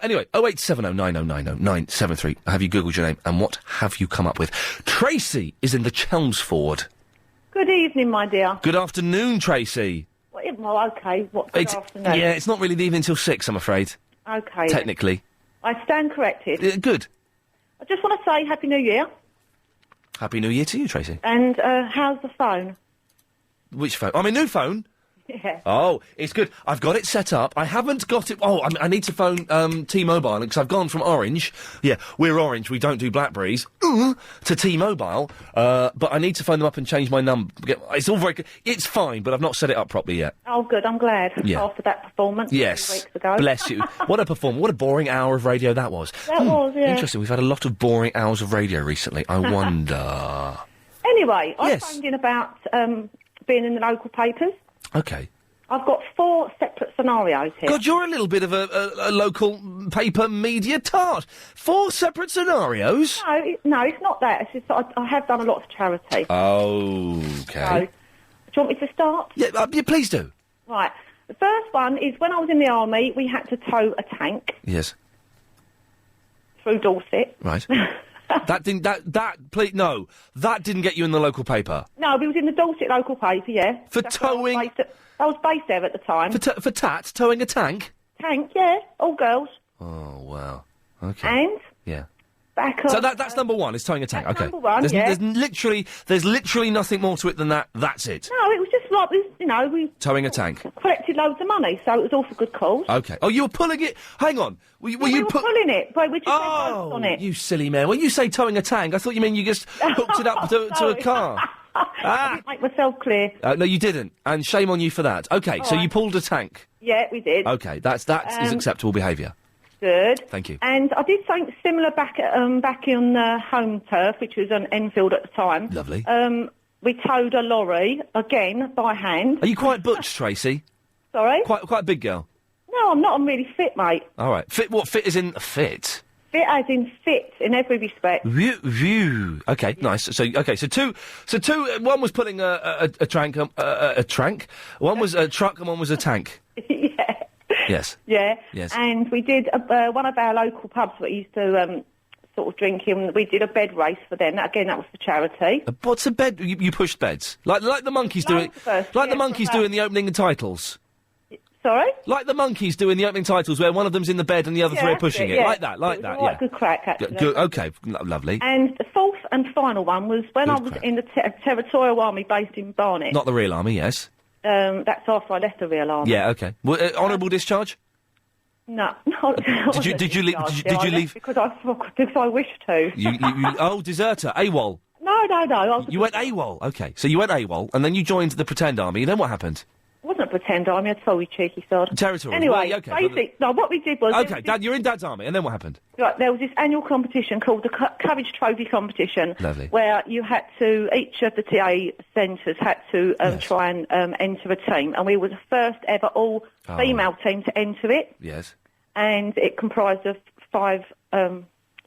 A: Anyway, 0870 90 90 973. Have you Googled your name, and what have you come up with? Tracy is in the Chelmsford.
F: Good evening, my dear.
A: Good afternoon, Tracy.
F: Well, OK, good afternoon?
A: Yeah, it's not really the evening till 6, I'm afraid.
F: OK.
A: Technically.
F: I stand corrected.
A: Good.
F: I just want to say Happy New Year.
A: Happy New Year to you, Tracy.
F: And how's the phone?
A: Which phone? My new phone?
F: Yeah.
A: Oh, it's good. I've got it set up. I haven't got it... Oh, I need to phone T-Mobile, because I've gone from Orange... Yeah, we're Orange, we don't do Blackberries... to T-Mobile, but I need to phone them up and change my number. It's all very good. It's fine, but I've not set it up properly yet.
F: Oh, good, I'm glad.
A: Yeah.
F: After that performance a few weeks ago.
A: Bless you. What a performance. What a boring hour of radio that was.
F: That was, yeah.
A: Interesting. We've had a lot of boring hours of radio recently. I wonder...
F: Anyway, I
A: Yes.
F: phoned in about being in the local papers.
A: OK.
F: I've got 4 separate scenarios here.
A: God, you're a little bit of a local paper media tart. 4 separate scenarios?
F: No, it's not that. It's just that I have done a lot of charity.
A: Okay.
F: So, do you want me to start?
A: Yeah, please do.
F: Right. The first one is when I was in the army, we had to tow a tank
A: Yes.
F: through Dorset.
A: Right. That didn't get you in the local paper.
F: No, it was in the Dorset local paper, yeah.
A: For towing...
F: I was based there at the time.
A: For towing a tank?
F: Tank, yeah. All girls.
A: Oh, wow. Okay.
F: And?
A: Yeah.
F: Back up.
A: So that's number one, is towing a tank.
F: That's
A: Okay.
F: number one,
A: there's,
F: yeah.
A: There's literally nothing more to it than that. That's it.
F: No, it was just like, we
A: Towing a tank.
F: collected loads of money, so it was all for good cause.
A: Okay. Oh, you were pulling it... Hang on. Were you
F: pulling it, but we just had ropes on it.
A: You silly man. When you say towing a tank, I thought you mean you just hooked it up to a car.
F: I didn't make myself clear.
A: No, you didn't. And shame on you for that. Okay, so you pulled a tank.
F: Yeah, we did.
A: Okay, that is acceptable behaviour.
F: Good.
A: Thank you.
F: And I did something similar back in home turf, which was on Enfield at the time.
A: Lovely.
F: We towed a lorry, again, by hand.
A: Are you quite butch, Tracy?
F: Sorry?
A: Quite a big girl?
F: No, I'm not. I'm really fit, mate.
A: All right. Fit, what fit is in fit?
F: Fit as in fit, in every respect.
A: View. Okay, nice. So two. One was pulling a trank. One was a truck, and one was a tank.
F: Yeah.
A: Yes.
F: Yeah.
A: Yes.
F: And we did one of our local pubs that we used to sort of drink in. We did a bed race for them. Again, that was for charity.
A: What's a bed? You pushed beds like the monkeys do it. The monkeys do in the opening titles.
F: Sorry?
A: Like the monkeys do in the opening titles, where one of them's in the bed and the other three are pushing it.
F: Yeah.
A: Like that.
F: Yeah. Good crack, actually.
A: Good. Okay. Lovely.
F: And the fourth and final one was when I was in the territorial army based in Barnet.
A: Not the real army, yes.
F: That's after I left the real army.
A: Yeah. Okay. Well, honourable discharge.
F: No.
A: Did you leave?
F: Because I wished to.
A: Deserter, AWOL.
F: No.
A: You went AWOL. Okay, so you went AWOL, and then you joined the pretend army. Then what happened?
F: It wasn't a pretend army. I told you, cheeky sod.
A: Territory.
F: Anyway,
A: well, okay.
F: what we did was...
A: Okay, Dad, you're in Dad's army, and then what happened?
F: Right, there was this annual competition called the Courage Trophy competition.
A: Lovely.
F: Where you had to, each of the TA centres had to try and enter a team, and we were the first ever all-female team to enter it.
A: Yes.
F: And it comprised of 5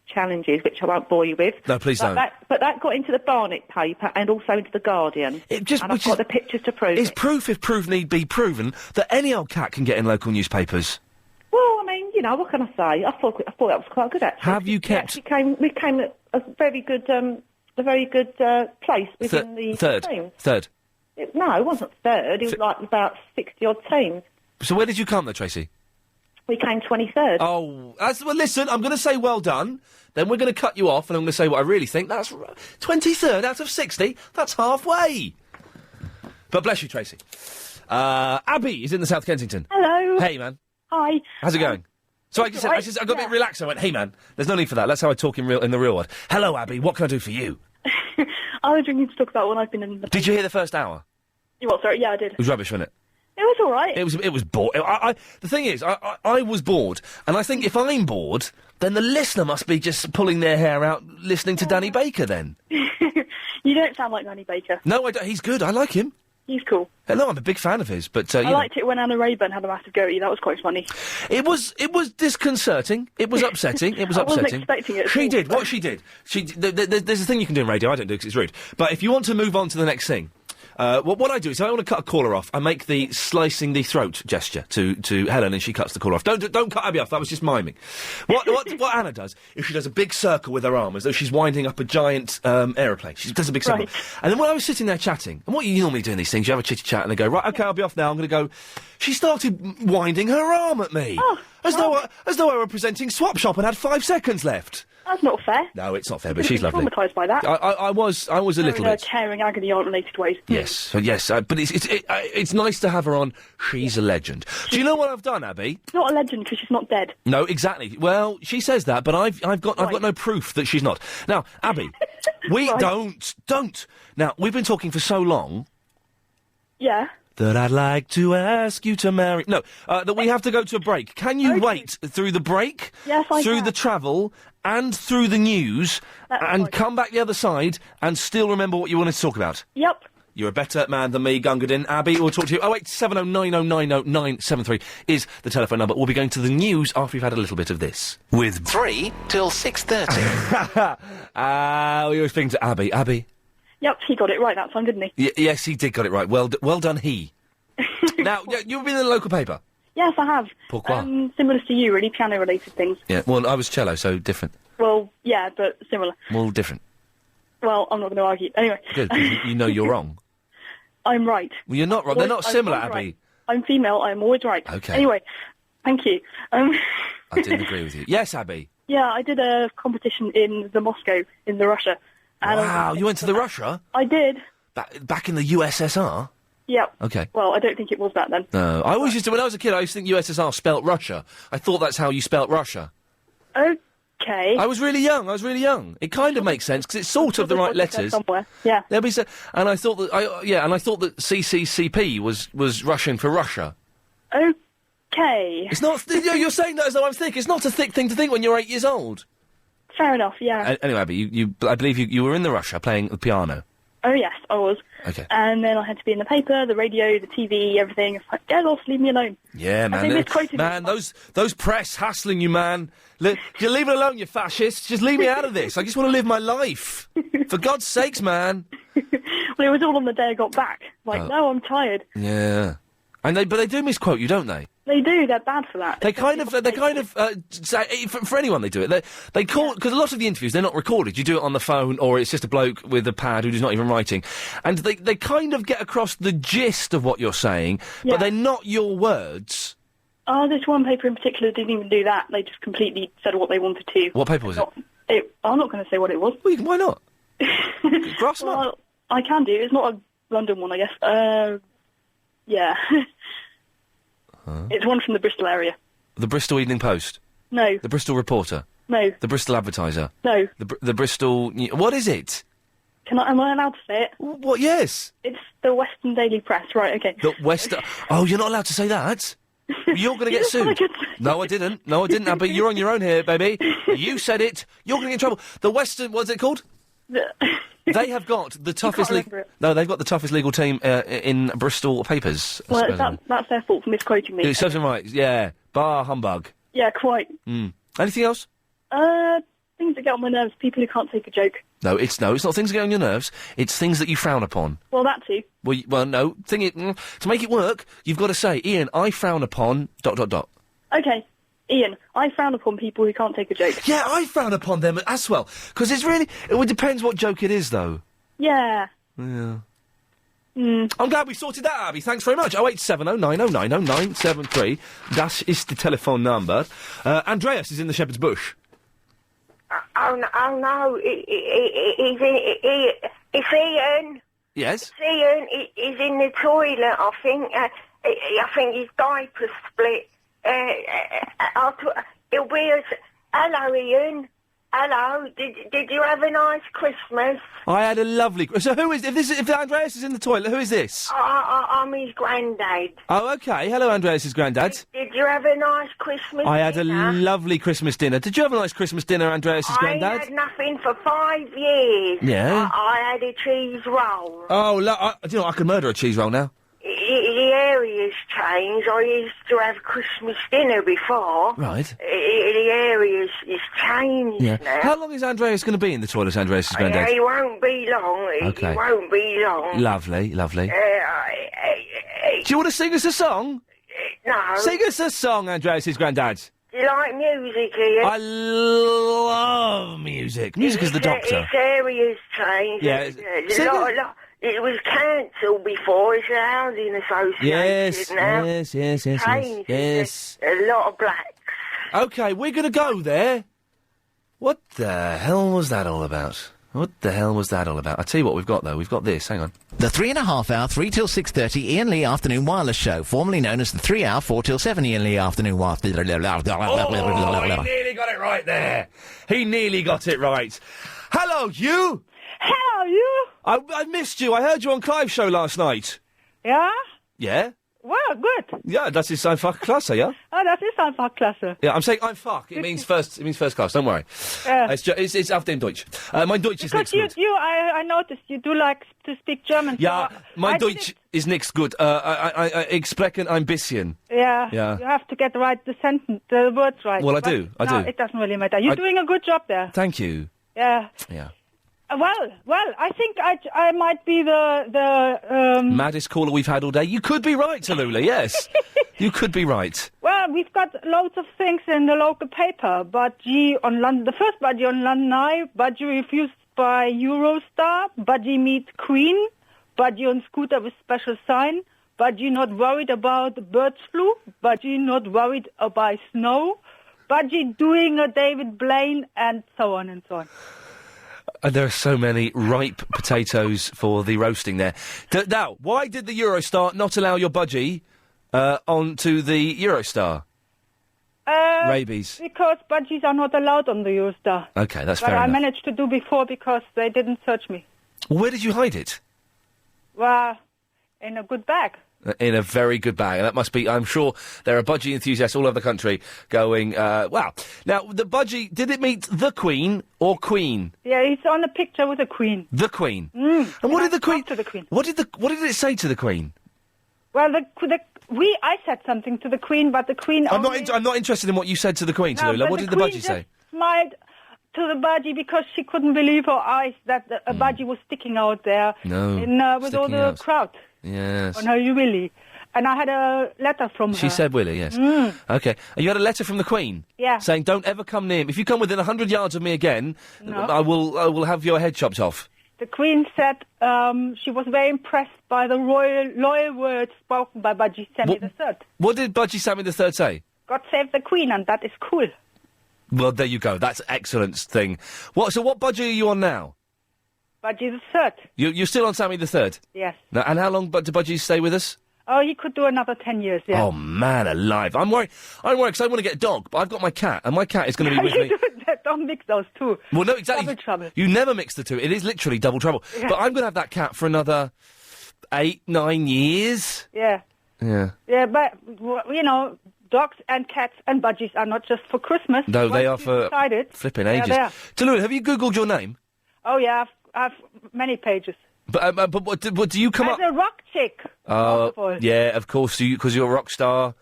F: challenges, which I won't bore you with.
A: No, please don't.
F: But that got into the Barnet paper and also into the Guardian.
A: I've
F: got the pictures to prove
A: It's
F: it.
A: proof, if proof need be proven, that any old cat can get in local newspapers.
F: Well, I mean, what can I say? I thought that was quite good, actually.
A: Have you kept...
F: We came at a very good place within the team.
A: Third?
F: No, it wasn't third. It was like about 60-odd teams.
A: So where did you come, though, Tracy?
F: We came 23rd.
A: Oh, well, listen, I'm going to say well done, then we're going to cut you off, and I'm going to say what I really think. That's 23rd out of 60. That's halfway. But bless you, Tracy. Abby is in the South Kensington.
G: Hello.
A: Hey, man.
G: Hi.
A: How's it going? So I got a bit relaxed. I went, hey, man. There's no need for that. That's how I talk in the real world. Hello, Abby. What can I do for you?
G: I was ringing to talk about when I've been in the...
A: Did you hear the first hour?
G: You what, sorry? Yeah, I did.
A: It was rubbish, wasn't it?
G: It was all right.
A: It was bored. The thing is, I was bored, and I think if I'm bored, then the listener must be just pulling their hair out listening to Danny Baker. Then
G: you don't sound like Danny Baker.
A: No, I don't. He's good. I like him.
G: He's cool.
A: No, I'm a big fan of his. But
G: I liked it when Anna Rayburn had a massive go at you. That was quite funny.
A: It was disconcerting. It was upsetting. It was upsetting.
G: I wasn't expecting it.
A: She did what she did. There's a thing you can do in radio. I don't do it 'cause it's rude. But if you want to move on to the next thing. What I do is I want to cut a caller off. I make the slicing the throat gesture to Helen, and she cuts the caller off. Don't cut Abby off. That was just miming. What Anna does is she does a big circle with her arm as though she's winding up a giant aeroplane. She does a big circle, and then when I was sitting there chatting, and what you normally do in these things, you have a chitty chat, and they go, right, okay, I'll be off now. I'm going to go. She started winding her arm at me, as though I were presenting Swap Shop and had 5 seconds left.
G: That's not fair.
A: No, it's not fair, but she's lovely.
G: Traumatised by that.
A: I was a little bit.
G: Tearing agony aren't-related ways.
A: Yes, but it's nice to have her on. She's a legend. Do you know what I've done, Abby?
G: She's not a legend because she's not dead.
A: No, exactly. Well, she says that, but I've got no proof that she's not. Now, Abby, we don't. Now, we've been talking for so long.
G: Yeah.
A: That I'd like to ask you to marry... No, that we have to go to a break. Can you wait through the break?
G: Yes, I
A: Through
G: can.
A: the travel and through the news and come back the other side and still remember what you wanted to talk about?
G: Yep.
A: You're a better man than me, Gungadin. Abby, we'll talk to you. 08709090973 is the telephone number. We'll be going to the news after we've had a little bit of this.
M: With 3 till 6:30.
A: We were speaking to Abby. Abby?
G: Yep, he got it right that time, didn't he?
A: Yes, he did got it right. Well done, he. Now, you've been in the local paper?
G: Yes, I have.
A: Pourquoi?
G: Similar to you, really, piano-related things.
A: Yeah, well, I was cello, so different.
G: Well, yeah, but similar.
A: Well, different.
G: Well, I'm not going to argue. Anyway.
A: Good, 'cause you know you're wrong.
G: I'm right.
A: Well, you're not wrong. They're not similar, Abby.
G: Right. I'm female, I'm always right.
A: Okay.
G: Anyway, thank you.
A: I didn't agree with you. Yes, Abby?
G: Yeah, I did a competition in the Moscow, in the Russia. And
A: wow, you went to the Russia?
G: I did.
A: Back in the USSR?
G: Yep.
A: Okay.
G: Well, I don't think it was back then.
A: No, I always used to, when I was a kid, I used to think USSR spelt Russia. I thought that's how you spelt Russia.
G: Okay.
A: I was really young. It kind of makes sense, because it's sort of the right letters.
G: Somewhere, yeah.
A: There'll be and I thought that, CCCP was Russian for Russia.
G: Okay.
A: It's not, you're saying that as though I'm thick. It's not a thick thing to think when you're 8 years old.
G: Fair enough, yeah.
A: Anyway, Abby, I believe you were in the Russia playing the piano.
G: Oh, yes, I was.
A: Okay.
G: And then I had to be in the paper, the radio, the TV, everything. It's like, get off, leave me alone.
A: Yeah, man. Those press hassling you, man. Leave it alone, you fascists. Just leave me out of this. I just want to live my life. For God's sakes, man.
G: Well, it was all on the day I got back. No, I'm tired.
A: Yeah. But they do misquote you, don't they?
G: They do. They're bad for that.
A: They kind of say, for anyone they do it. They call, because a lot of the interviews, they're not recorded. You do it on the phone, or it's just a bloke with a pad who's not even writing. And they kind of get across the gist of what you're saying, but they're not your words.
G: This one paper in particular didn't even do that. They just completely said what they wanted to.
A: What paper was it?
G: I'm not going to say what it was.
A: Well, why not? Grass them up.
G: I can do. It's not a London one, I guess. Yeah. It's one from the Bristol area.
A: The Bristol Evening Post?
G: No.
A: The Bristol Reporter?
G: No.
A: The Bristol Advertiser?
G: No.
A: The Bristol... What is it?
G: Am I allowed to say it?
A: What, yes.
G: It's the Western Daily Press, right, okay.
A: The Western... Oh, you're not allowed to say that? You're going to get sued. No, I didn't, Abby. You're on your own here, baby. You said it. You're going to get in trouble. The Western... What's it called? They have got the toughest they've got the toughest legal team in Bristol papers.
G: Well, that's their fault for misquoting me.
A: It serves them right, yeah. Bar humbug.
G: Yeah, quite.
A: Anything else?
G: Things that get on my nerves, people who can't take a joke.
A: No, it's not things that get on your nerves, it's things that you frown upon.
G: Well, that too.
A: Well, no, to make it work, you've got to say, Ian, I frown upon... ...
G: Okay. Ian, I frown upon people who can't take a joke.
A: Yeah, I frown upon them as well. Because it's really... It depends what joke it is, though.
G: Yeah.
A: Yeah. I'm glad we sorted that, Abby. Thanks very much. 08709090973. Das ist the telephone number. Andreas is in the Shepherd's Bush.
U: Oh no, it's Ian.
A: Yes?
U: It's Ian, he's in the toilet, I think. I think his diaper's split. He'll be hello, Ian. Hello. Did you have a nice Christmas?
A: I had a lovely... So who is... If Andreas is in the toilet, who is this?
U: I'm his granddad.
A: Oh, OK. Hello, Andreas's granddad.
U: Did you have a nice Christmas dinner?
A: I had a lovely Christmas dinner. Did you have a nice Christmas dinner, Andreas's granddad?
U: I had nothing for 5 years.
A: Yeah?
U: I had a cheese roll.
A: Oh, do you know, I could murder a cheese roll now.
U: The area's changed. I used to have Christmas dinner before.
A: Right.
U: The area's changed now.
A: How long is Andreas going to be in the toilet, Andreas's granddad?
U: He won't be long.
A: Okay.
U: He won't be long.
A: Lovely. Do you want to sing us a song?
U: No.
A: Sing us a song, Andreas's granddad.
U: Do you like music, Ian?
A: I love music. Music is the doctor.
U: Its area's changed.
A: Yeah.
U: It was cancelled before. It's a housing association now.
A: Yes.
U: A lot of blacks.
A: OK, we're going to go there. What the hell was that all about? I tell you what we've got, though. We've got this. Hang on.
M: The 3.5 hour, 3 till 6:30 Iain Lee Afternoon Wireless Show, formerly known as the 3 hour, 4 till 7 Iain Lee Afternoon Wireless.
A: He nearly got it right there. He nearly got it right. Hello, you.
H: Hello, you.
A: I missed you. I heard you on Clive's show last night.
H: Yeah?
A: Yeah?
H: Well, good.
A: Ja, das ist einfach klasse, ja?
H: Oh, das ist einfach klasse.
A: Yeah, I'm saying einfach. It means first class. Don't worry.
H: Yeah.
A: It's auf dem Deutsch. Mein Deutsch ist
H: Because
A: nichts gut.
H: I noticed you do like to speak German.
A: Ja,
H: so
A: mein Deutsch ist nichts gut. Ich spreche ein bisschen.
H: Yeah.
A: Yeah.
H: You have to get the words right.
A: Well, I
H: But
A: do.
H: No, it doesn't really matter. You're doing a good job there.
A: Thank you.
H: Yeah.
A: Yeah.
H: Well, I think I might be the
A: Maddest caller we've had all day. You could be right, Tallulah, yes. You could be right.
H: Well, we've got loads of things in the local paper. Budgie on London, the first Budgie on London Eye, Budgie refused by Eurostar, Budgie meet Queen, Budgie on scooter with special sign, Budgie not worried about the bird flu, Budgie not worried about snow, Budgie doing a David Blaine, and so on and so on.
A: And there are so many ripe potatoes for the roasting there. Now, why did the Eurostar not allow your budgie onto the Eurostar? Rabies.
H: Because budgies are not allowed on the Eurostar.
A: Okay, that's
H: but
A: fair
H: I
A: enough.
H: managed to do before because they didn't search me.
A: Where did you hide it?
H: Well, in a good bag.
A: In a very good bag. And that must be, I'm sure, there are budgie enthusiasts all over the country going, wow. Now, the budgie, did it meet the Queen or Queen?
H: Yeah, he's on a picture with the Queen.
A: The Queen.
H: Mm.
A: And what did the Queen...
H: To the Queen.
A: What did it say to the Queen?
H: Well, I said something to the Queen, but the Queen
A: I'm not interested in what you said to the Queen, Tallulah. What did the budgie say?
H: Smiled to the budgie because she couldn't believe her eyes that a budgie was sticking out there with all the crowd.
A: Yes.
H: On her willy. And I had a letter from her.
A: She said Willie, yes.
H: Mm.
A: Okay. And you had a letter from the Queen?
H: Yeah.
A: Saying, don't ever come near me. If you come within 100 yards of me again,
H: No.
A: I will have your head chopped off.
H: The Queen said she was very impressed by the loyal words spoken by Budgie Sammy III.
A: What did Budgie Sammy III say?
H: God save the Queen, and that is cool.
A: Well, there you go. That's excellent thing. So what budgie are you on now?
H: Budgie III.
A: You're still on Sammy III?
H: Yes.
A: Now, and how long do budgies stay with us?
H: Oh, he could do another 10 years, yeah.
A: Oh, man alive. I'm worried because I want to get a dog, but I've got my cat, and my cat is going to be with me.
H: Don't mix those two.
A: Well, no, exactly.
H: Double trouble.
A: You never mix the two. It is literally double trouble.
H: Yeah.
A: But I'm going to have that cat for another 8-9 years.
H: Yeah.
A: Yeah.
H: Yeah, but, dogs and cats and budgies are not just for Christmas.
A: No, they are
H: Once
A: for
H: you've decided,
A: flipping ages.
H: Yeah,
A: Tallulah, have you Googled your name?
H: Oh, yeah, I've many pages.
A: But what do you come
H: As
A: up...
H: a rock chick.
A: Oh,
H: most of all.
A: yeah, of course, because you're a rock star.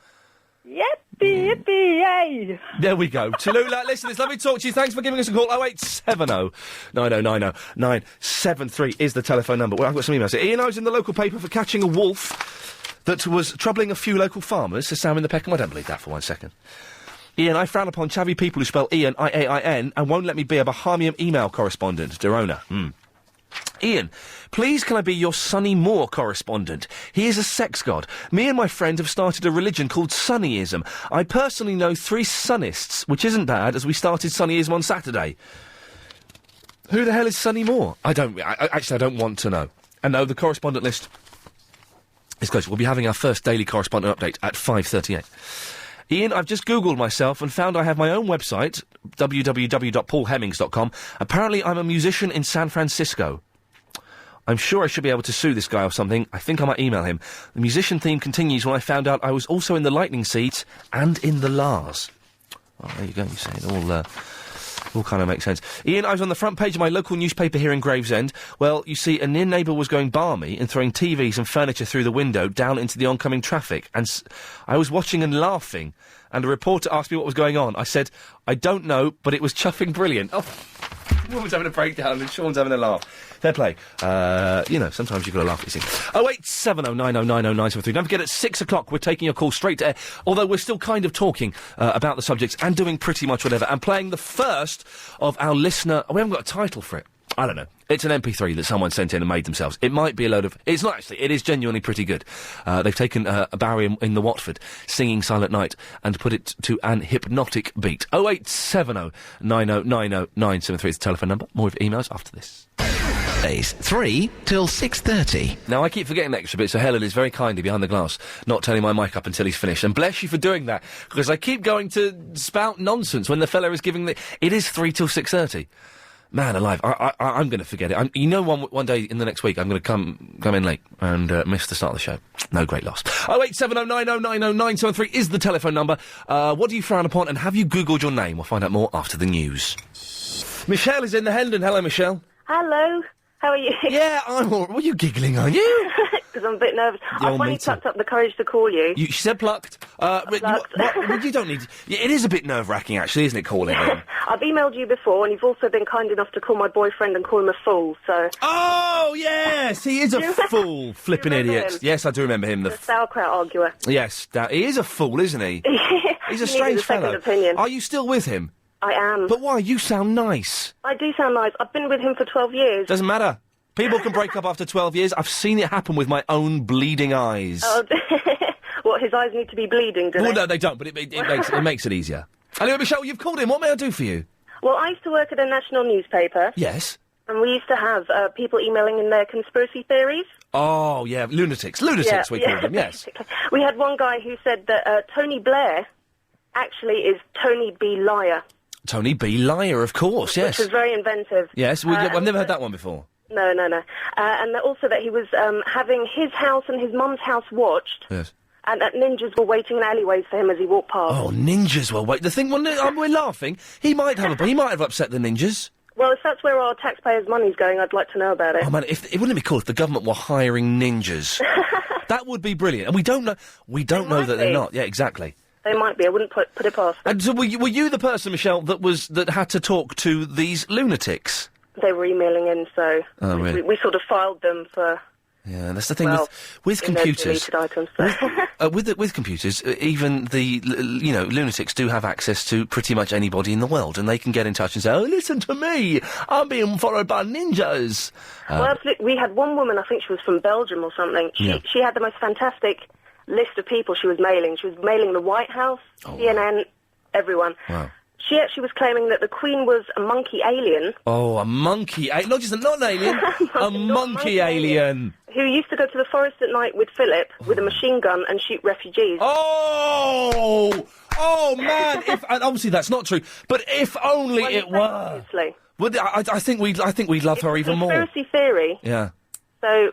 H: Yippee, yay!
A: There we go. Tallulah, listen, it's lovely to talk to you. Thanks for giving us a call. 0870 9090 973 is the telephone number. Well, I've got some emails here. Ian, I was in the local paper for catching a wolf that was troubling a few local farmers, says Sam in the Peckham. I don't believe that for 1 second. Ian, I frown upon chavvy people who spell Ian, I-A-I-N, and won't let me be a Bahamian email correspondent. Derona. Ian, please can I be your Sonny Moore correspondent? He is a sex god. Me and my friend have started a religion called Sunnyism. I personally know 3 Sunnists, which isn't bad, as we started Sunnyism on Saturday. Who the hell is Sonny Moore? I don't want to know. And no, the correspondent list is close. We'll be having our first daily correspondent update at 5:38. Ian, I've just Googled myself and found I have my own website, www.paulhemmings.com. Apparently I'm a musician in San Francisco. I'm sure I should be able to sue this guy or something. I think I might email him. The musician theme continues when I found out I was also in the Lightning Seeds and in the Lars. Oh, there you go, you say it all kind of makes sense. Ian, I was on the front page of my local newspaper here in Gravesend. Well, you see, a near neighbour was going balmy and throwing TVs and furniture through the window down into the oncoming traffic. And I was watching and laughing, and a reporter asked me what was going on. I said, I don't know, but it was chuffing brilliant. Oh, woman's having a breakdown and Sean's having a laugh. Fair play. Sometimes you've got to laugh at these things. 0870 9090 973. Don't forget, at 6 o'clock, we're taking your call straight to air, although we're still kind of talking about the subjects and doing pretty much whatever, and playing the first of our listener... We haven't got a title for it. I don't know. It's an MP3 that someone sent in and made themselves. It might be a load of... It's not actually. It is genuinely pretty good. They've taken Barry in the Watford singing Silent Night and put it to an hypnotic beat. 0870 9090 973 is the telephone number. More of emails after this.
M: 3 till 6:30.
A: Now, I keep forgetting the extra bit, so Helen is very kindly behind the glass, not turning my mic up until he's finished. And bless you for doing that, because I keep going to spout nonsense when the fella is giving the... It is 3 till 6:30. Man alive, I'm going to forget it. One day in the next week, I'm going to come in late and miss the start of the show. No great loss. 08709090973 is the telephone number. What do you frown upon, and have you Googled your name? We'll find out more after the news. Michelle is in the Hendon. Hello, Michelle.
I: Hello. How are you?
A: Yeah, I'm all right. What are you giggling, are you?
I: Because I'm a bit nervous. I finally plucked up the courage to call you.
A: She said plucked. You don't need... It is a bit nerve-wracking, actually, isn't it, calling him?
I: I've emailed you before, and you've also been kind enough to call my boyfriend and call him a fool, so...
A: Oh, yes! He is a fool, flipping idiot.
I: Him?
A: Yes, I do remember him.
I: The sauerkraut arguer.
A: Yes, he is a fool, isn't he? He's a strange fellow.
I: Opinion.
A: Are you still with him?
I: I am.
A: But why? You sound nice.
I: I do sound nice. I've been with him for 12 years.
A: Doesn't matter. People can break up after 12 years. I've seen it happen with my own bleeding eyes.
I: Oh, what, his eyes need to be bleeding, do they?
A: Well, no, they don't, but it makes it easier. Anyway, Michelle, you've called in. What may I do for you?
I: Well, I used to work at a national newspaper.
A: Yes.
I: And we used to have people emailing in their conspiracy theories.
A: Oh, yeah, lunatics. We call them, yes.
I: We had one guy who said that Tony Blair actually is Tony B. Liar.
A: Tony B. Liar, of course, yes.
I: Which was very inventive.
A: Yes, I've never heard that one before.
I: No. And also that he was having his house and his mum's house watched.
A: Yes.
I: And that ninjas were waiting in alleyways for him as he walked past.
A: Oh, ninjas were waiting. The thing, we're laughing. He might have upset the ninjas.
I: Well, if that's where our taxpayers' money's going, I'd like to know about it.
A: Oh, man, wouldn't it be cool if the government were hiring ninjas? That would be brilliant. And we don't know that they're not. Yeah, exactly.
I: They might be. I wouldn't put it past them.
A: And so were you the person, Michelle, that had to talk to these lunatics?
I: They were emailing in, so
A: really?
I: we sort of filed them for...
A: Yeah, that's the thing with computers.
I: Items, so.
A: With computers, even the lunatics do have access to pretty much anybody in the world, and they can get in touch and say, "Oh, listen to me, I'm being followed by ninjas."
I: Well, absolutely. We had one woman, I think she was from Belgium or something. She had the most fantastic list of people she was mailing. She was mailing the White House, CNN, everyone.
A: Wow.
I: She actually was claiming that the Queen was a monkey alien.
A: Oh, a monkey alien. Not an alien. a monkey alien.
I: Who used to go to the forest at night with Philip with a machine gun and shoot refugees.
A: Oh, man. And obviously that's not true. But if only it were.
I: Obviously.
A: Well, I think we'd love her even more.
I: Conspiracy theory.
A: Yeah.
I: So...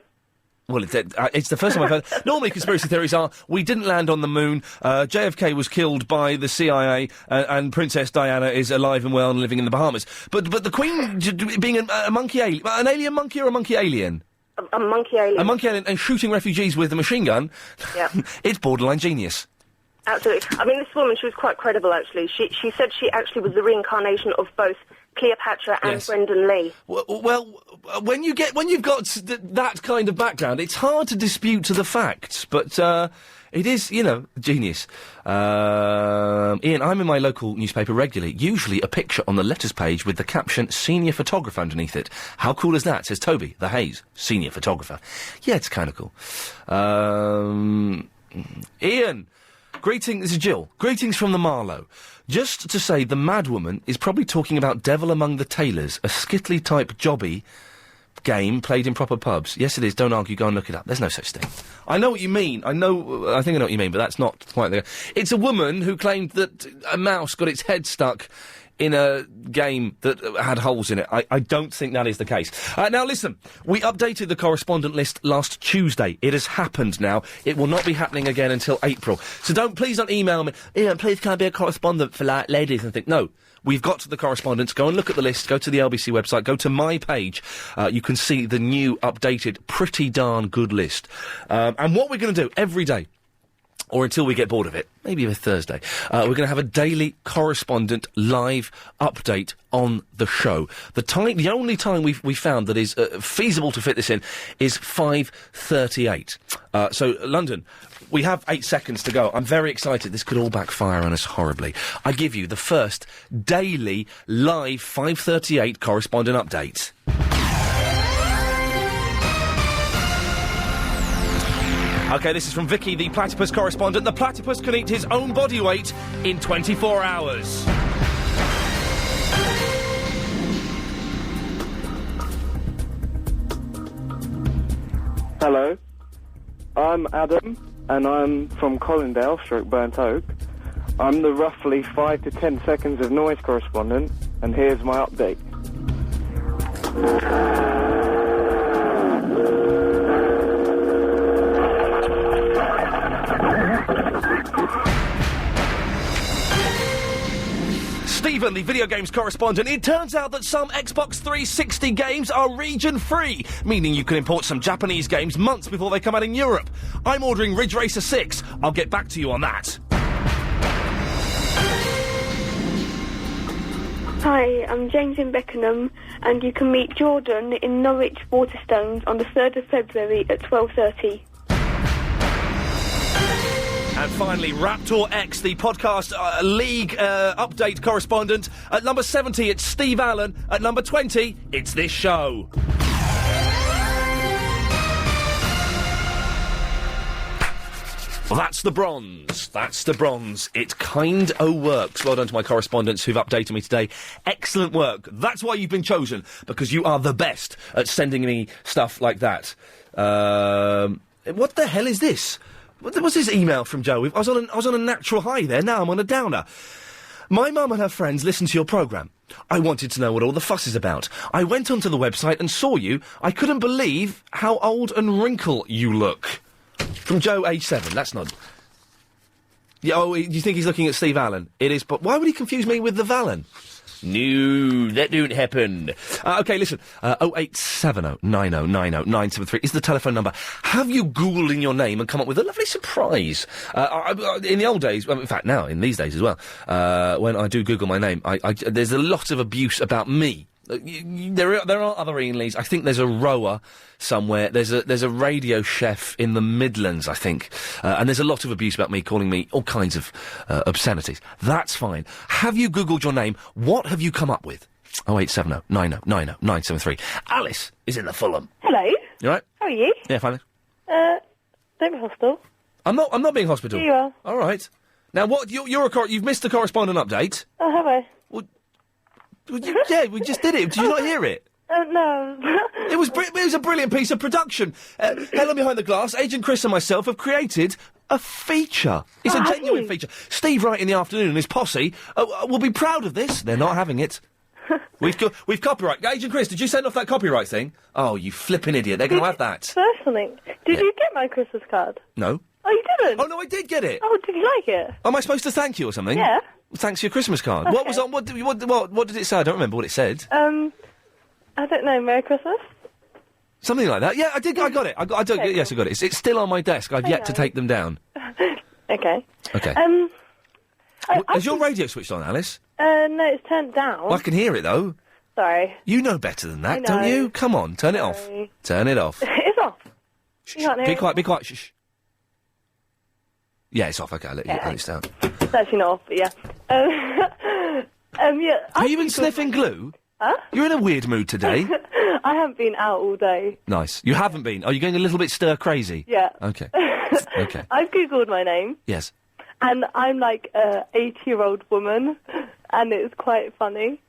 A: Well, it's the first time I've heard... Normally conspiracy theories are, we didn't land on the moon, JFK was killed by the CIA, and Princess Diana is alive and well and living in the Bahamas. But the Queen being a monkey alien... An alien monkey or a monkey alien?
I: A monkey alien.
A: A monkey alien and shooting refugees with a machine gun?
I: Yeah.
A: It's borderline genius.
I: Absolutely. I mean, this woman, she was quite credible, actually. She said she actually was the reincarnation of both Cleopatra and Brendan Lee.
A: Well, when you've got that kind of background, it's hard to dispute the facts, but it is, genius. Ian, I'm in my local newspaper regularly, usually a picture on the letters page with the caption "Senior Photographer" underneath it. How cool is that, says Toby, the Hayes, Senior Photographer. Yeah, it's kind of cool. Ian, this is Jill. Greetings from the Marlow. Just to say, the madwoman is probably talking about Devil Among the Tailors, a skittly-type jobby game played in proper pubs. Yes, it is. Don't argue. Go and look it up. There's no such thing. I know what you mean. I think I know what you mean, but that's not quite the... It's a woman who claimed that a mouse got its head stuck in a game that had holes in it. I don't think that is the case. Now, listen, we updated the correspondent list last Tuesday. It has happened now. It will not be happening again until April. So please don't email me, Ian, please can I be a correspondent for, ladies and things. No. We've got to the correspondence. Go and look at the list. Go to the LBC website. Go to my page. You can see the new, updated, pretty darn good list. And what we're going to do every day, or until we get bored of it, maybe a Thursday, we're going to have a daily correspondent live update on the show. The only time we found that is feasible to fit this in is 5:38. So, London, we have 8 seconds to go. I'm very excited. This could all backfire on us horribly. I give you the first daily live 5:38 correspondent update. OK, this is from Vicky, the platypus correspondent. The platypus can eat his own body weight in 24 hours.
J: Hello, I'm Adam, and I'm from Colindale, Burnt Oak. I'm the roughly 5 to 10 seconds of noise correspondent, and here's my update.
A: Stephen, the video games correspondent. It turns out that some Xbox 360 games are region-free, meaning you can import some Japanese games months before they come out in Europe. I'm ordering Ridge Racer 6. I'll get back to you on that.
K: Hi, I'm James in Beckenham, and you can meet Jordan in Norwich Waterstones on the 3rd of February at 12:30.
A: And finally, Raptor X, the podcast league update correspondent. At number 70, it's Steve Allen. At number 20, it's this show. Well, that's the bronze. That's the bronze. It kind o' works. Well done to my correspondents who've updated me today. Excellent work. That's why you've been chosen, because you are the best at sending me stuff like that. What the hell is this? What's this email from Joe? I was on a natural high there, now I'm on a downer. My mum and her friends listen to your programme. I wanted to know what all the fuss is about. I went onto the website and saw you. I couldn't believe how old and wrinkled you look. From Joe, age 7. That's not... Yeah, oh, you think he's looking at Steve Allen? It is, but why would he confuse me with the Valen? No, that don't happen. OK, listen, 0870 90 90 973 is the telephone number. Have you Googled in your name and come up with a lovely surprise? In the old days, well, in fact now, in these days as well, when I do Google my name, there's a lot of abuse about me. There are other Iain Lees. I think there's a rower somewhere. There's a radio chef in the Midlands, I think. And there's a lot of abuse about me, calling me all kinds of obscenities. That's fine. Have you Googled your name? What have you come up with? 0870 90 90 973. Alice is in the Fulham.
L: Hello.
A: You all right?
L: How are you?
A: Yeah, fine.
L: Don't be hostile.
A: I'm not being hospital.
L: Here you are.
A: All right. Now, what? You've missed the correspondent update.
L: Oh, have I?
A: Yeah, we just did it. Did you not hear it?
L: No.
A: It was a brilliant piece of production. Helen Behind the Glass, Agent Chris and myself have created a feature. It's a genuine feature. Steve Wright in the afternoon and his posse will be proud of this. They're not having it. We've copyright. Agent Chris, did you send off that copyright thing? Oh, you flipping idiot. They're going to have that.
L: Something. Did you get my Christmas card?
A: No.
L: Oh, you didn't?
A: Oh, no, I did get it.
L: Oh, did you like it?
A: Am I supposed to thank you or something?
L: Yeah.
A: Thanks for your Christmas card.
L: Okay.
A: What was on? What did it say? I don't remember what it said.
L: I don't know. Merry Christmas?
A: Something like that. Yeah, I did. I got it. Yes, I got it. It's still on my desk. I've yet to take them down.
L: Okay.
A: Okay. Has your radio switched on, Alice?
L: No, it's turned down.
A: Well, I can hear it though.
L: Sorry.
A: You know better than that,
L: I know.
A: don't you? Come on, turn it off. Turn it off.
L: It's off. You can't hear
A: Be
L: it.
A: quiet. Be quiet. Shh. Yeah, it's off. Okay, I'll let it down.
L: It's actually not off, but yeah. Yeah.
A: Are you been sniffing glue?
L: Huh?
A: You're in a weird mood today.
L: I haven't been out all day.
A: Nice. You haven't been? Are you going a little bit stir crazy?
L: Yeah.
A: Okay. Okay.
L: I've Googled my name.
A: Yes.
L: And I'm like a 80-year-old woman, and it's quite funny.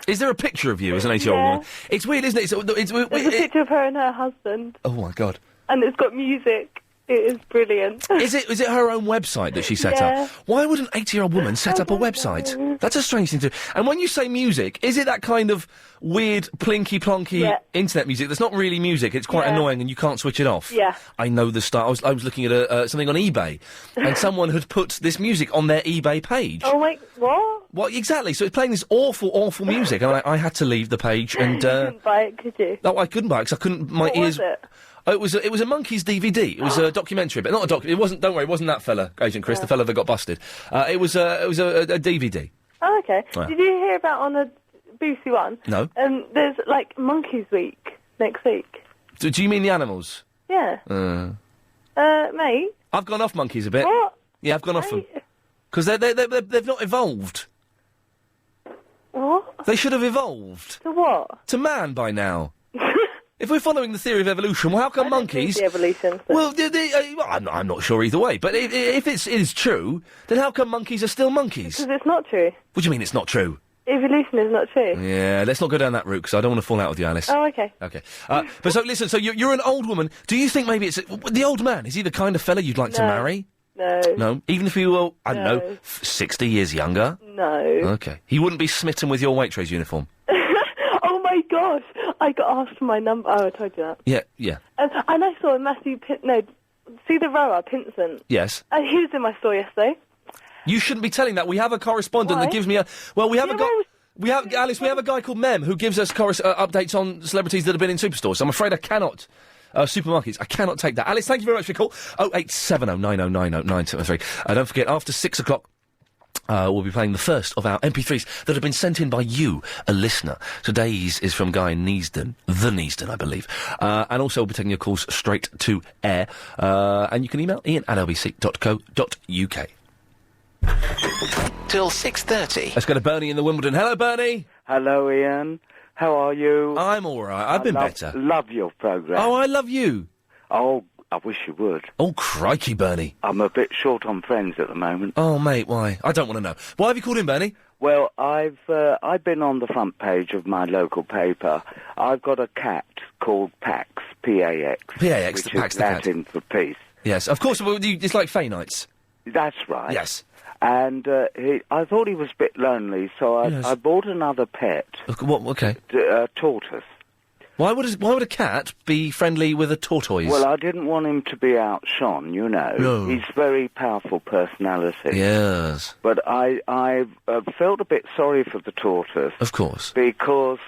A: Is there a picture of you as an 80-year-old
L: Yeah.
A: woman? It's weird, isn't it?
L: There's a picture of her and her husband,
A: Oh my God.
L: and it's got music. It is brilliant.
A: Is it her own website that she set
L: Yeah.
A: up? Why would an 80-year-old woman set up a website? That's a strange thing to do. And when you say music, is it that kind of weird, plinky-plonky internet music that's not really music? It's quite
L: Yeah.
A: annoying and you can't switch it off.
L: Yeah.
A: I know the style. I was looking at something on eBay, and someone had put this music on their eBay page.
L: Oh my, what?
A: Well, exactly. So it's playing this awful, awful music, and I had to leave the page and...
L: You couldn't buy it, could you?
A: No, I couldn't buy it because I couldn't... My
L: What
A: ears...
L: was it?
A: Oh, it was a Monkeys DVD. It was a documentary, but not a doc. It wasn't. Don't worry, it wasn't that fella, Agent Chris, the fella that got busted. It was a DVD.
L: Oh, okay.
A: Yeah.
L: Did you hear about on the BBC One?
A: No.
L: There's like Monkeys Week next week.
A: Do you mean the animals?
L: Yeah. Mate.
A: I've gone off monkeys a bit.
L: What?
A: Yeah, I've gone off them because they've not evolved.
L: What?
A: They should have evolved.
L: To what?
A: To man by now. If we're following the theory of evolution, well, how come monkeys...
L: The evolution. So.
A: Well, I'm not sure either way, but if it is true, then how come monkeys are still monkeys?
L: Because it's not true.
A: What do you mean it's not true?
L: Evolution is not true.
A: Yeah, let's not go down that route, because I don't want to fall out with you, Alice.
L: Oh, okay.
A: Okay. But so, listen, so you're an old woman. Do you think maybe it's... the old man, is he the kind of fella you'd like to marry?
L: No.
A: No? Even if he were, I don't know, 60 years younger?
L: No.
A: Okay. He wouldn't be smitten with your Waitrose uniform?
L: Oh my gosh! I got asked for my number. Oh, I told you that.
A: Yeah.
L: And I saw Matthew see the rower, Pinsent.
A: Yes.
L: He was in my store yesterday.
A: You shouldn't be telling that. We have a correspondent that gives me a... Well, we have Alice, we have a guy called Mem who gives us updates on celebrities that have been in superstores. So I'm afraid I cannot... supermarkets, I cannot take that. Alice, thank you very much for your call. 08709090973. Don't forget, after 6 o'clock... we'll be playing the first of our MP3s that have been sent in by you, a listener. Today's is from Guy Neasden, I believe. And also we'll be taking your calls straight to air. And you can email ian@lbc.co.uk.
M: Till 6:30.
A: Let's go to Bernie in the Wimbledon. Hello, Bernie.
N: Hello, Ian. How are you?
A: I'm all right. I've been better.
N: Love your programme.
A: Oh, I love you.
N: Oh, I wish you would.
A: Oh, crikey, Bernie.
N: I'm a bit short on friends at the moment.
A: Oh, mate, why? I don't want to know. Why have you called in, Bernie?
N: Well, I've been on the front page of my local paper. I've got a cat called Pax, P-A-X.
A: P-A-X,
N: which
A: Pax
N: is
A: the cat.
N: Latin for peace.
A: Yes, of course. It's like Fey Nights.
N: That's right.
A: Yes.
N: And I thought he was a bit lonely, so I bought another pet.
A: What? Okay.
N: A tortoise.
A: Why would a cat be friendly with a tortoise?
N: Well, I didn't want him to be outshone, you know.
A: No.
N: He's very powerful personality.
A: Yes.
N: But I felt a bit sorry for the tortoise.
A: Of course.
N: Because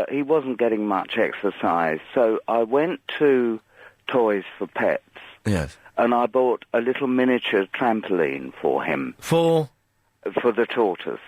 N: he wasn't getting much exercise. So I went to Toys for Pets.
A: Yes.
N: And I bought a little miniature trampoline for him.
A: For
N: the tortoise.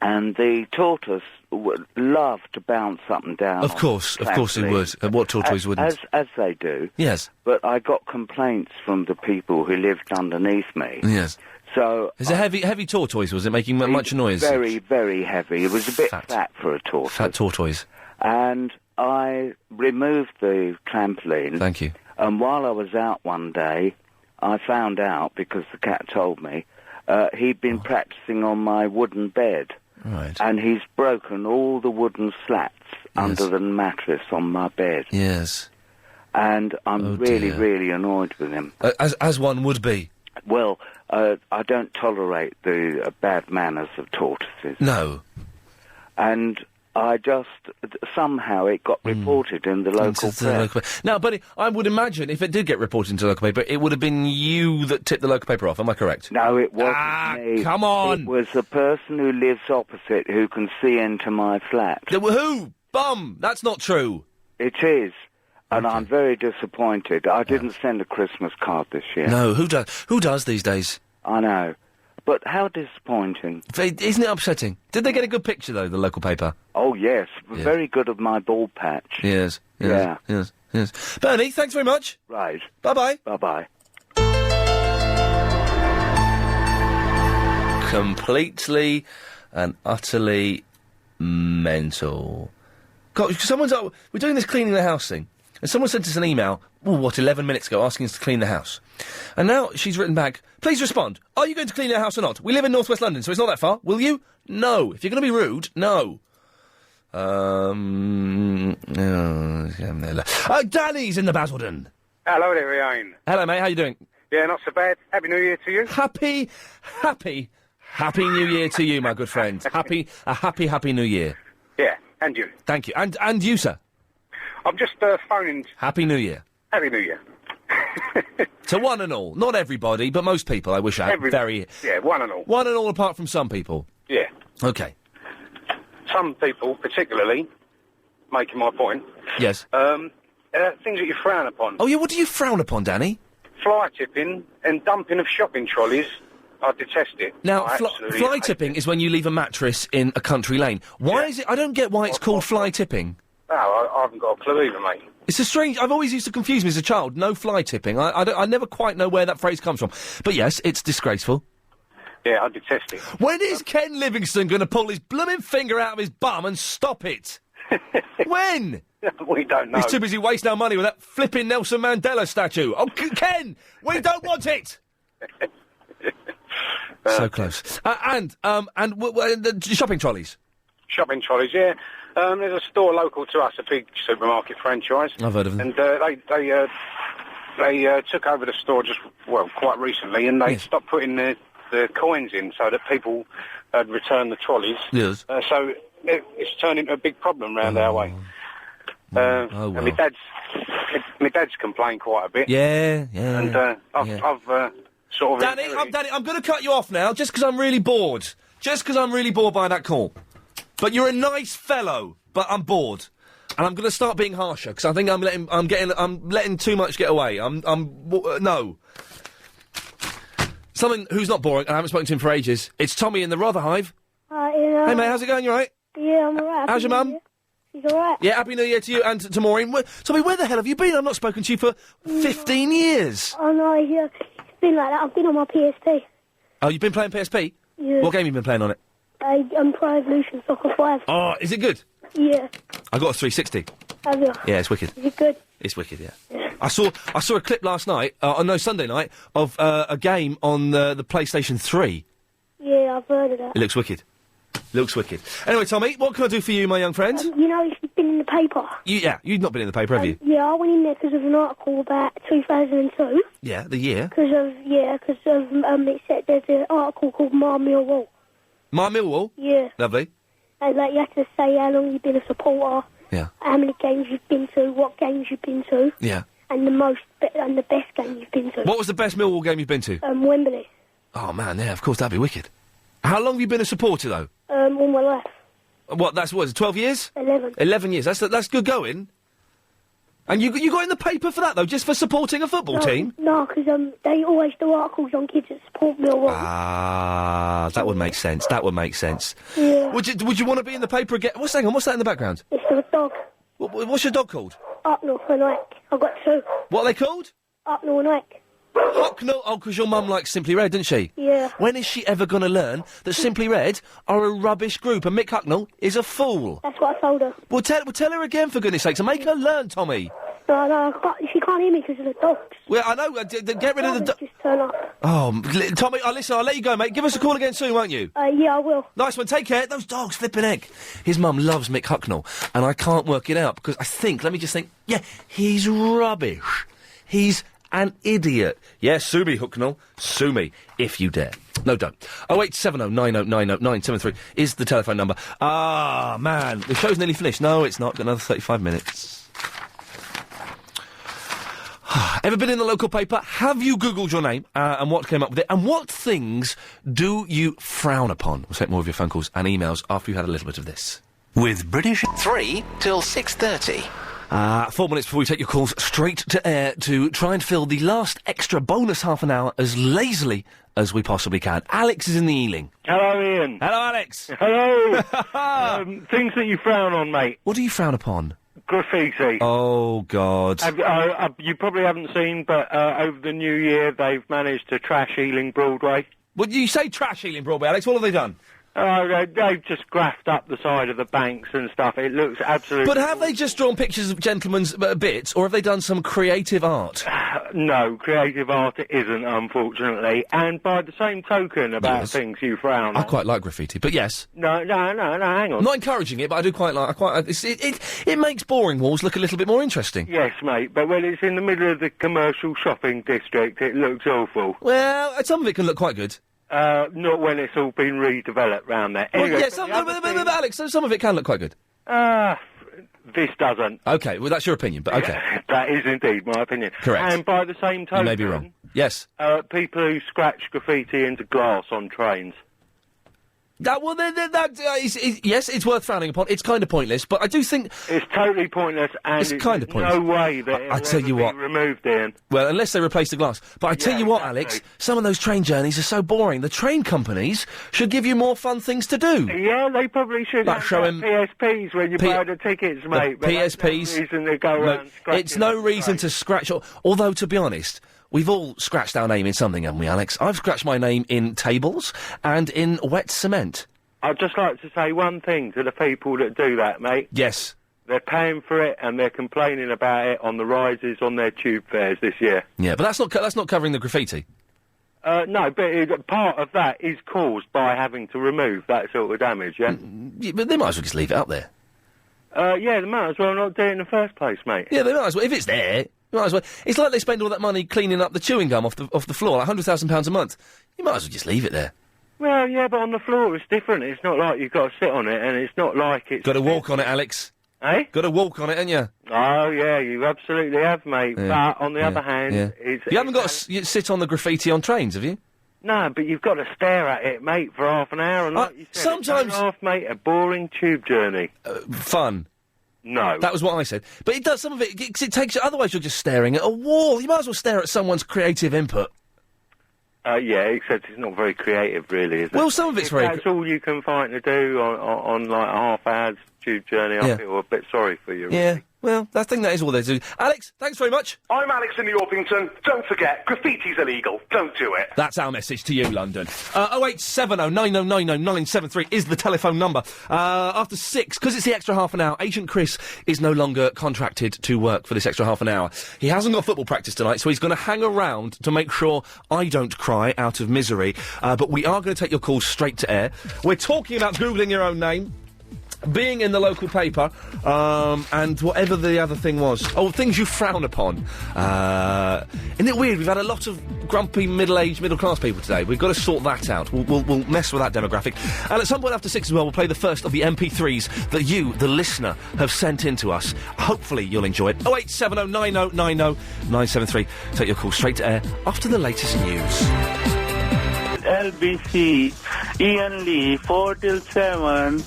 N: And the tortoise would love to bounce up and down.
A: Of course he would. What tortoise wouldn't?
N: As they do.
A: Yes.
N: But I got complaints from the people who lived underneath me.
A: Yes.
N: So...
A: It's a heavy tortoise, was it, making much noise?
N: Very, very heavy. It was a bit fat for a tortoise.
A: Fat tortoise.
N: And I removed the trampoline.
A: Thank you.
N: And while I was out one day, I found out, because the cat told me, he'd been practising on my wooden bed.
A: Right.
N: And he's broken all the wooden slats under the mattress on my bed.
A: Yes.
N: And I'm really annoyed with him.
A: As one would be.
N: Well, I don't tolerate the bad manners of tortoises.
A: No.
N: And I just... Somehow it got reported in the local press.
A: Now, but I would imagine if it did get reported into the local paper, it would have been you that tipped the local paper off. Am I correct?
N: No, it wasn't me.
A: Come on!
N: It was the person who lives opposite who can see into my flat.
A: Who? Bum! That's not true.
N: It is. And I'm very disappointed. I didn't send a Christmas card this year.
A: No, who does? Who does these days?
N: I know. But how disappointing.
A: Isn't it upsetting? Did they get a good picture, though, the local paper?
N: Oh, yes. Very good of my ball patch.
A: Yes.
N: Yeah.
A: Yes. Bernie, thanks very much.
N: Right.
A: Bye-bye.
N: Bye-bye.
A: Completely and utterly mental. God, we're doing this cleaning the house thing, and someone sent us an email, 11 minutes ago, asking us to clean the house. And now she's written back, please respond. Are you going to clean your house or not? We live in North West London, so it's not that far. Will you? No. If you're going to be rude, no. Danny's in the Basildon.
O: Hello there, Iain.
A: Hello, mate. How you doing?
O: Yeah, not so bad. Happy New Year to you.
A: Happy New Year to you, my good friend. Happy New Year.
O: Yeah, and you.
A: Thank you. And you, sir.
O: I'm just phoning...
A: Happy New Year.
O: Happy New Year.
A: To one and all. Not everybody, but most people, I wish I had.
O: Yeah, one and all.
A: One and all, apart from some people.
O: Yeah.
A: Okay.
O: Some people, particularly, making my point...
A: Yes.
O: Things that you frown upon.
A: Oh, yeah, what do you frown upon, Danny?
O: Fly tipping and dumping of shopping trolleys. I detest it.
A: Now, fly tipping is when you leave a mattress in a country lane. Why is it... I don't get why it's called fly tipping.
O: No, I haven't got a clue either, mate.
A: It's a strange... I've always used to confuse me as a child. No fly tipping. I never quite know where that phrase comes from. But yes, it's disgraceful.
O: Yeah, I detest it.
A: When is Ken Livingstone going to pull his blooming finger out of his bum and stop it? When?
O: We don't know.
A: He's too busy wasting our money with that flipping Nelson Mandela statue. Oh, Ken! We don't want it! So close. And the shopping trolleys.
O: Shopping trolleys, yeah. There's a store local to us, a big supermarket franchise.
A: I've heard of them.
O: And they took over the store quite recently, and they stopped putting the coins in so that people had returned the trolleys.
A: Yes.
O: So it's turned into a big problem round our way.
A: Oh,
O: And
A: well.
O: my dad's complained quite a bit.
A: Yeah.
O: And I've sort of...
A: Danny, I'm going to cut you off now, just because I'm really bored. Just because I'm really bored by that call. But you're a nice fellow, but I'm bored. And I'm going to start being harsher, because I think I'm letting too much get away. No. Someone who's not boring, and I haven't spoken to him for ages. It's Tommy in the Rotherhive. Hey, mate, how's it going? You all right?
U: Yeah, I'm alright.
A: How's your mum?
U: She's alright.
A: Yeah, Happy New Year to you and to Maureen. Tommy, where the hell have you been? I've not spoken to you for 15 years.
U: Oh, no, yeah. It's been like that. I've been on my PSP.
A: Oh, you've been playing PSP?
U: Yeah.
A: What game have you been playing on it?
U: Pro Evolution Soccer 5.
A: Oh, is it good?
U: Yeah.
A: I got a 360.
U: Have you?
A: Yeah, it's wicked.
U: Is it good?
A: It's wicked, yeah. I saw a clip last night, Sunday night, of a game on the PlayStation 3.
U: Yeah, I've heard of that.
A: It looks wicked. Looks wicked. Anyway, Tommy, what can I do for you, my young friend?
U: You know, it's been in the paper.
A: You've not been in the paper, have you?
U: Yeah, I went in there because of an article about 2002.
A: Yeah, the year.
U: Because it said there's an article called My Millwall.
A: My Millwall?
U: Yeah.
A: Lovely.
U: And, you have to say how long you've been a supporter.
A: Yeah.
U: How many games you've been to, what games you've been to.
A: Yeah.
U: And the best game you've been to.
A: What was the best Millwall game you've been to?
U: Wembley.
A: Oh, man, yeah, of course, that'd be wicked. How long have you been a supporter, though?
U: All my life.
A: What, that's 12 years?
U: 11.
A: 11 years, that's good going. And you got in the paper for that, though, just for supporting a football team?
U: No, because they always do articles on kids that support Millwall.
A: Ah, that would make sense,
U: Yeah.
A: Would you want to be in the paper again? Hang on, what's that in the background?
U: It's a dog.
A: What's your dog called?
U: Hucknall and Ike. I've got two.
A: What are they called?
U: Hucknall and Ike.
A: Hucknall? Oh, because your mum likes Simply Red, didn't she?
U: Yeah.
A: When is she ever going to learn that Simply Red are a rubbish group and Mick Hucknall is a fool?
U: That's what I told her.
A: Well, tell her again, for goodness sakes, and make her learn, Tommy.
U: No, she can't hear me because of the dogs.
A: Well, I know, get rid of the
U: Just turn up.
A: Oh, Tommy, listen, I'll let you go, mate. Give us a call again soon, won't you?
U: Yeah, I will.
A: Nice one, take care. Those dogs, flipping heck. His mum loves Mick Hucknall, and I can't work it out, because yeah, he's rubbish. He's an idiot. Yeah, sue me, Hucknall. Sue me, if you dare. No, don't. 0870 90 90 973 is the telephone number. Ah, man, the show's nearly finished. No, it's not. Got another 35 minutes. Ever been in the local paper? Have you Googled your name and what came up with it? And what things do you frown upon? We'll take more of your phone calls and emails after you've had a little bit of this.
M: With British 3 till 6:30.
A: 4 minutes before we take your calls straight to air to try and fill the last extra bonus half an hour as lazily as we possibly can. Alex is in the Ealing.
P: Hello, Ian.
A: Hello, Alex.
P: Hello. Things that you frown on, mate.
A: What do you frown upon?
P: Graffiti.
A: Oh, God.
P: You probably haven't seen, but over the New Year, they've managed to trash Ealing Broadway.
A: Well, you say trash Ealing Broadway, Alex. What have they done?
P: They've just graphed up the side of the banks and stuff. It looks absolutely...
A: But have they just drawn pictures of gentlemen's bits, or have they done some creative art?
P: No, creative art it isn't, unfortunately. And by the same token about things you frown on...
A: I quite like graffiti, but yes.
P: No, hang on.
A: I'm not encouraging it, but I do quite like... It makes boring walls look a little bit more interesting.
P: Yes, mate, but when it's in the middle of the commercial shopping district, it looks awful.
A: Well, some of it can look quite good.
P: Not when it's all been redeveloped round there. Anyway,
A: Alex, some of it can look quite good.
P: This doesn't.
A: Okay, well, that's your opinion, but okay.
P: That is indeed my opinion.
A: Correct.
P: And by the same token...
A: You may be wrong. Yes.
P: People who scratch graffiti into glass on trains.
A: Yes, it's worth frowning upon. It's kind of pointless, but I do think...
P: It's totally pointless, and
A: it's kind of pointless.
P: No way that it will ever be removed, Ian.
A: Well, unless they replace the glass. But I tell you what, Alex, some of those train journeys are so boring. The train companies should give you more fun things to do.
P: Yeah, they probably should.
A: Like showing
P: PSPs when you buy the tickets, mate.
A: The PSPs.
P: No reason to go around scratching.
A: It's no reason to scratch... Although, to be honest... We've all scratched our name in something, haven't we, Alex? I've scratched my name in tables and in wet cement.
P: I'd just like to say one thing to the people that do that, mate.
A: Yes.
P: They're paying for it and they're complaining about it on the rises on their tube fares this year.
A: Yeah, but that's not covering the graffiti.
P: No, but part of that is caused by having to remove that sort of damage, yeah?
A: But they might as well just leave it up there.
P: Yeah, they might as well not do it in the first place, mate.
A: Yeah, they might as well. If it's there... Might as well. It's like they spend all that money cleaning up the chewing gum off the floor, like £100,000 a month. You might as well just leave it there.
P: Well, yeah, but on the floor it's different. It's not like you've got to sit on it, and it's not like it's...
A: Got to walk on it, Alex.
P: Eh?
A: Got to walk on it, ain't you?
P: Oh, yeah, you absolutely have, mate.
A: Yeah.
P: But, on the other hand,
A: You haven't got to sit on the graffiti on trains, have you?
P: No, but you've got to stare at it, mate, for half an hour. And like you said,
A: sometimes...
P: it's half, mate, a boring tube journey.
A: Fun.
P: No.
A: That was what I said. But it does, some of it, 'cause it takes you, otherwise you're just staring at a wall. You might as well stare at someone's creative input.
P: Yeah, except it's not very creative, really, is it?
A: Well, some of it's
P: if
A: very...
P: that's all you can find to do on like, a half-hour's tube journey, I feel a bit sorry for you.
A: Yeah, well, I think that is all they do. Alex, thanks very much.
B: I'm Alex in the Orpington. Don't forget, graffiti's illegal. Don't do it.
A: That's our message to you, London. 0870 9090 973 is the telephone number. After 6, because it's the extra half an hour, Agent Chris is no longer contracted to work for this extra half an hour. He hasn't got football practice tonight, so he's going to hang around to make sure I don't cry out of misery. But we are going to take your calls straight to air. We're talking about Googling your own name, being in the local paper, and whatever the other thing was. Oh, things you frown upon. Isn't it weird? We've had a lot of grumpy, middle-aged, middle-class people today. We've got to sort that out. We'll mess with that demographic. And at some point after 6 as well, we'll play the first of the MP3s that you, the listener, have sent in to us. Hopefully you'll enjoy it. 0870 9090 973. Take your call straight to air after the latest news.
S: LBC, Iain Lee, 4 till 7,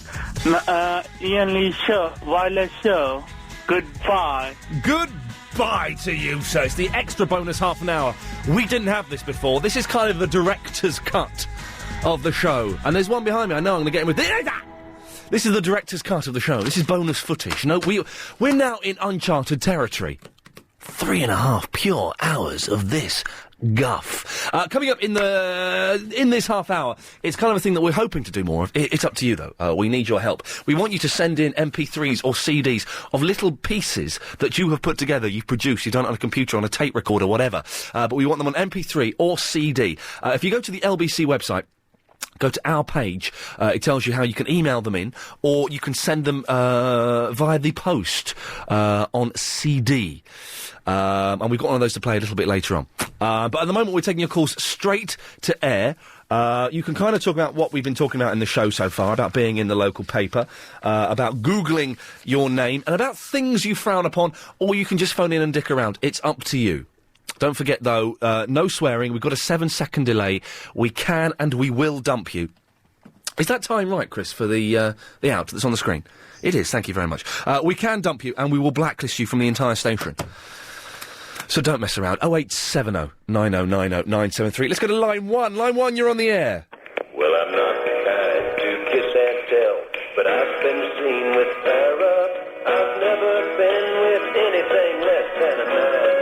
S: Iain Lee show, wireless show, goodbye.
A: Goodbye to you, sir. It's the extra bonus half an hour. We didn't have this before. This is kind of the director's cut of the show. And there's one behind me. I know I'm going to get him with... This is the director's cut of the show. This is bonus footage. You know, we're now in uncharted territory. 3.5 pure hours of this guff. Coming up in this half hour, it's kind of a thing that we're hoping to do more of. It's up to you, though. We need your help. We want you to send in MP3s or CDs of little pieces that you have put together, you've produced, you've done it on a computer, on a tape recorder, whatever. But we want them on MP3 or CD. If you go to the LBC website, go to our page, it tells you how you can email them in, or you can send them via the post on CD. And we've got one of those to play a little bit later on. But at the moment, we're taking your calls straight to air. You can kind of talk about what we've been talking about in the show so far, about being in the local paper, about Googling your name, and about things you frown upon, or you can just phone in and dick around. It's up to you. Don't forget, though, no swearing. We've got a 7-second delay. We can and we will dump you. Is that time right, Chris, for the out that's on the screen? It is, thank you very much. We can dump you and we will blacklist you from the entire station. So don't mess around. 0870 9090 973. Let's go to line 1. Line 1, you're on the air.
T: Well, I'm not the kind to kiss and tell, but I've been seen with Sarah. I've never been with anything less than a man.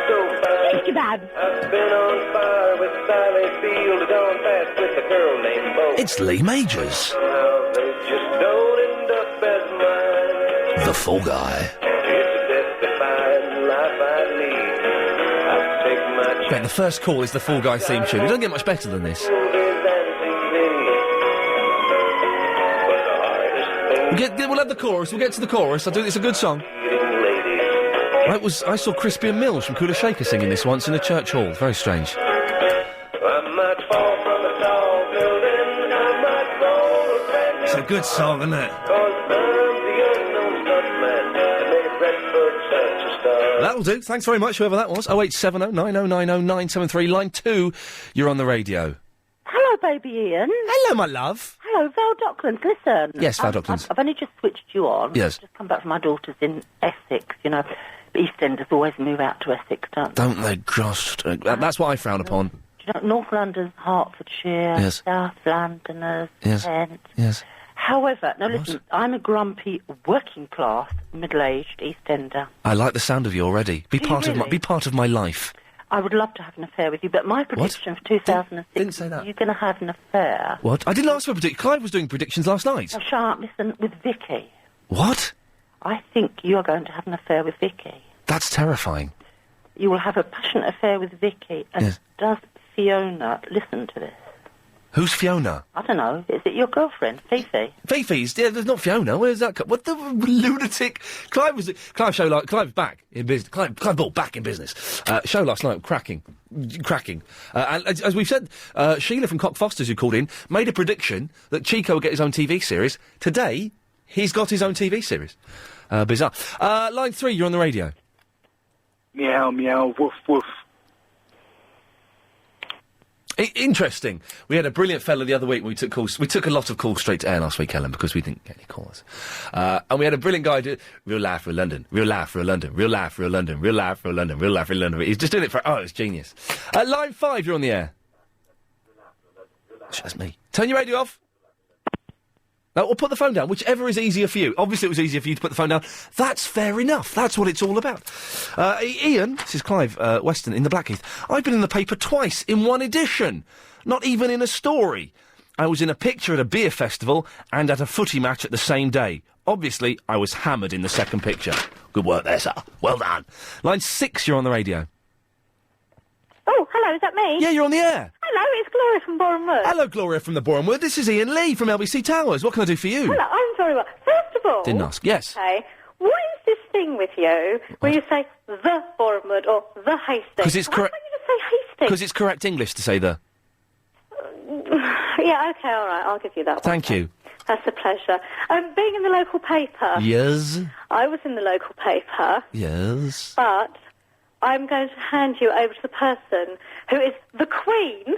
T: So fine. I've been on fire with Sally Field, gone fast with a girl named Bo.
A: It's Lee Majors.
T: Somehow they just don't end up as mine.
A: The Fall Guy.
T: It's a death-defying life I lead. I take my
A: Okay, the first call is the Fall Guy theme tune. It doesn't get much better than this. We'll have the chorus. We'll get to the chorus. It's a good song. I saw Crispy and Mills from Cooler Shaker singing this once in a church hall. Very strange. It's a good song, isn't it? That'll do. Thanks very much, whoever that was. 0870 9090 973. Line 2, you're on the radio.
Q: Hello, baby Ian.
A: Hello, my love.
Q: Hello, Val Docklands. Listen.
A: Yes, Val Docklands.
Q: I've only just switched you on.
A: Yes.
Q: I've just come back from my daughter's in Essex, you know. EastEnders always move out to Essex,
A: don't they just? That's what I frown upon.
Q: Do you know, North London's Hertfordshire,
A: Yes.
Q: South Londoners,
A: Yes.
Q: Kent.
A: Yes.
Q: However, now listen, I'm a grumpy, working-class, middle-aged EastEnder.
A: I like the sound of you already. Be
Q: Do you
A: part
Q: really?
A: be part of my life.
Q: I would love to have an affair with you, but my prediction for 2006
A: Didn't say that.
Q: you're going to have an affair.
A: What? I didn't ask for a prediction. Clive was doing predictions last night.
Q: Now, shut up, listen, with Vicky.
A: What?
Q: I think you're going to have an affair with Vicky.
A: That's terrifying.
Q: You will have a passionate affair with Vicky, and
A: Yes.
Q: does Fiona listen to this?
A: Who's Fiona?
Q: I don't know. Is it your girlfriend, Fifi?
A: Fifi's? Yeah, there's not Fiona. Where's that? What the lunatic? Clive's back in business. Clive Ball back in business. Show last night, cracking. And as we've said, Sheila from Cock Fosters, who called in, made a prediction that Chico would get his own TV series. Today, He's got his own TV series. Bizarre. Line 3, you're on the radio.
S: Meow, meow, woof, woof.
A: Interesting. We had a brilliant fella the other week when we took calls. We took a lot of calls straight to air last week, Ellen, because we didn't get any calls. And we had a brilliant guy do real life for London, real life for London, real life for London, real life for London, real life for London. He's just doing it for, it was genius. Line 5, you're on the air. That's me. Turn your radio off. No, or put the phone down, whichever is easier for you. Obviously it was easier for you to put the phone down. That's fair enough. That's what it's all about. Ian, this is Clive Weston in the Blackheath. I've been in the paper twice in one edition. Not even in a story. I was in a picture at a beer festival and at a footy match at the same day. Obviously, I was hammered in the second picture. Good work there, sir. Well done. Line 6, you're on the radio.
C: Oh, hello, is that me?
A: Yeah, you're on the air.
C: Hello, it's Gloria from Bournemouth.
A: Hello, Gloria from the Bournemouth. This is Ian Lee from LBC Towers. What can I do for you?
C: Hello, I'm very well. First of all...
A: Didn't ask. Yes.
C: Okay, what is this thing with you where you say the Bournemouth or the Hastings?
A: Because it's correct.
C: Why don't you just say Hastings?
A: Because it's correct English to say the.
C: Yeah, okay, all right, I'll give you that one.
A: Thank you.
C: That's a pleasure. Being in the local paper...
A: Yes.
C: I was in the local paper...
A: Yes.
C: But I'm going to hand you over to the person who is the queen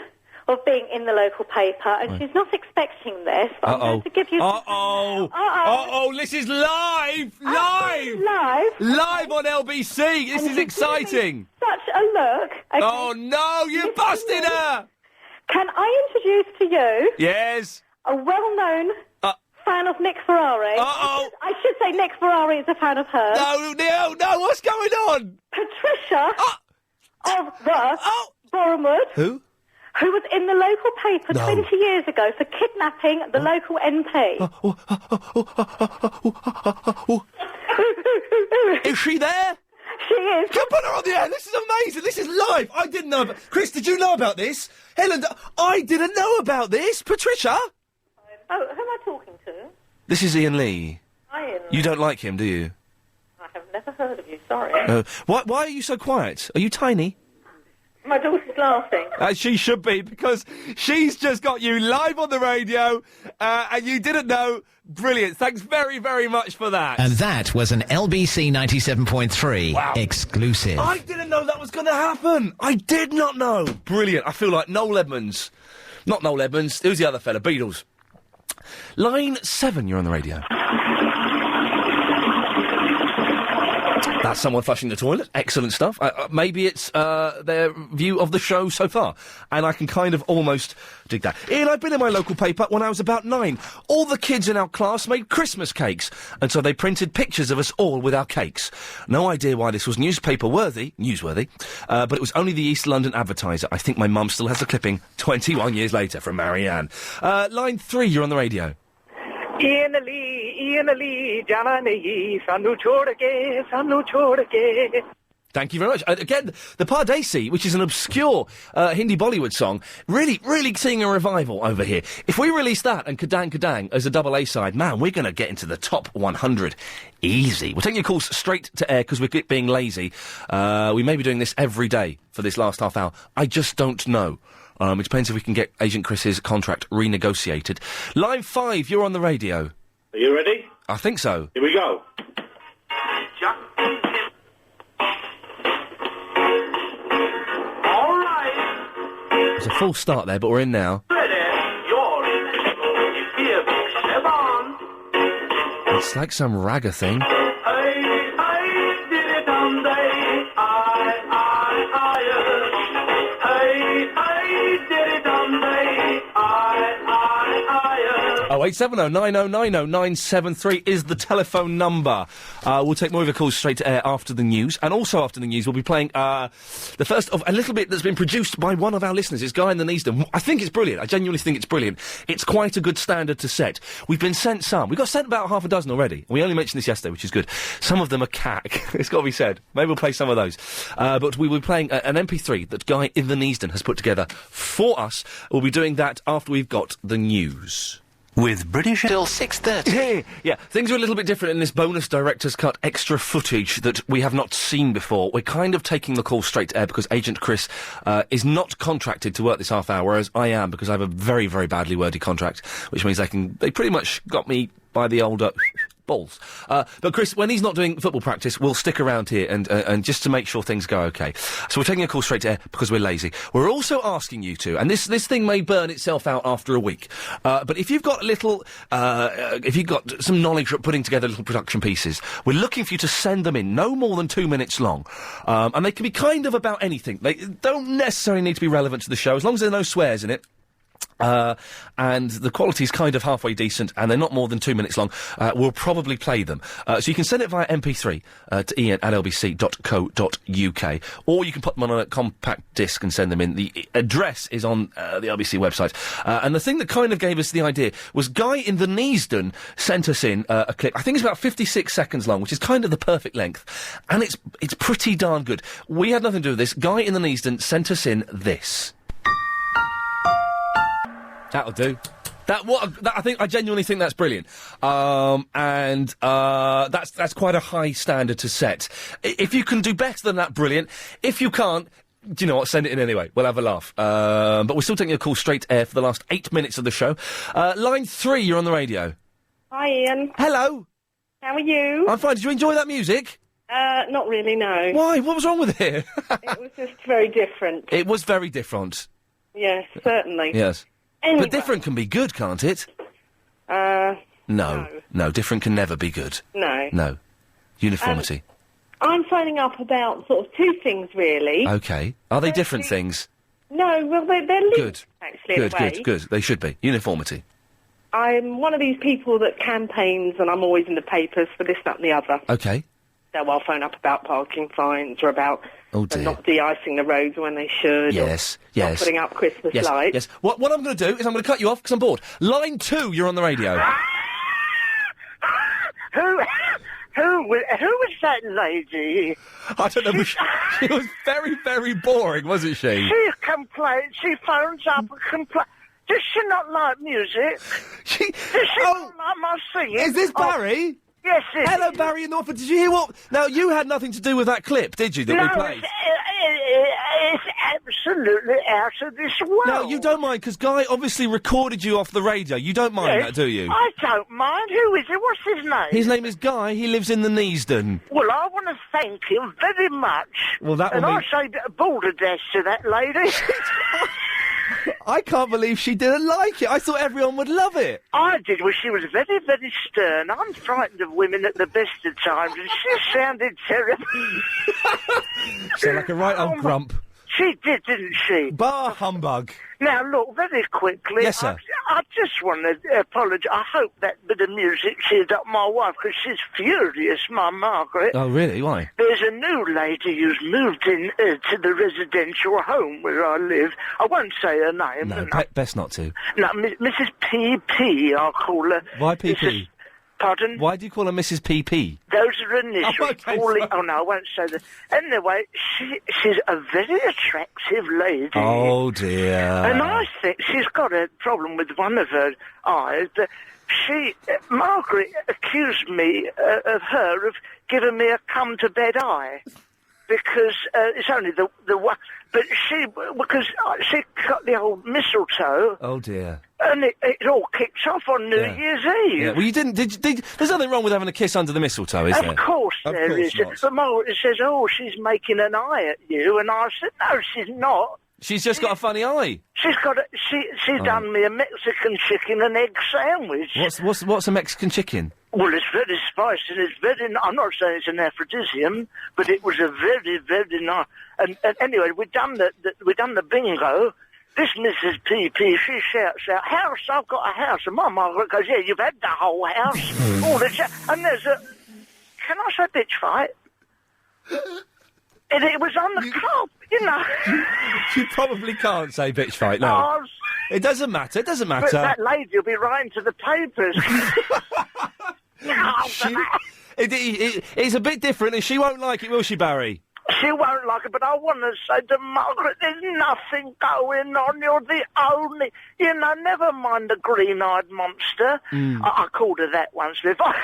C: of being in the local paper, and she's not expecting this, but I'm going to give you...
A: Uh-oh, this is live! Live! Live on LBC! This is exciting!
C: Such a look. Okay.
A: Oh, no, you busted her!
C: Can I introduce to you...
A: Yes?
C: A well-known fan of Nick Ferrari.
A: Uh-oh!
C: I should say Nick Ferrari is a fan of hers.
A: No, what's going on?
C: Patricia of the Bournemouth.
A: Who?
C: Who was in the local paper 20 years ago for kidnapping the local MP.
A: Is she there?
C: She is.
A: Come put her on the air. This is amazing. This is live. I didn't know. Chris, did you know about this? Helen, I didn't know about this. Patricia?
C: Oh, who am I talking to?
A: This is Ian Lee.
C: Hi, Ian.
A: You don't like him, do you?
C: I have never heard of you, sorry.
A: Why are you so quiet? Are you tiny?
C: My daughter's laughing.
A: She should be, because she's just got you live on the radio, and you didn't know. Brilliant. Thanks very, very much for that.
M: And that was an LBC 97.3 exclusive.
A: I didn't know that was going to happen. I did not know. Brilliant. I feel like Noel Edmonds. Not Noel Edmonds. Who's the other fella? Beatles. Line 7, you're on the radio. That's someone flushing the toilet. Excellent stuff. Maybe it's their view of the show so far. And I can kind of almost dig that. Ian, I've been in my local paper when I was about 9. All the kids in our class made Christmas cakes. And so they printed pictures of us all with our cakes. No idea why this was newsworthy, but it was only the East London Advertiser. I think my mum still has a clipping 21 years later from Marianne. Line 3, you're on the radio.
S: Ian Ali, jana nahi, sanu chhod ke.
A: Thank you very much. Again, the Pardesi, which is an obscure Hindi Bollywood song, really, really seeing a revival over here. If we release that and Kadang Kadang as a double A side, man, we're going to get into the top 100 easy. We're taking your calls straight to air because we're being lazy. We may be doing this every day for this last half hour. I just don't know. It depends if we can get Agent Chris's contract renegotiated. Line 5, you're on the radio.
V: Are you ready?
A: I think so.
V: Here we go. All right.
A: There's a false start there, but we're in now. It's like some ragga thing. Oh, 870-9090-973 is the telephone number. We'll take more of your calls straight to air after the news. And also after the news, we'll be playing the first of a little bit that's been produced by one of our listeners. It's Guy in the Neasden. I think it's brilliant. I genuinely think it's brilliant. It's quite a good standard to set. We've been sent some. We got sent about half a dozen already. We only mentioned this yesterday, which is good. Some of them are cack. It's got to be said. Maybe we'll play some of those. But we will be playing an MP3 that Guy in the Neasden has put together for us. We'll be doing that after we've got the news.
D: With British...
M: Till 6:30.
A: Yeah, things are a little bit different in this bonus director's cut extra footage that we have not seen before. We're kind of taking the call straight to air because Agent Chris is not contracted to work this half hour, whereas I am because I have a very, very badly worded contract, which means they pretty much got me by the older balls. But Chris, when he's not doing football practice, we'll stick around here and just to make sure things go okay. So we're taking a call straight to air because we're lazy. We're also asking you to, and this thing may burn itself out after a week, but if you've got if you've got some knowledge of putting together little production pieces, we're looking for you to send them in, no more than 2 minutes long. And they can be kind of about anything. They don't necessarily need to be relevant to the show, as long as there are no swears in it. And the quality's kind of halfway decent, and they're not more than 2 minutes long. We'll probably play them. So you can send it via MP3 to ian@lbc.co.uk, or you can put them on a compact disc and send them in. The address is on the LBC website. And the thing that kind of gave us the idea was Guy in the Neasden sent us in a clip. I think it's about 56 seconds long, which is kind of the perfect length, and it's pretty darn good. We had nothing to do with this. Guy in the Neasden sent us in this. That'll do. I genuinely think that's brilliant. That's quite a high standard to set. If you can do better than that, brilliant. If you can't, do you know what? Send it in anyway. We'll have a laugh. But we're still taking a call straight air for the last 8 minutes of the show. Line 3, you're on the radio.
E: Hi, Ian.
A: Hello.
E: How are you?
A: I'm fine. Did you enjoy that music?
E: Not really, no.
A: Why? What was wrong with it?
E: It was just very different.
A: It was very different.
E: Yes, certainly.
A: Yes.
E: Anyway.
A: But different can be good, can't it? No, different can never be good.
E: No.
A: Uniformity.
E: I'm phoning up about sort of two things, really.
A: Okay. Are they different things?
E: No, well, they're linked,
A: Good.
E: actually, in a way.
A: Good. They should be. Uniformity.
E: I'm one of these people that campaigns, and I'm always in the papers for this, that and the other.
A: Okay.
E: So I'll phone up about parking fines or about not de-icing the roads when they should.
A: Yes.
E: Not putting up Christmas lights.
A: Yes. What I'm going to do is I'm going to cut you off because I'm bored. Line 2, you're on the radio.
R: Who was that lady?
A: I don't know. She was very, very boring, wasn't she?
R: She complains. She phones up and complains. Does she not like music? Does she not like my singing?
A: Is this Barry?
R: Yes, it
A: Hello,
R: is.
A: Barry in Norfolk. Did you hear what? Now, you had nothing to do with that clip, did you, that we played?
R: It's absolutely out of this world.
A: No, you don't mind, because Guy obviously recorded you off the radio. You don't mind that, do you?
R: I don't mind. Who is it? What's his name?
A: His name is Guy. He lives in the Neasden.
R: Well, I want to thank him very much.
A: Well, that will
R: And I
A: mean...
R: say balderdash to that lady.
A: I can't believe she didn't like it. I thought everyone would love it.
R: I did. Well, she was very, very stern. I'm frightened of women at the best of times, and she sounded terrible.
A: Sound like a right old grump.
R: She did, didn't she?
A: Bar humbug.
R: Now, look, very quickly.
A: Yes, sir.
R: I just want to apologise. I hope that bit of music cheered up my wife, because she's furious, my Margaret.
A: Oh, really? Why?
R: There's a new lady who's moved in to the residential home where I live. I won't say her name.
A: No, best not to.
R: No, Mrs. PP, I'll call her.
A: Why PP?
R: Pardon?
A: Why do you call her Mrs. PP?
R: Those are initials.
A: Oh, okay,
R: Oh, no, I won't say that. Anyway, she's a very attractive lady.
A: Oh, dear.
R: And I think she's got a problem with one of her eyes. Margaret accused me of her of giving me a come-to-bed eye. Because it's only the one... But because she cut the old mistletoe...
A: Oh, dear.
R: And it all kicked off on New Year's Eve.
A: Yeah. Well, you didn't... There's nothing wrong with having a kiss under the mistletoe, is there?
R: Of course there is. But Margaret says, she's making an eye at you. And I said, no, she's not.
A: She's just got a funny eye.
R: She's done me a Mexican chicken and egg sandwich.
A: What's a Mexican chicken?
R: Well, it's very spicy and it's very... I'm not saying it's an aphrodisiac, but it was a very, very nice... And anyway, we done the bingo. This Mrs. PP, she shouts out, "House, I've got a house." And my Margaret goes, "Yeah, you've had the whole house." And there's a... Can I say bitch fight? And it was on the carpet, you know.
A: You probably can't say bitch fight, no. It doesn't matter,
R: But that lady will be writing to the papers.
A: It's a bit different, and she won't like it, will she, Barry?
R: She won't like it, but I want to say to Margaret, there's nothing going on. You're the only... never mind the green-eyed monster. I called her that once before.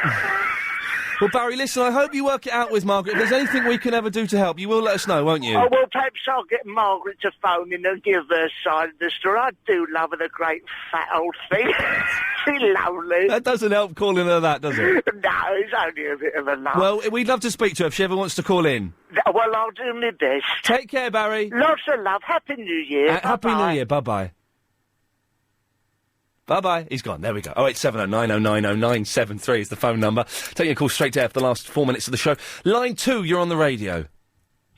A: Well, Barry, listen, I hope you work it out with Margaret. If there's anything we can ever do to help, you will let us know, won't you?
R: Oh, well, perhaps I'll get Margaret to phone in and give her side of the story. I do love her, the great fat old thing. She's lovely.
A: That doesn't help calling her that, does it?
R: No, it's only a bit of a laugh.
A: Well, we'd love to speak to her if she ever wants to call in.
R: Well, I'll do my best.
A: Take care, Barry.
R: Lots of love. Happy New Year.
A: Happy New Year. Bye-bye. Bye-bye. He's gone. There we go. 08709090973 is the phone number. Taking a call straight to air for the last 4 minutes of the show. Line 2, you're on the radio.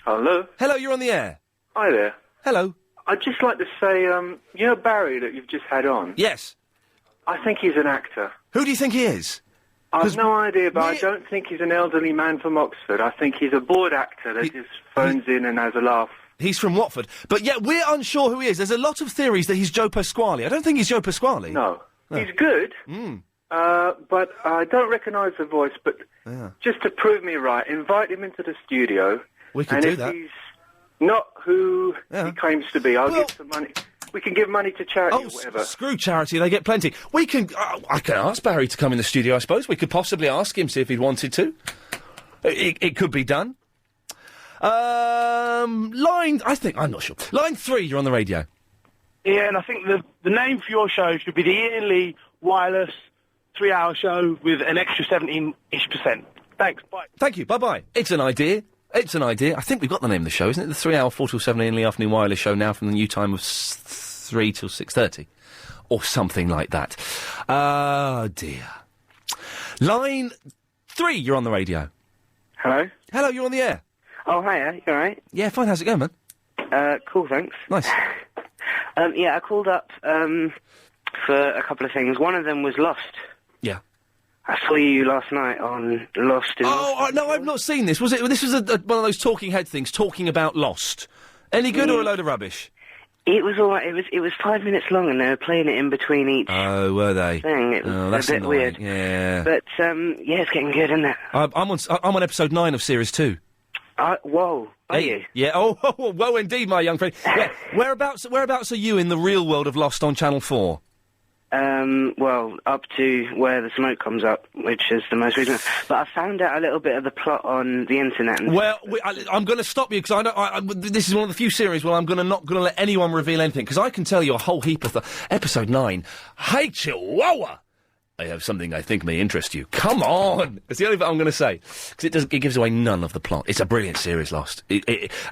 F: Hello?
A: Hello, you're on the air.
F: Hi there.
A: Hello.
F: I'd just like to say, you know Barry that you've just had on?
A: Yes.
F: I think he's an actor.
A: Who do you think he is?
F: I've no idea, but I don't think he's an elderly man from Oxford. I think he's a bored actor that just phones in and has a laugh.
A: He's from Watford. But yeah, we're unsure who he is. There's a lot of theories that he's Joe Pasquale. I don't think he's Joe Pasquale.
F: No. He's good, but I don't recognise the voice, but just to prove me right, invite him into the studio.
A: We can do that.
F: And if he's not who he claims to be, I'll give some money. We can give money to charity or whatever.
A: Screw charity, they get plenty. We can... I can ask Barry to come in the studio, I suppose. We could possibly ask him, see if he'd wanted to. It could be done. I'm not sure. Line 3, you're on the radio.
G: Yeah, and I think the name for your show should be the Iain Lee Wireless 3-hour show with an extra 17-ish%. Thanks, bye.
A: Thank you, bye-bye. It's an idea. I think we've got the name of the show, isn't it? The 3-hour 4 till 7 Iain Lee afternoon wireless show now from the new time of 3 till 6:30. Or something like that. Oh, dear. Line 3, you're on the radio.
W: Hello?
A: Hello, you're on the air.
W: Oh, hiya, you alright?
A: Yeah, fine, how's it going, man?
W: Cool, thanks.
A: Nice.
W: I called up, for a couple of things. One of them was Lost.
A: Yeah.
W: I saw you last night on Lost.
A: No, I've not seen this. This was one of those talking head things, talking about Lost. Any good or a load of rubbish?
W: It was alright. It was 5 minutes long, and they were playing it in between each.
A: Oh, were they?
W: Thing. It was
A: that's
W: a bit
A: annoying.
W: weird.
A: Yeah.
W: But it's getting good, isn't it?
A: I'm on episode 9 of series 2.
W: Whoa, are you?
A: Yeah. Oh, whoa, indeed, my young friend. Yeah. Whereabouts are you in the real world of Lost on Channel 4?
W: Well, up to where the smoke comes up, which is the most recent. But I found out a little bit of the plot on the internet.
A: Well, I'm going to stop you because this is one of the few series where I'm not going to let anyone reveal anything because I can tell you a whole heap of Episode 9. Hey, Chihuahua! I have something I think may interest you. Come on! It's the only bit I'm going to say. Because it gives away none of the plot. It's a brilliant series, Lost.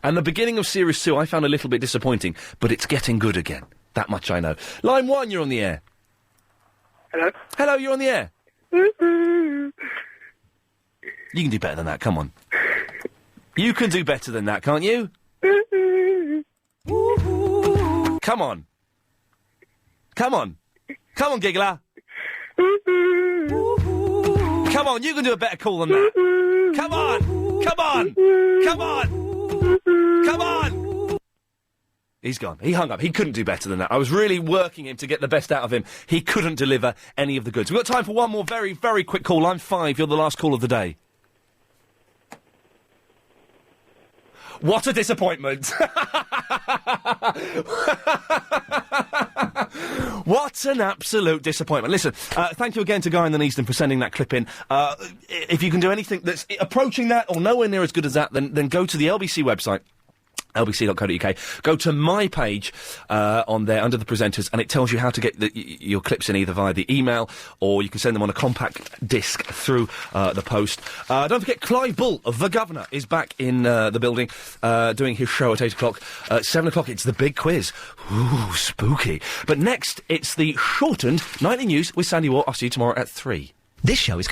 A: And the beginning of Series 2 I found a little bit disappointing, but it's getting good again. That much I know. Line 1, you're on the air.
W: Hello?
A: Hello, you're on the air. You can do better than that, come on. You can do better than that, can't you? Come on. Come on. Come on, giggler. Come on, you can do a better call than that. Come on! Come on! Come on! Come on! He's gone. He hung up. He couldn't do better than that. I was really working him to get the best out of him. He couldn't deliver any of the goods. We've got time for one more very, very quick call. Line 5, you're the last call of the day. What a disappointment! What an absolute disappointment. Listen, thank you again to Guy in the Neasden for sending that clip in. If you can do anything that's approaching that or nowhere near as good as that, then go to the LBC website. lbc.co.uk. Go to my page on there under the presenters, and it tells you how to get your clips in either via the email or you can send them on a compact disc through the post. Don't forget, Clive Bull of The Governor is back in the building doing his show at 8 o'clock. 7 o'clock, it's the big quiz. Ooh, spooky. But next, it's the shortened nightly news with Sandy Waugh. I'll see you tomorrow at 3.
M: This show is